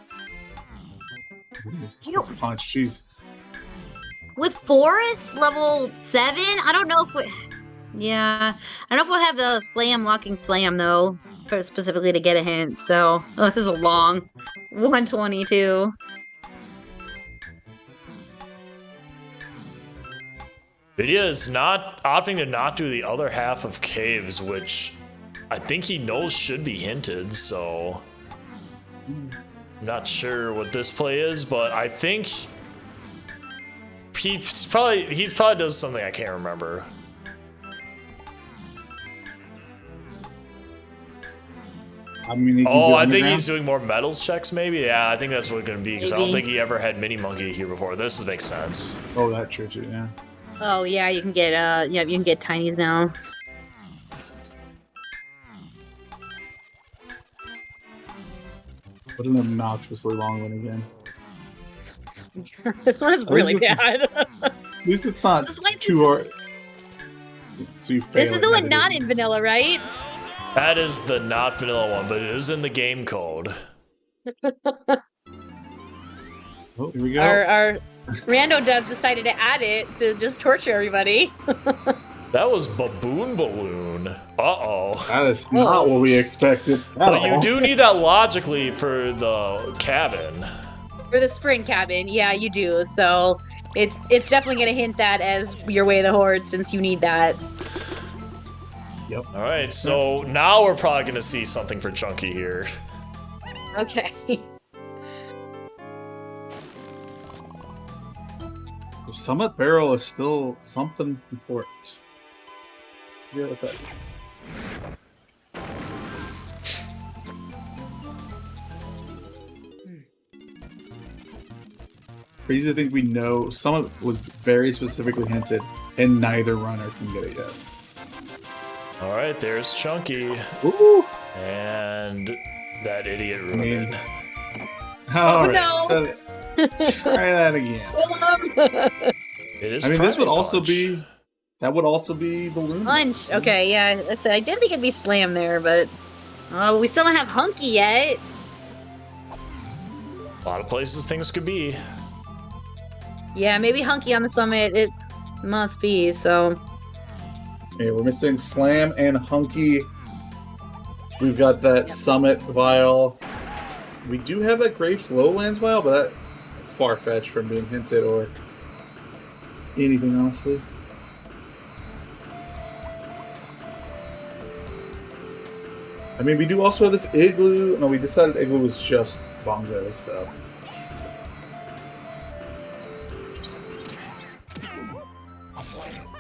Just a punch. She's With Forest level 7, I don't know if we. Yeah, I don't know if we'll have the Slam locking Slam though, for specifically to get a hint. So this is a long 122. Vidya is not opting to not do the other half of Caves, which I think he knows should be hinted, so I'm not sure what this play is, but I think he probably does something I can't remember. I mean, he can Oh, do I think underground. he's doing more metals checks, maybe? Yeah, I think that's what it's going to be, because I don't Maybe. think he ever had Mini Monkey here before. This makes sense. Oh, that true too. Yeah. Oh yeah, you can get yeah, you can get tinies now. What an obnoxiously long one again. This one is really this is- bad. At least it's not This is why too this hard. So you fail. This is at the one meditating. not in vanilla, right? That is the not vanilla one, but it is in the game code. Oh, here we go. Our rando devs decided to add it to just torture everybody. That was Baboon Balloon. Uh-oh. That is not what we expected. At But you all. do need that logically for the cabin. For the spring cabin, yeah, you do. So it's definitely gonna hint that as your way of the horde since you need that. Yep. All right, so now we're probably going to see something for Chunky here. Okay. The Summit Barrel is still something important. Yeah, what that is. Crazy to think we know Summit was very specifically hinted, and neither runner can get it yet. All right, there's Chunky. Ooh! And that idiot ruined mean- it. All no. Try that again. It is I mean, this would Primate also Punch. be. That would also be Balloon. Punch. Okay, yeah. I said I didn't think it'd be slam there, but we still don't have hunky yet. A lot of places things could be. Yeah, maybe hunky on the summit. It must be. So Okay, we're missing Slam and Hunky. We've got that Summit vial. We do have that Grapes Lowlands vial, but that's far-fetched from being hinted or anything, honestly. I mean, we do also have this Igloo. No, we decided Igloo was just bongos, so.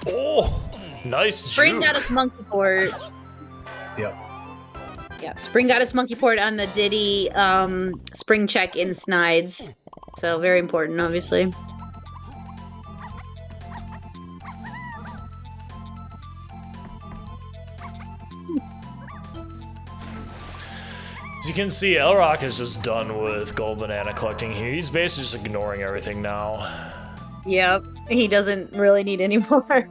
Oh, nice spring juke. got us monkey port. Yep. Yeah, spring got us monkey port on the Diddy spring check in Snides. So very important, obviously. As you can see, Lrauq is just done with gold banana collecting here. He's basically just ignoring everything now. Yep, he doesn't really need any more.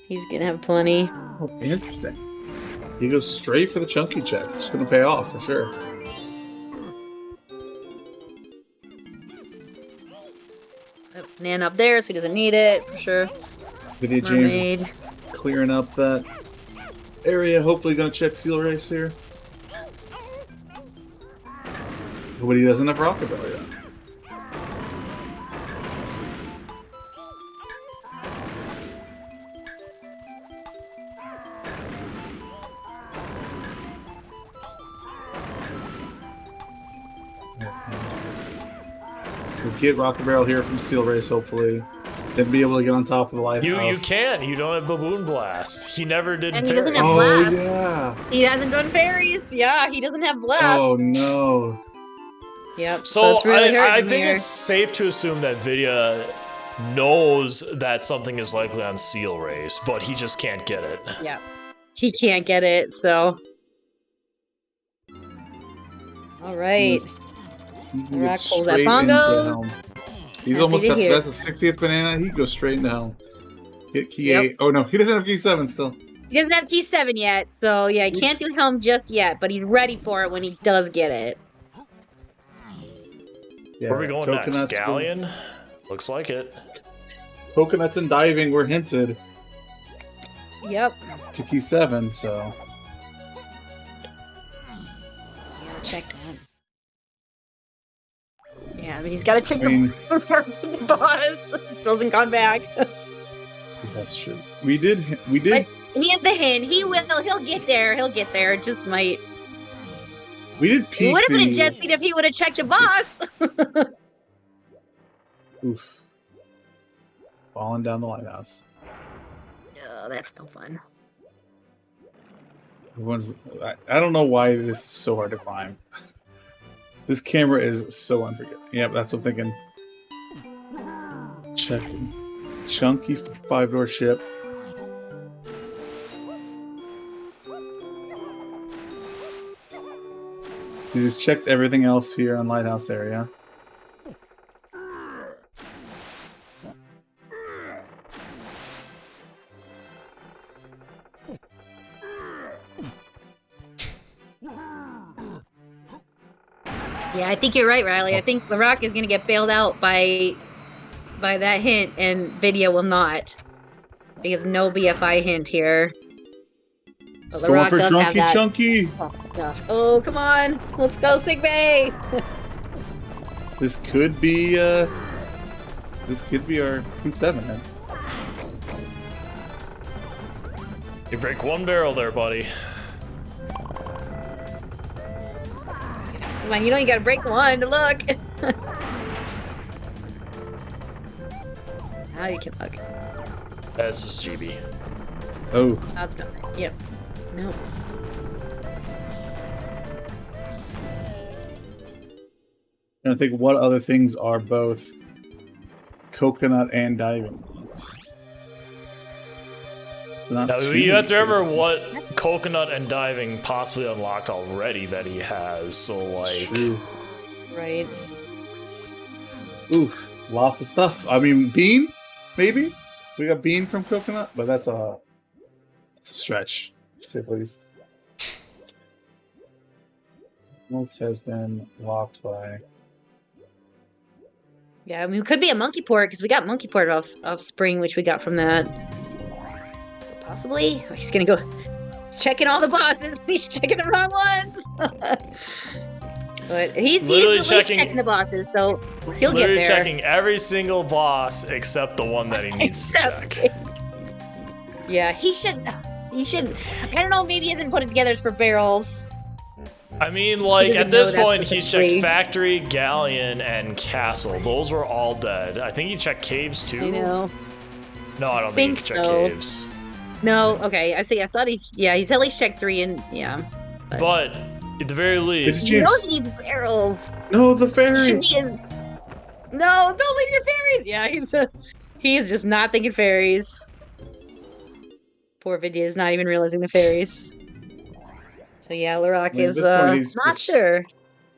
He's gonna have plenty. Oh, interesting. He goes straight for the chunky check. It's going to pay off for sure. Nan up there, so he doesn't need it for sure. VidyaJames Mermaid. clearing up that area. Hopefully going to check Seal Race here. But he doesn't have Rockabilly yet. We'll get Rocket Barrel here from Seal Race, hopefully. Then be able to get on top of the lighthouse. You can't. You don't have Baboon Blast. He never did. And he parry. doesn't have Oh, Blast. yeah. He hasn't done fairies. Yeah, he doesn't have blast. Oh, no. Yep. So it's really hurting I him think here. it's safe to assume that Vidya knows that something is likely on Seal Race, but he just can't get it. Yeah. He can't get it, so. All right. Lrauq pulls at bongos. He's almost got, that's the 60th banana. He goes straight into helm. Hit key 8. Oh no, he doesn't have key 7 still. He doesn't have key 7 yet, so yeah, he can't do helm just yet, but he's ready for it when he does get it. Yeah, where are we going next? Scallion? Looks like it. Coconuts and diving were hinted. Yep. To key 7, so. Yeah, check that. Yeah, I mean, he's got to check the boss. Still hasn't gone back. That's true. We did. But he has the hint. He will. He'll get there. He'll get there. It just might. We did peek. It would have been a jet seat if he would have checked the boss. Oof. Falling down the lighthouse. No, that's no fun. I don't know why this is so hard to climb. This camera is so unforgiving. Yep, that's what I'm thinking. Checking. Chunky 5-door ship. He just checked everything else here on Lighthouse area. Yeah, I think you're right, Riley. I think Lrauq is going to get bailed out by that hint, and Vidya will not. Because no BFI hint here. But Going for Drunky Chunky. Oh, come on. Let's go, Sigbay. This could be our P7 then. You break one barrel there, buddy. Come on, you know you gotta break one to look. Now you can look. This is GB. Oh. That's not it. Yep. No. And I think what other things are both coconut and diving. Now, you have to remember what coconut and diving possibly unlocked already that he has, so like... Right. Oof, lots of stuff. I mean, bean, maybe? We got bean from coconut, but that's a stretch, to say the least. Most has been locked by... Yeah, I mean, it could be a monkey port, because we got monkey port off spring, which we got from that. Possibly. He's gonna go checking all the bosses. He's checking the wrong ones. But he's at least checking the bosses, so he'll get there. Checking every single boss except the one that he needs to check. Yeah, he should. I don't know. Maybe he hasn't put it together for barrels. I mean, like, at this point, he's checked Factory, Galleon, and Castle. Those were all dead. I think he checked Caves, too. I know. No, I don't think he checked Caves. No, okay. I thought he's at least checked 3 and, yeah. But at the very least... You know he needs barrels. No, the fairy! No, don't leave your fairies! Yeah, he's just not thinking fairies. Poor Vidya is not even realizing the fairies. So yeah, Lrauq is not sure.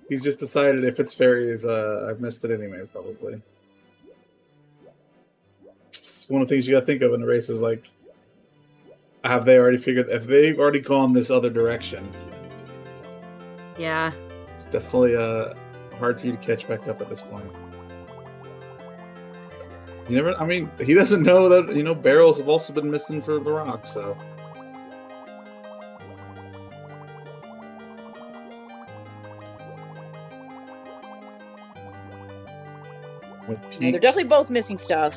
He's just decided if it's fairies, I've missed it anyway, probably. It's one of the things you gotta think of in the race is like, have they already figured, if they've already gone this other direction? Yeah. It's definitely hard for you to catch back up at this point. I mean, he doesn't know that, barrels have also been missing for Lrauq, so. Yeah, they're definitely both missing stuff.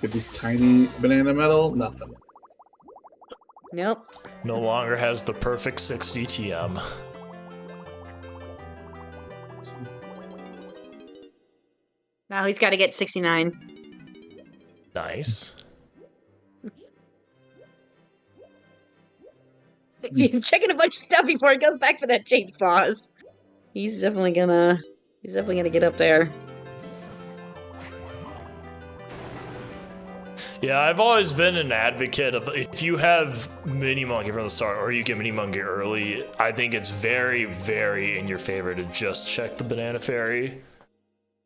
Get these tiny banana metal, nothing. Nope. No longer has the perfect 60 TM. Now he's got to get 69. Nice. He's checking a bunch of stuff before he goes back for that James boss. He's definitely gonna He's definitely gonna get up there. Yeah, I've always been an advocate of if you have Mini Monkey from the start or you get Mini Monkey early, I think it's very, very in your favor to just check the Banana Fairy.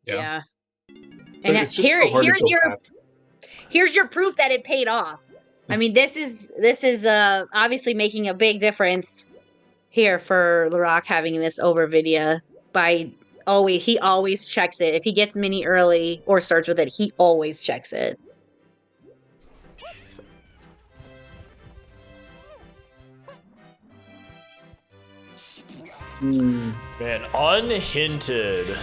Yeah. But And it's just so hard to go back. here's your proof that it paid off. I mean, this is obviously making a big difference here for Lrauq having this over Vidya by he always checks it. If he gets Mini early or starts with it, he always checks it. Man, unhinted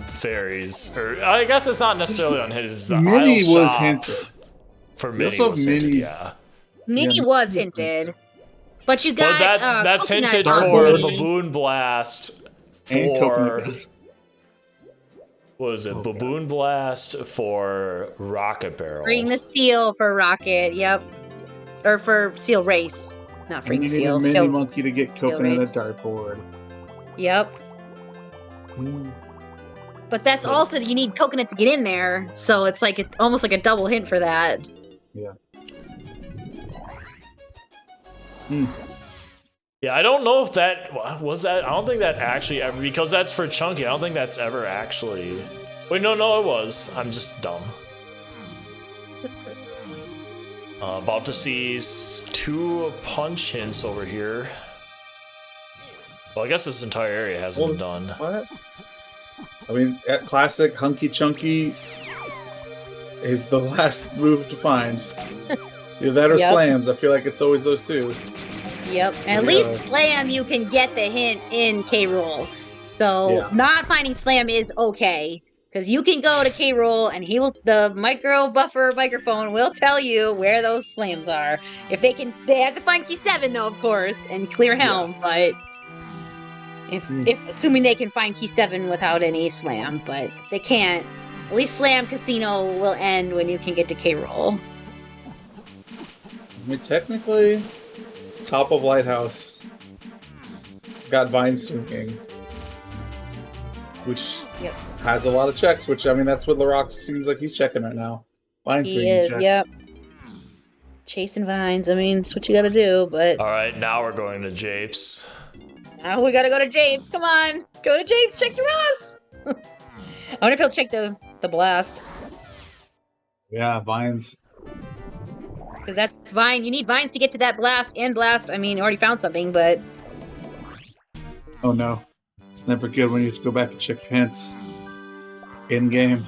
fairies, or I guess it's not necessarily unhinted. Mini was hinted. For Mini was hinted, yeah. Mini was hinted. But you got that's hinted for Baboon Blast for what was it? Baboon Blast for Rocket Barrel. Freeing the seal for Rocket, yep. Or for Seal Race. Not freeing the seal. You need a Mini Monkey to get Coconut a dartboard. Yep. But that's also, you need Coconut to get in there, so it's like almost like a double hint for that. Yeah. Yeah, I don't know if that was that. I don't think that actually ever, because that's for Chunky. I don't think that's ever actually. Wait, no, it was. I'm just dumb. About to see 2 punch hints over here. Well, I guess this entire area hasn't been done. What? I mean, at classic Hunky Chunky is the last move to find. Either that or slams. I feel like it's always those two. Yep. At least slam, you can get the hint in K. Rool. So not finding slam is okay. Because you can go to K. Rool and the microphone will tell you where those slams are. If they have to find key 7 though, of course, and clear helm, but if assuming they can find key 7 without any slam, but if they can't, at least Slam Casino will end when you can get to K. Rool. I mean, technically, top of Lighthouse got Vine Swinging, which has a lot of checks, which, I mean, that's what Lrauq seems like he's checking right now. Vine Swinging checks. Yep. Chasing vines, I mean, it's what you gotta do, but... Alright, now we're going to Japes. Now we gotta go to Japes, come on! Go to Japes, check your ass! I wonder if he'll check the blast. Yeah, vines. Because that's vine. You need vines to get to that blast and blast. I mean, already found something, but... Oh no. It's never good when you have to go back and check your hints. In-game.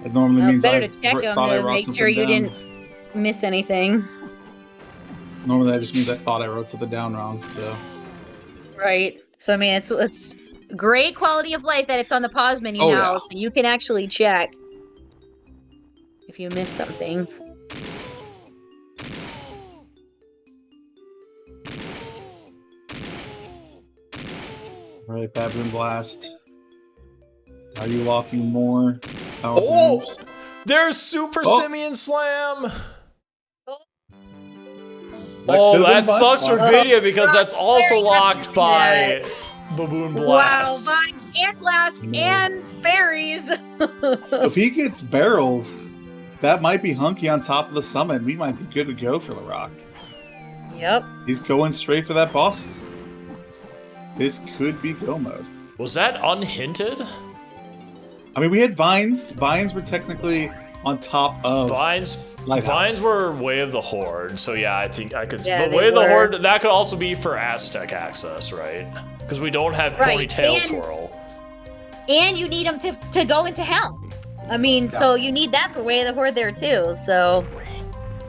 It normally means better to check them to make sure you didn't miss anything. Normally that just means I thought I wrote something down wrong, so... Right. So, I mean, it's great quality of life that it's on the pause menu now, so you can actually check if you miss something. Alright, Baboon Blast. Are you locking more? There's Super Simian Slam! That sucks for Vidya because that's also locked by Baboon Blast. Wow, vines and blast and berries. If he gets barrels, that might be Hunky on top of the summit. We might be good to go for Lrauq. Yep. He's going straight for that boss. This could be go mode. Was that unhinted? I mean, we had vines. Vines were technically on top of Lighthouse. Vines were Way of the Horde, so yeah, I think I could. Yeah, but Way of the Horde, that could also be for Aztec access, right? Because we don't have Ponytail Twirl. And you need them to go into Helm. I mean, so you need that for Way of the Horde there too. So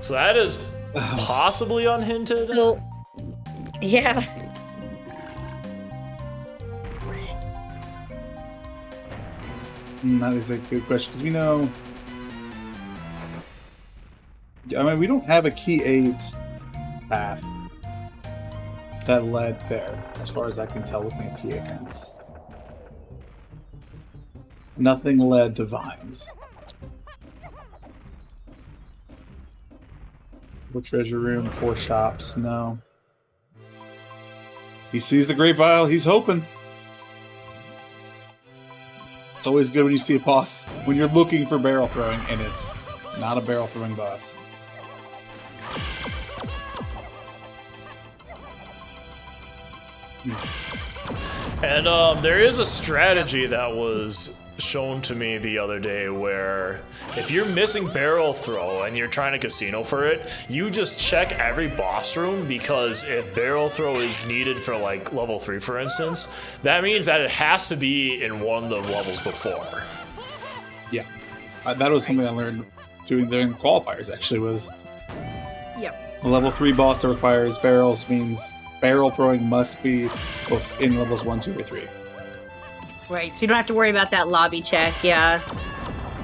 that is possibly unhinted. So, yeah. That is a good question, because we know... I mean, we don't have a key 8 path that led there, as far as I can tell with my key 8 hints. Nothing led to vines. For treasure room, 4 shops, no. He sees the Great Vial, he's hoping. It's always good when you see a boss when you're looking for barrel throwing, and it's not a barrel throwing boss. And there is a strategy that was shown to me the other day where if you're missing barrel throw and you're trying to casino for it, you just check every boss room, because if barrel throw is needed for like level 3 for instance, that means that it has to be in one of the levels before. Yeah, that was something I learned doing during qualifiers. Actually, was a level 3 boss that requires barrels means barrel throwing must be both in levels 1, 2, or 3. Right, so you don't have to worry about that lobby check, yeah.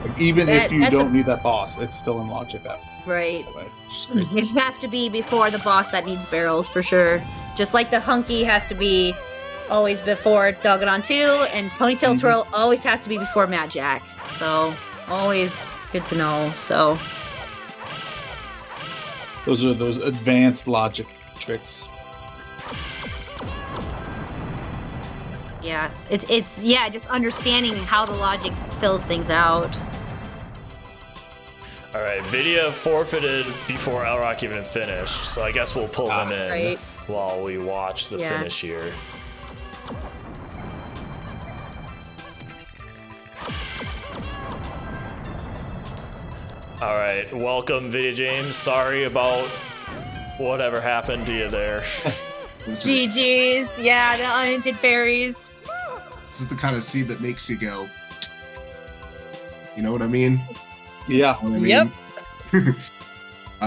Like, even if you don't need that boss, it's still in logic that Right. way. It has to be before the boss that needs barrels, for sure. Just like the hunky has to be always before Dogadon 2, and Ponytail Twirl always has to be before Mad Jack. So, always good to know, so... Those are those advanced logic tricks. Yeah, it's just understanding how the logic fills things out. All right, Vidya forfeited before Lrauq even finished, so I guess we'll pull him in while we watch the finish here. All right, welcome VidyaJames. Sorry about whatever happened to you there. GG's, yeah, the unhinted fairies. This is the kind of seed that makes you go, you know what I mean? Yeah. You know what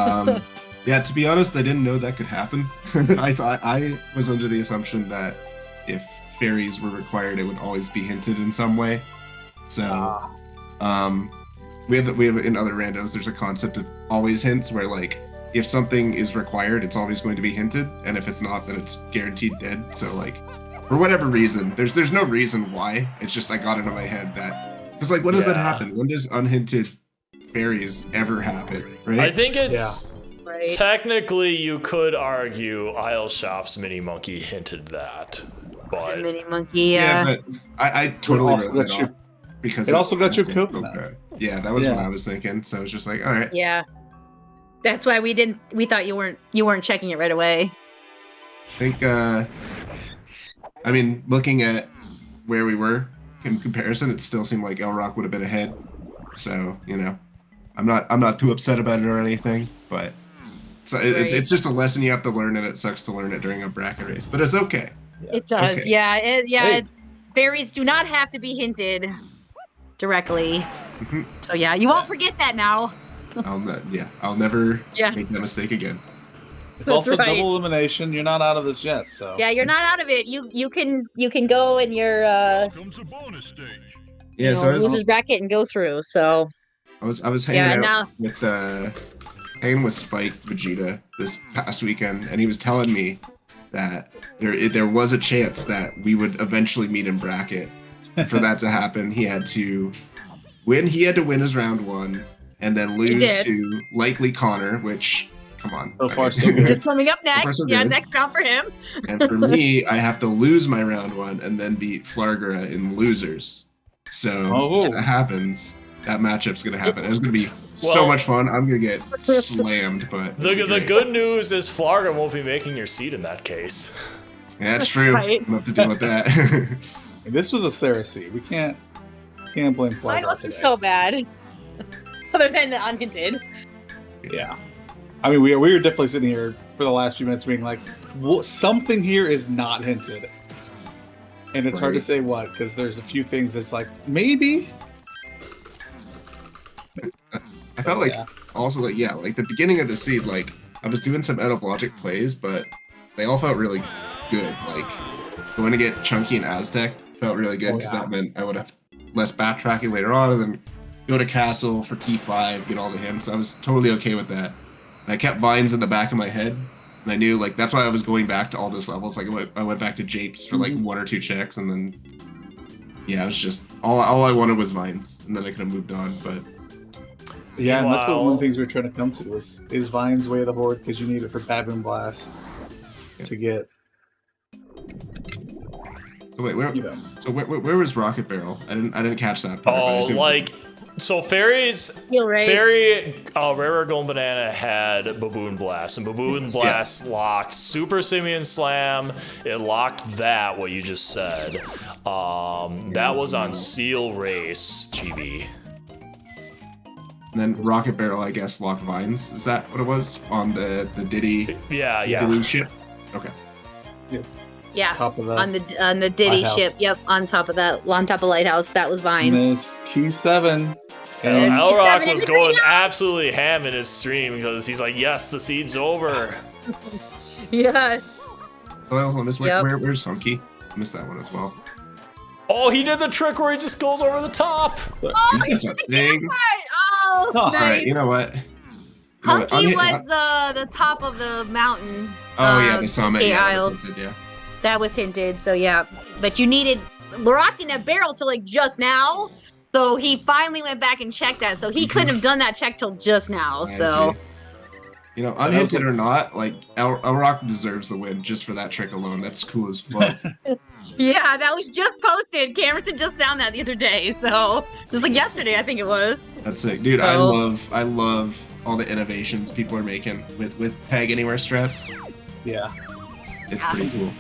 I mean? Yeah, to be honest, I didn't know that could happen. I was under the assumption that if fairies were required, it would always be hinted in some way. So, we have in other randos, there's a concept of always hints where, like, if something is required, it's always going to be hinted, and if it's not, then it's guaranteed dead. So, like, for whatever reason, there's no reason why. It's just I got into my head that, because, like, when does that happen? When does unhinted fairies ever happen? Right? I think it's technically you could argue Isle Shop's Mini Monkey hinted that, but the Mini Monkey, yeah. But I totally wrote that off because it also got your coconut. Yeah, that was what I was thinking. So it's just like, all right. Yeah. That's why we thought you weren't checking it right away. I think I mean, looking at where we were in comparison, it still seemed like Lrauq would have been ahead. So, you know, I'm not too upset about it or anything, but it's just a lesson you have to learn, and it sucks to learn it during a bracket race, but it's okay. It does. Okay. Yeah. Fairies do not have to be hinted directly. So yeah, you won't forget that now. I'll never make that mistake again. It's also double elimination. You're not out of this yet, so yeah, you're not out of it. You can go in your welcome to bonus stage. Yeah, so losers bracket and go through. So I was hanging out with Spike Vegeta this past weekend, and he was telling me that there was a chance that we would eventually meet in bracket. For that to happen, he had to win his round 1, and then lose to likely Connor, which, come on. So far, so good. Just coming up next. Next round for him. And for me, I have to lose my round 1 and then beat Flargra in losers. So if that happens, that matchup's going to happen. It's going to be so much fun. I'm going to get slammed, but... The good news is Flargra won't be making your seat in that case. Yeah, that's true. Right. I'm going to have to deal with that. This was a Sarah seat. We can't blame Flargra. Mine wasn't so bad. Other than the unhinted. Yeah. I mean, we were definitely sitting here for the last few minutes being like, something here is not hinted. And it's hard to say what, because there's a few things that's like, maybe? I felt like, also, like, like the beginning of the seed, like, I was doing some out of logic plays, but they all felt really good. Like, going to get Chunky and Aztec felt really good, because that meant I would have less backtracking later on, and then go to Castle for key 5, get all the hints. I was totally okay with that. And I kept vines in the back of my head, and I knew, like, that's why I was going back to all those levels. Like, I went back to Japes for, like, 1 or 2 checks, and then, it was just, all I wanted was vines, and then I could have moved on, but... Yeah, and that's one of the things we were trying to come to, is vines way of the horde, because you need it for Baboon Blast to get... So wait, where? Yeah. So where was Rocket Barrel? I didn't catch that part. but I Oh, assume- like, so Fairy's Steel Race. Fairy, Rare Golden Banana had Baboon Blast, and Baboon Blast locked Super Simian Slam. It locked that, what you just said. That was on Seal Race, GB. And then Rocket Barrel, I guess, locked Vines. Is that what it was on the Diddy Yeah. Diddy ship? Okay. Yeah. Top of that. On the Diddy Lighthouse. ship. Yep. On top of Lighthouse. That was Vines. Miss Q7. There's And P7 Lrauq in was the going greenhouse. absolutely ham in his stream because he's like, yes, the seed's over. Yes. So I also missed Yep. where's Hunky? I missed that one as well. Oh, he did the trick where he just goes over the top. Oh, That's a thing. Oh, Oh, All right, nice. you know what? Hunky was the top of the mountain. Oh yeah, the summit. the Yeah, that Isles. was hinted, yeah. That was hinted, so yeah. But you needed Lrauq in that barrel, so like just now. So he finally went back and checked that. So he couldn't have done that check till just now. I So see. You know, unhinted or not, like Lrauq deserves the win just for that trick alone. That's cool as fuck. yeah, that was just posted. Camerson just found that the other day. So just like yesterday, I think it was. That's sick, dude. So- I love all the innovations people are making with Peg Anywhere strats. yeah. It's pretty cool.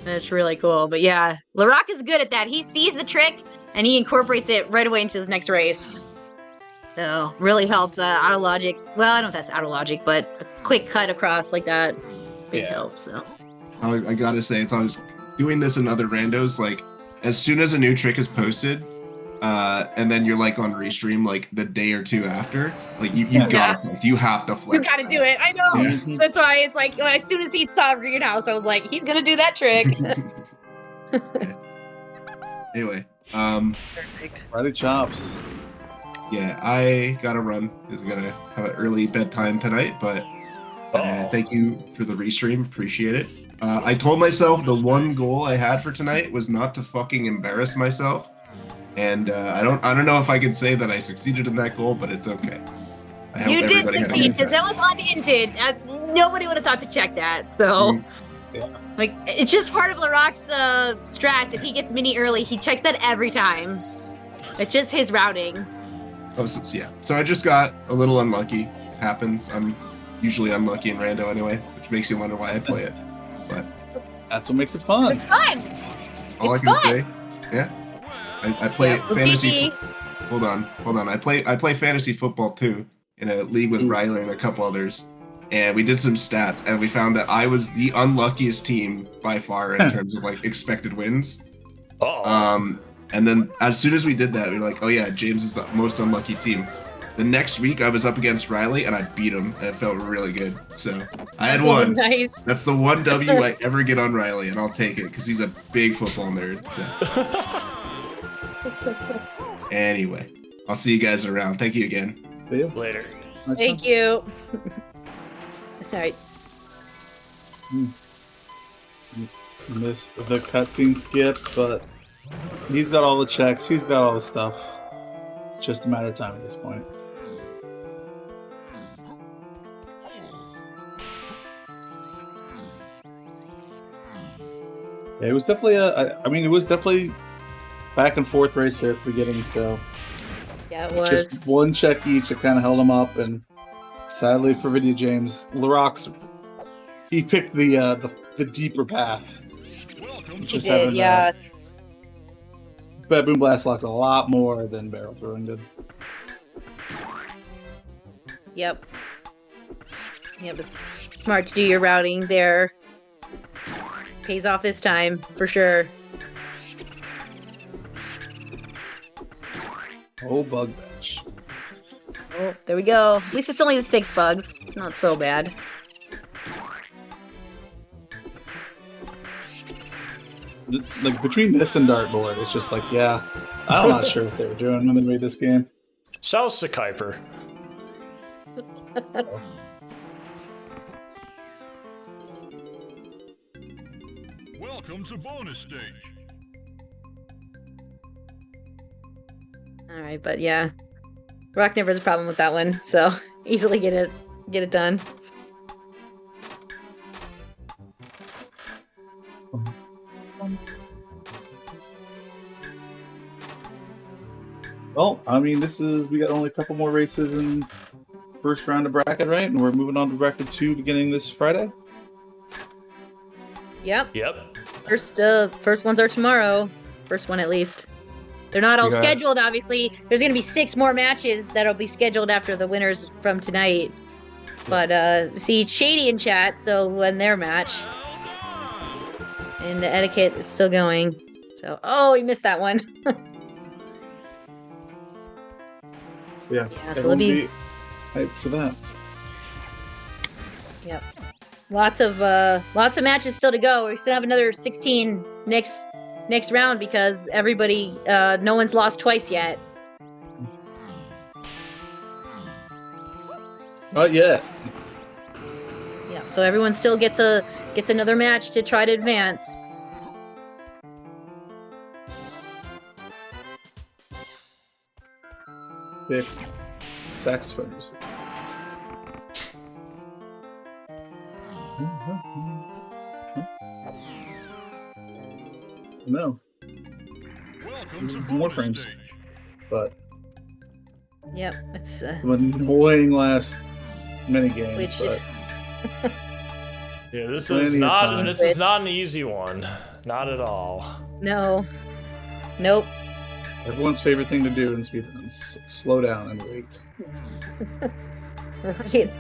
That's really cool. But yeah, Lrauq is good at that. He sees the trick and he incorporates it right away into his next race. So really helps out of logic. Well, I don't know if that's out of logic, but a quick cut across like that, big Yeah. help. So I gotta say, it's always doing this in other randos. Like, as soon as a new trick is posted, and then you're like on restream like the day or two after, like you gotta flex. You have to you flex. gotta that. do it. I know. Yeah. That's why it's like as soon as he saw Greenhouse, I was like, he's gonna do that trick. Anyway, Perfect. Friday chops. yeah, I gotta run. Is gonna have an early bedtime tonight, but thank you for the restream. Appreciate it. I told myself the one goal I had for tonight was not to fucking embarrass myself, and I don't know if I can say that I succeeded in that goal, but it's okay. I hope You did everybody had a succeed good because time. that was unhinted. Nobody would have thought to check that. So, Mhm. like, it's just part of Lrauq's strats. If he gets mini early, he checks that every time. It's just his routing. Oh, so I just got a little unlucky. Happens. I'm usually unlucky in rando anyway, which makes you wonder why I play it. But That's what makes it fun. It's fun. all It's I can fun. say, yeah, I play Yeah, well, fantasy. DD Hold on. I play fantasy football too in a league with Riley and a couple others, and we did some stats, and we found that I was the unluckiest team by far in terms of like expected wins. And then as soon as we did that, we were like, oh yeah, James is the most unlucky team. The next week I was up against Riley and I beat him, and it felt really good. So I had one. Nice. That's the one W I ever get on Riley, and I'll take it because he's a big football nerd. So anyway, I'll see you guys around. Thank you again. See you. Later. Nice Thank fun. you. All right. Missed the cutscene skip, but he's got all the checks. He's got all the stuff. It's just a matter of time at this point. Yeah, it was definitely it was definitely back and forth race there at the beginning. So Yeah, it was. just one check each that kind of held him up, and sadly for VidyaJames, Lrauq's he picked the deeper path. Welcome He just did, having, yeah. Baboon Blast locked a lot more than barrel throwing did. Yep. Yep, it's smart to do your routing there. Pays off this time, for sure. Oh, bug bench. Oh, there we go. At least it's only the 6 bugs. It's not so bad. Like between this and dartboard, it's just like, yeah, I'm not sure what they were doing when they made this game. Shouts to Kuiper. Welcome to bonus stage. All right, but yeah, Rock never has a problem with that one, so easily get it done. Well, I mean, we got only a couple more races in first round of bracket, right? And we're moving on to bracket 2 beginning this Friday. Yep. Yep. First ones are tomorrow. First one at least. They're not all scheduled, obviously. There's going to be 6 more matches that'll be scheduled after the winners from tonight. But see Shady in chat, so when their match. And the etiquette is still going. So, oh, we missed that one. Yeah, so it'll be hyped for that. Yep. Lots of matches still to go. We still have another 16 next round because everybody no one's lost twice yet. Not yet. Yeah, so everyone still gets another match to try to advance. Pick saxophones. No. Some more frames. But yep, it's some annoying last mini games. Which, but yeah, this is not an easy one. Not at all. No. Nope. Everyone's favorite thing to do in speedruns: slow down and wait. Right.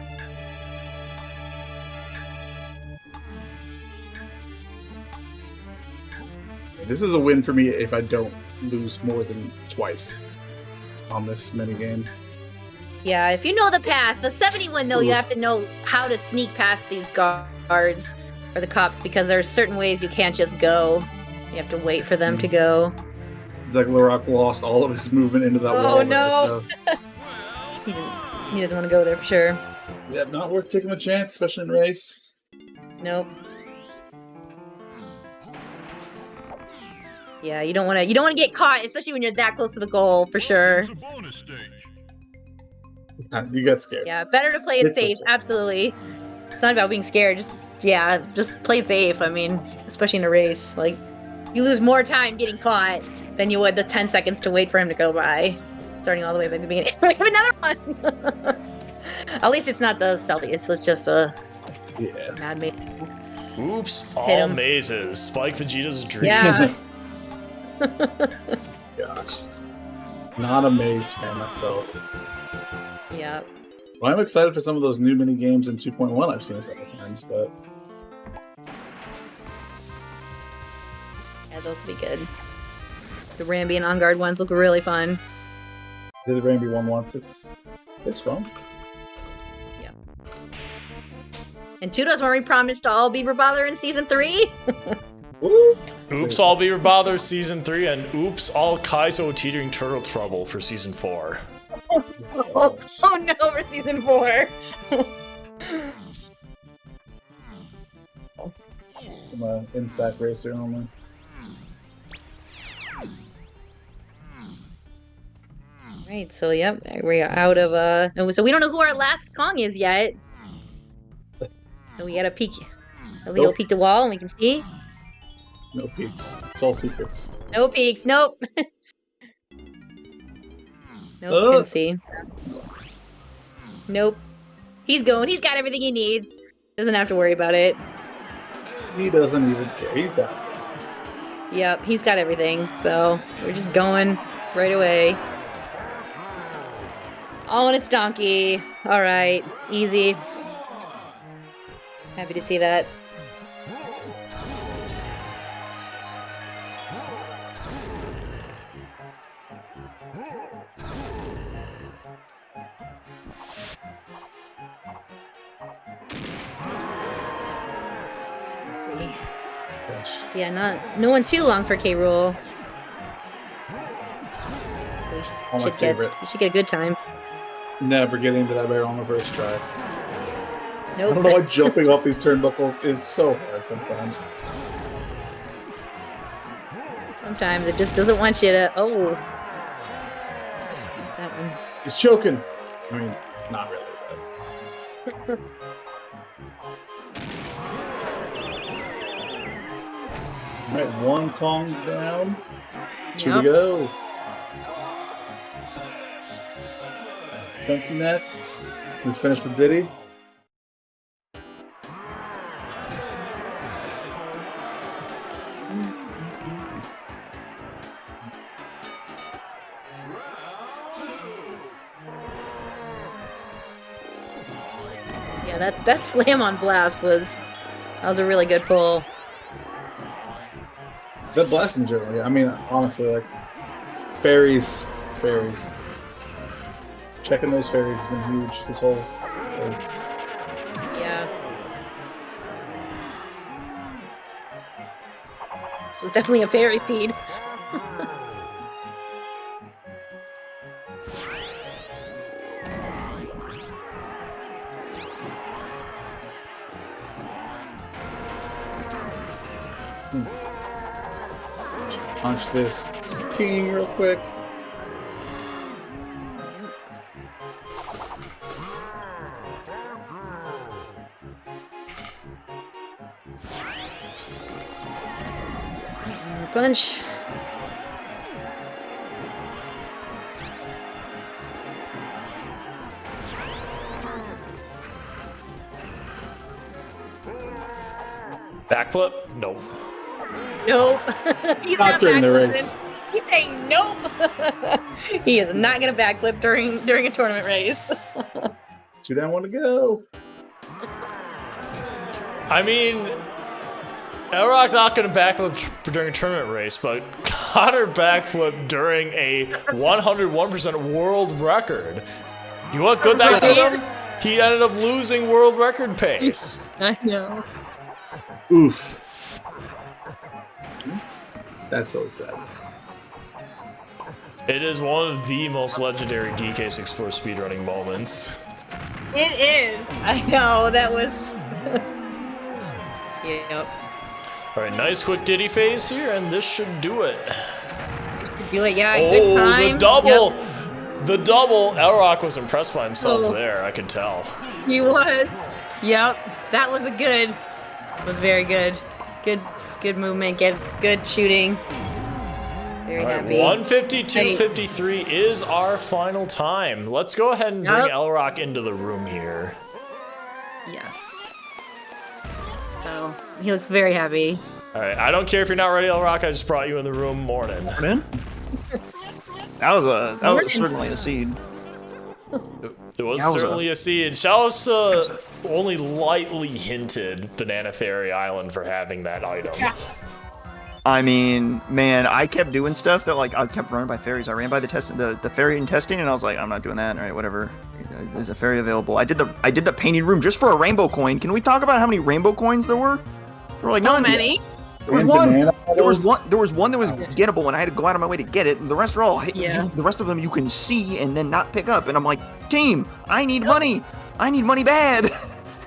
This is a win for me if I don't lose more than twice on this minigame. Yeah, if you know the path. The 71, though, you have to know how to sneak past these guards or the cops because there are certain ways you can't just go. You have to wait for them to go. It's like Lrauq lost all of his movement into that wall. Oh, no! There, so. He doesn't want to go there for sure. Yeah, not worth taking a chance, especially in race. Nope. Yeah, you don't want to get caught, especially when you're that close to the goal, for sure. You got scared. Yeah, better to play it safe. Okay. Absolutely. It's not about being scared. Just play it safe. I mean, especially in a race, like you lose more time getting caught than you would the 10 seconds to wait for him to go by. Starting all the way back at the beginning. We have another one. At least it's not the stealthiest. It's just a mad maze. Oops! All mazes. Spike Vegeta's dream. Yeah. Gosh. Not a maze fan myself. Yeah. Well, I'm excited for some of those new mini games in 2.1 I've seen a couple times, but yeah, those will be good. The Ramby and On Guard ones look really fun. I did the Ramby one once. It's fun. Yeah. And Tudos, when we promised to all Beaver Bother in season 3. Oops, all Beaver Bother season 3, and oops, all Kaizo Teetering Turtle Trouble for season 4. Oh no, for season 4. I'm an insect racer only. Right, so yep, we're out of so we don't know who our last Kong is yet. So we gotta peek. We'll peek the wall and we can see. No peeks. It's all secrets. No peeks. Nope. Nope. Can see. Nope. He's going. He's got everything he needs. Doesn't have to worry about it. He doesn't even care. He's got this. Yep. He's got everything. So we're just going right away. Oh, and it's Donkey. All right. Easy. Happy to see that. So yeah, no one too long for K. Rool. So you should get a good time. Never getting to that barrel on the first try. Nope. I don't know why jumping off these turnbuckles is so hard sometimes. Sometimes it just doesn't want you to. Oh, what's that one? He's choking. I mean, not really. But... All right, one Kong down. 2 to go. Chunky next. We finished with Diddy. Yeah, that slam on blast was a really good pull. That blast in general, yeah. I mean, honestly, like fairies. Checking those fairies has been huge this whole race. Yeah. This was definitely a fairy seed. Punch this king real quick. Punch. Backflip? Nope. Nope. He's Not during the backflipping. race. He's saying nope. He is not gonna backflip during a tournament race. 2 down, 1 to go. I mean, Lrauq not going to backflip during a tournament race, but Connor backflip during a 101% world record. You know what good that did him? He ended up losing world record pace. I know. Oof. That's so sad. It is one of the most legendary DK64 speedrunning moments. It is. I know. That was. Yep. All right, nice quick Diddy phase here, and this should do it. Do it, yeah. Good time. The double! Yep. The double! Elrauq was impressed by himself Oh. there, I could tell. He was. Yep. That was good. Was very good. Good movement. Good shooting. Very All right, happy. 152.53 is our final time. Let's go ahead and bring Yep. Lrauq into the room here. Yes. So he looks very happy. All right, I don't care if you're not ready, Lrauq. I just brought you in the room. Morning. Man, that was certainly a seed. It was Yowza. certainly a seed. Shout out to only lightly hinted Banana Fairy Island for having that item. Yeah. I mean, man, I kept doing stuff that like I kept running by fairies. I ran by the fairy in testing, and I was like, I'm not doing that. All right, whatever. There's a fairy available. I did the painted room just for a rainbow coin. Can we talk about how many rainbow coins there were? There were like So none. many. There was And one. banana There was butters. one that was gettable, and I had to go out of my way to get it. And the rest are all Yeah. the rest of them you can see and then not pick up. And I'm like, team, I need money. I need money bad.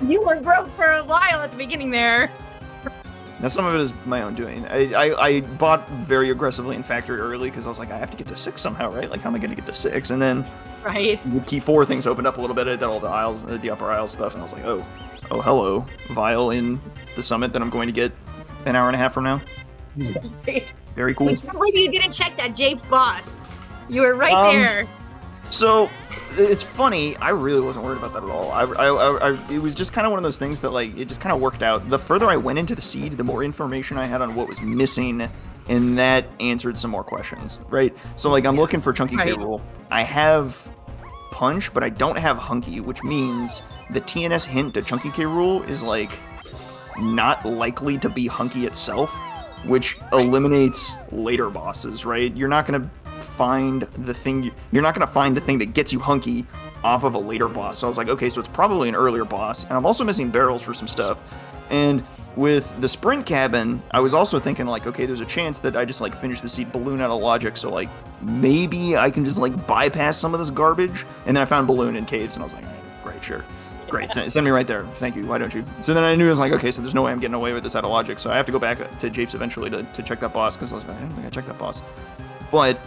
You were broke for a while at the beginning there. Now, some of it is my own doing. I bought very aggressively in factory early because I was like, I have to get to 6 somehow, right? Like, how am I going to get to 6? And then Right. with key 4, things opened up a little bit. I did all the aisles, the upper aisle stuff, and I was like, oh, hello, Vile in the summit that I'm going to get an hour and a half from now. Very cool. Which way you didn't check that Jape's boss? You were right there. So it's funny. I really wasn't worried about that at all. It was just kind of one of those things that like it just kind of worked out. The further I went into the seed, the more information I had on what was missing, and that answered some more questions. Right. So like I'm looking for Chunky K. Right. Rool. I have Punch, but I don't have Hunky, which means the TNS hint to Chunky K. Rool is like not likely to be Hunky itself, which eliminates later bosses. Right. You're not gonna find the thing that gets you Hunky off of a later boss. So I was like, okay, so it's probably an earlier boss, and I'm also missing barrels for some stuff. And with the sprint cabin, I was also thinking like, okay, there's a chance that I just like finish the seed balloon out of logic, so like maybe I can just like bypass some of this garbage. And then I found balloon in caves, and I was like, all right, great, sure. Great, send me right there. Thank you. Why don't you? So then I knew I was like, okay, so there's no way I'm getting away with this out of logic. So I have to go back to Japes eventually to check that boss, because I was like, I don't think I checked that boss. But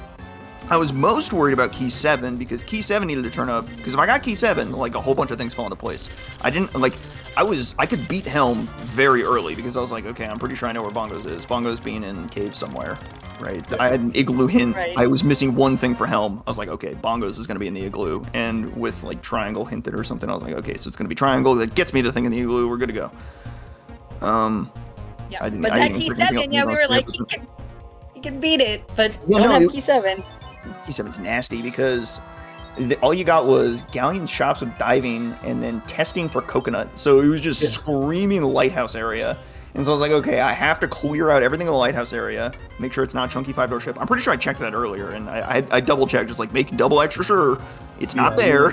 I was most worried about key 7 because key 7 needed to turn up. Because if I got key 7, like a whole bunch of things fall into place. I didn't like. I could beat Helm very early because I was like, okay, I'm pretty sure I know where Bongos is. Bongos being in cave somewhere, right? I had an igloo hint. Right. I was missing one thing for Helm. I was like, okay, Bongos is gonna be in the igloo, and with like triangle hinted or something, I was like, okay, so it's gonna be triangle that gets me the thing in the igloo. We're good to go. Yeah, but that key 7, yeah, we were like, he can beat it, but Yeah, don't no, have it- key 7. Key 7's nasty because all you got was Galleon shops with diving and then testing for coconut. So it was just screaming lighthouse area. And so I was like, okay, I have to clear out everything in the lighthouse area, make sure it's not chunky 5-door ship. I'm pretty sure I checked that earlier, and I double checked, just like make double extra sure it's not there.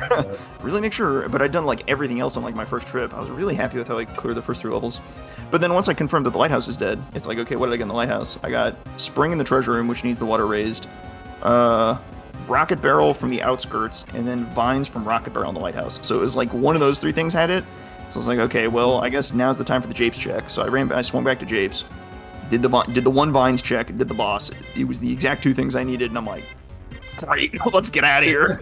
Really make sure. But I'd done like everything else on like my first trip. I was really happy with how I cleared the first 3 levels. But then once I confirmed that the lighthouse is dead, it's like, okay, what did I get in the lighthouse? I got Spring in the treasure room, which needs the water raised. Rocket barrel from the outskirts, and then vines from rocket barrel in the lighthouse. So it was like one of those 3 things had it. So I was like, okay, well, I guess now's the time for the Japes check. So I swung back to Japes, did the 1 vines check, did the boss. It was the exact 2 things I needed, and I'm like, great, let's get out of here.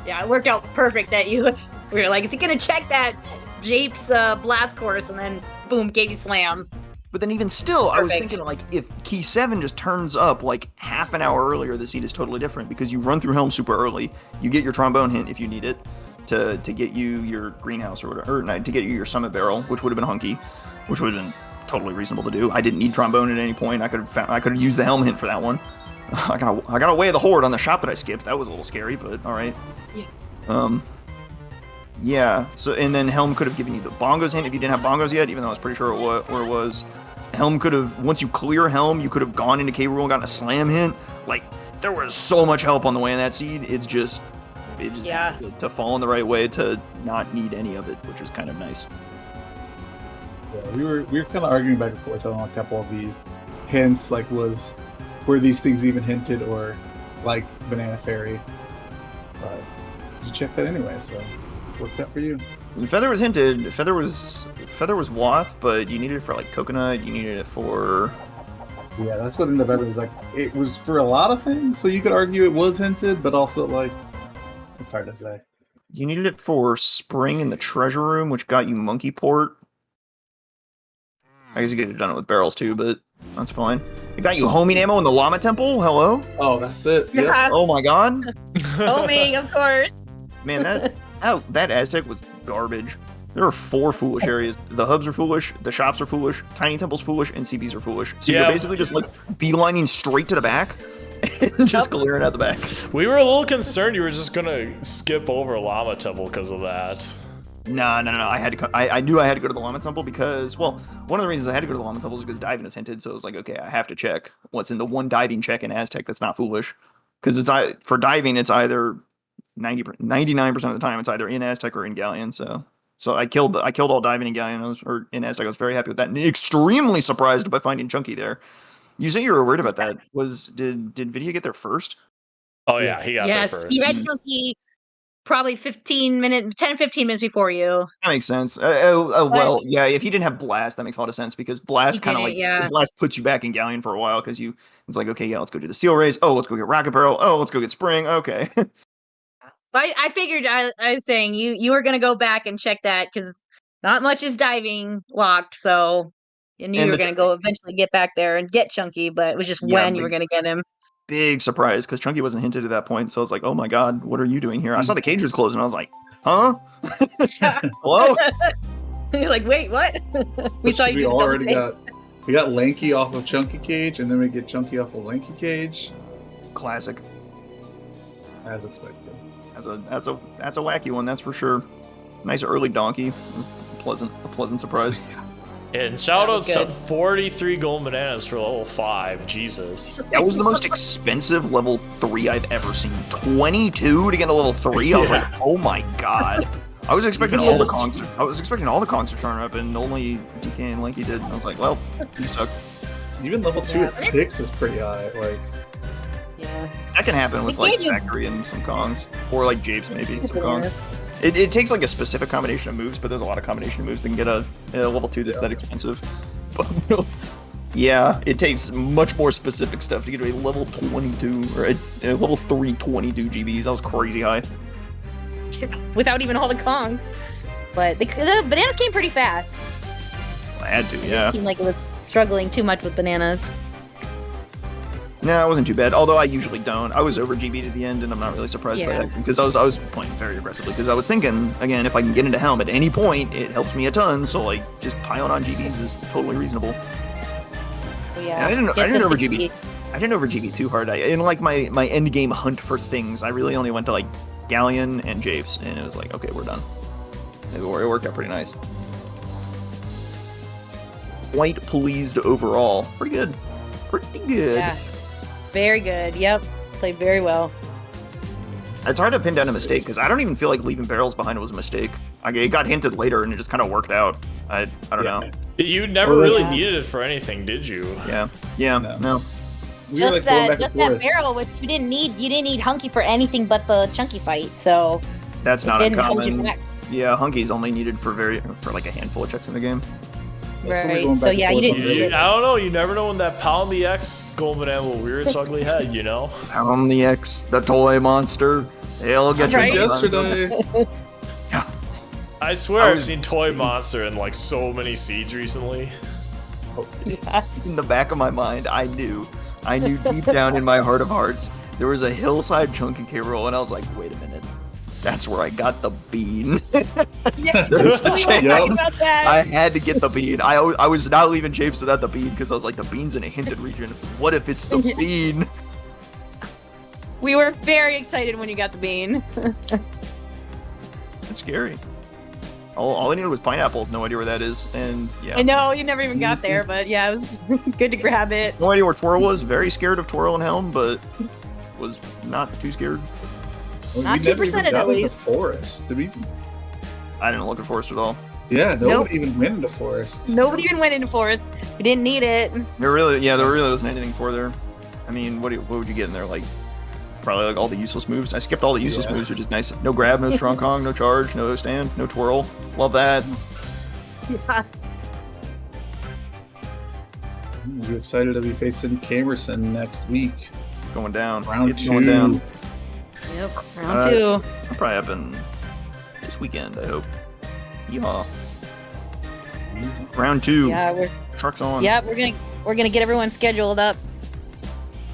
Yeah, it worked out perfect that we were like, is he gonna check that Japes blast course, and then boom, gave you slam. But then even still, I was Perfect. thinking like, if key 7 just turns up like half an hour earlier, the seed is totally different because you run through Helm super early. You get your trombone hint if you need it to get you your greenhouse or whatever, or no, to get you your summit barrel, which would have been hunky, which would have been totally reasonable to do. I didn't need trombone at any point. I could have used the Helm hint for that one. I got away the horde on the shop that I skipped. That was a little scary, but all right. Yeah. So and then Helm could have given you the bongos hint if you didn't have bongos yet, even though I was pretty sure where it was. Helm could have, once you clear Helm, you could have gone into K. Rool and gotten a slam hint. Like, there was so much help on the way in that seed. It just Yeah. to fall in the right way to not need any of it, which was kind of nice. Yeah, we were kind of arguing back and forth on a couple of the hints, like were these things even hinted, or like Banana Fairy. But you checked that anyway, so worked out for you. Feather was hinted. Feather was Wath, but you needed it for like coconut. You needed it for Yeah, that's what ended up happening. Like it was for a lot of things, so you could argue it was hinted, but also like it's hard to say. You needed it for Spring in the treasure room, which got you Monkey Port. I guess you could have done it with barrels too, but that's fine. It got you homing ammo in the Llama Temple. Hello. Oh, that's it. Yep. Yeah. Oh my god. Homing, of course. Man, that Aztec was garbage. There are 4 foolish areas. The hubs are foolish, the shops are foolish, Tiny Temple's foolish, and CBs are foolish. So you're basically just like beelining straight to the back and just clearing out the back. We were a little concerned you were just gonna skip over Llama Temple because of that. No. I had to. I knew I had to go to the Llama Temple because, well, one of the reasons I had to go to the Llama Temple is because diving is hinted. So I was like, okay, I have to check what's in the one diving check in Aztec that's not foolish. Because for diving, it's either 99% of the time it's either in Aztec or in Galleon. So I killed all diving in Galleon or in Aztec. I was very happy with that, and extremely surprised by finding Chunky there. You say you were worried about that. Did Vidya get there first? Oh yeah, he got Yes, there first. he read Chunky probably 15 minutes before you. That makes sense. Well, yeah. If you didn't have Blast, that makes a lot of sense because Blast He kind of like didn't, yeah. Blast puts you back in Galleon for a while because it's like, okay, yeah, let's go do the Seal Raise. Oh, let's go get Rocket Barrel. Oh, let's go get Spring. Okay. But I figured I was saying you were gonna go back and check that because not much is diving locked, so I knew And you were the gonna go eventually get back there and get Chunky, but it was just Yeah, when you were gonna get him. Big surprise because Chunky wasn't hinted at that point. So I was like, oh my god, what are you doing here? I saw the cage was closed and I was like, huh? Hello? You're like, wait, what? we saw you. We do the double already take. we got Lanky off of Chunky Cage, and then we get Chunky off of Lanky Cage, Classic. as expected. That's a wacky one, that's for sure. Nice early donkey. A pleasant surprise. And shoutouts That to was good. 43 gold bananas for level 5. Jesus. That was the most expensive level 3 I've ever seen. 22 to get to level 3? I was like, oh my god. I was expecting all the Kongs to turn up, and only DK and Lanky did. I was like, well, you suck. Even level 2 at 6 is pretty high. Like, Yeah. That can happen with It like gave you- Factory and some Kongs. Or like Japes maybe, some Kongs. It takes like a specific combination of moves, but there's a lot of combination of moves that can get a level 2 that's that expensive. Yeah, it takes much more specific stuff to get to a level 22 or a level 322 GBs. That was crazy high. Without even all the Kongs. But the bananas came pretty fast. I had to, It yeah. didn't seem like it was struggling too much with bananas. No, it wasn't too bad. Although I usually don't. I was over GB to the end, and I'm not really surprised by Yeah. that because I was playing very aggressively. Because I was thinking, again, if I can get into Helm at any point, it helps me a ton. So like, just piling on GBs is totally reasonable. So, yeah. I didn't Get this over to GB. I didn't over GB too hard. In like my end game hunt for things, I really only went to like Galleon and Japes, and it was like, okay, we're done. It worked out pretty nice. Quite pleased overall. Pretty good. Pretty good. Yeah. Very good. Yep. Played very well. It's hard to pin down a mistake because I don't even feel like leaving barrels behind was a mistake. Like, it got hinted later and it just kind of worked out. I don't know. You never really needed it for anything, did you? Yeah. We No. were, Just like, going that, back just and that forth. barrel, which you didn't need Hunky for anything but the chunky fight. So That's it not didn't hold you uncommon. back. Yeah, Hunky's only needed for like a handful of checks in the game. Right. going So back and yeah, you forth didn't on need it. it. I don't know. You never know when that Pound the X Gold Banana will rear its ugly head, you know? Pound the X, the toy monster. They'll get Right. you Yesterday. I swear I I've was- seen Toy Monster in like so many seeds recently. In the back of my mind, I knew deep down in my heart of hearts, there was a hillside chunky K roll, and I was like, wait a minute. That's where I got the bean. Yeah, There's a we were chance. talking about that. I had to get the bean. I was not leaving Japes without the bean because I was like, the bean's in a hinted region. What if it's the bean? We were very excited when you got the bean. It's scary. All I needed was pineapple. No idea where that is, and yeah. I know you never even got there, but yeah, it was good to grab it. No idea where Twirl was. Very scared of Twirl and Helm, but was not too scared. Not we never 2% even at got in the least. forest. Did we? I didn't look at Forest at all. Yeah, no Nope. one even went into forest. Nobody even went into forest. We didn't need it. There really wasn't anything for there. I mean, what would you get in there? Like, probably like all the useless moves. I skipped all the useless Yeah. moves, which is nice. No grab, no strong Kong, no charge, no stand, no twirl. Love that. Yeah. We're excited to be facing Camerson next week. Going down. Round It's 2. going down. Yep. Round 2. It'll probably happen this weekend, I hope. Yeehaw. Round 2. Yeah, we're Trucks on. we're gonna get everyone scheduled up.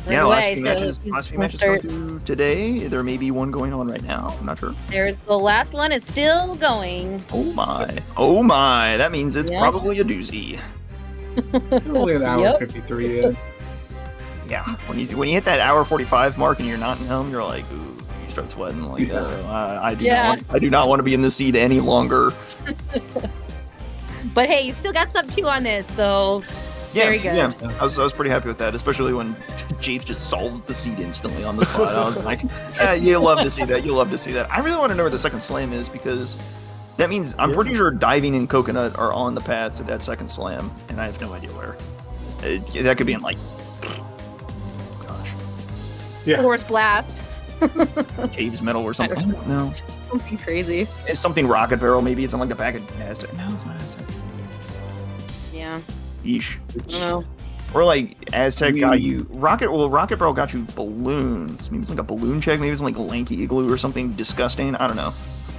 Right Yeah, away, last few we'll matches start- going through today. There may be one going on right now. I'm not sure. There's the last one is still going. Oh my. Oh my. That means it's Yeah. probably a doozy. Only an hour Yep. 53 in. Yeah. When you hit that hour 45 mark and you're not in Helm, you're like, ooh, you start sweating. Like, Yeah. I do not want to be in this seat any longer. But hey, you still got sub 2 on this, so Yeah, very good. Yeah, I was pretty happy with that, especially when Japes just solved the seat instantly on the spot. I was like, yeah, you love to see that. You love to see that. I really want to know where the second slam is because that means I'm pretty sure diving and coconut are on the path to that second slam, and I have no idea where. That could be in like, gosh, Yeah. Force blast. Caves metal or something. I don't know. Something crazy. It's something rocket barrel. Maybe it's in like the back of Aztec. No, it's not Aztec. Yeah. Yeesh. I don't know. Or like Aztec got you rocket barrel got you balloons. Maybe it's like a balloon check. Maybe it's like a lanky igloo or something disgusting. I don't know.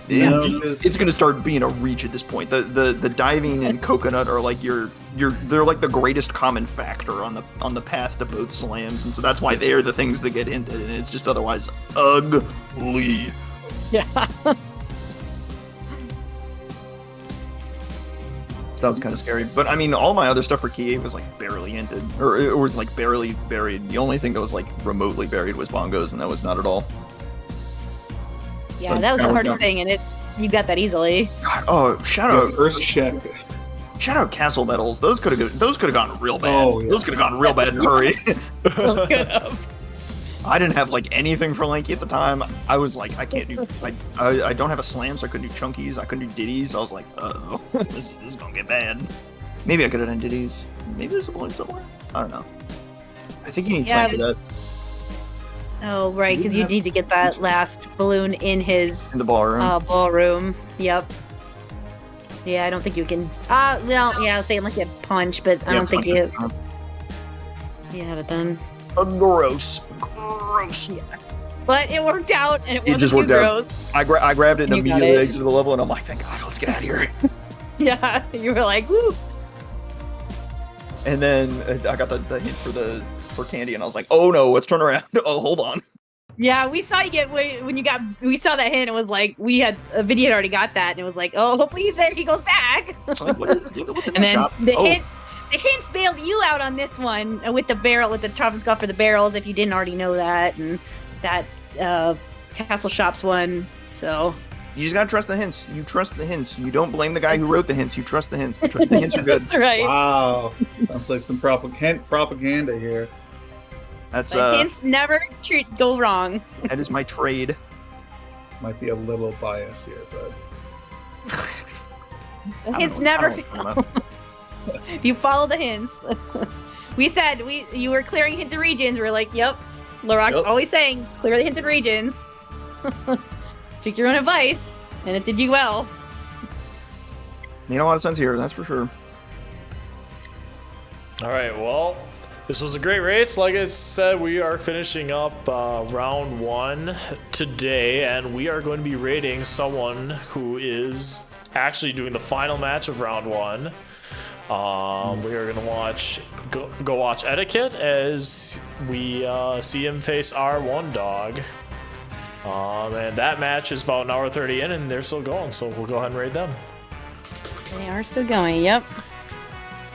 No, It's gonna start being a reach at this point. The diving and coconut are like they're like the greatest common factor on the path to both slams, and so that's why they're the things that get hinted, and it's just otherwise ugly. Yeah. So that was kind of scary. But I mean, all my other stuff for Key 8 was like barely hinted, or it was like barely buried. The only thing that was like remotely buried was bongos, and that was not at all. Yeah, that was the But- hardest thing, and you got that easily. God, oh, Shadow First check. Castle medals. Those could have gone real bad. Oh, yeah. Those could have gone real bad in a hurry. That's good enough. I didn't have like anything for Lanky at the time. I was like, I can't do. I don't have a slam, so I couldn't do chunkies. I couldn't do ditties. I was like, oh, this is gonna get bad. Maybe I could have done ditties. Maybe there's a balloon somewhere. I don't know. I think you need Yeah, slam for that Oh, right, because you need to get that last balloon in his in the ballroom. ballroom. Yep. Yeah, I don't think you can. Well, yeah, I was saying like a punch, but I don't think you. He had it then. Gross. But it worked out, and it wasn't just too worked out. gross. I grabbed it and You got immediately it. exited the level, and I'm like, thank God, let's get out of here. Yeah, you were like, woo. And then I got the hint for candy, and I was like, oh no, let's turn around. Oh, hold on. Yeah, we saw you get when you got. We saw that hint. It was like Vidya had already got that, and it was like, oh, hopefully he's there. He goes back. It's like, what's in And that then shop? the Oh, hints bailed you out on this one with the Travis Scott for the barrels. If you didn't already know that, and that Castle Shops one. So you just gotta trust the hints. You trust the hints. You don't blame the guy who wrote the hints. You trust the hints. You trust the hints are good. That's right. Wow. Sounds like some propaganda here. That's But hints never go wrong. that is my trade. Might be a little bias here, but The I hints don't know- never I don't know. If you follow the hints. We said you were clearing hinted regions. We're like, yep. Lrauq's Yep. always saying, clear the hinted regions. Took your own advice, and it did you well. Made a lot of sense here, that's for sure. All right, well, this was a great race. Like I said, we are finishing up round 1 today, and we are going to be rating someone who is actually doing the final match of round 1. We are gonna go watch Etiquette as we see him face R1 Dog. And that match is about an hour 30 in, and they're still going, so we'll go ahead and raid them. They are still going, yep.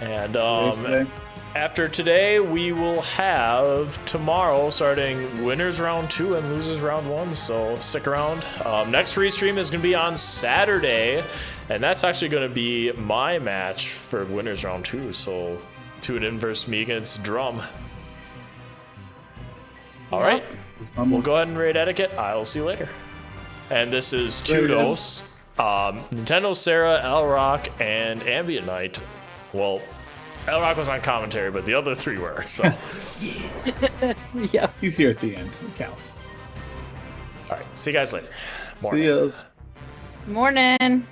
And race today. after today, we will have tomorrow starting winners round 2 and losers round 1, so stick around. Next restream is going to be on Saturday, and that's actually going to be my match for winners round 2, so tune in versus me against Drum. All right, we'll go ahead and raid Etiquette. I'll see you later. And this is Tudos, Nintendo Sarah, Lrauq, and Ambient Night. Well, Lrauq was on commentary, but the other 3 were, so. Yeah. He's here at the end. It counts. All right, see you guys later. See yous. Morning.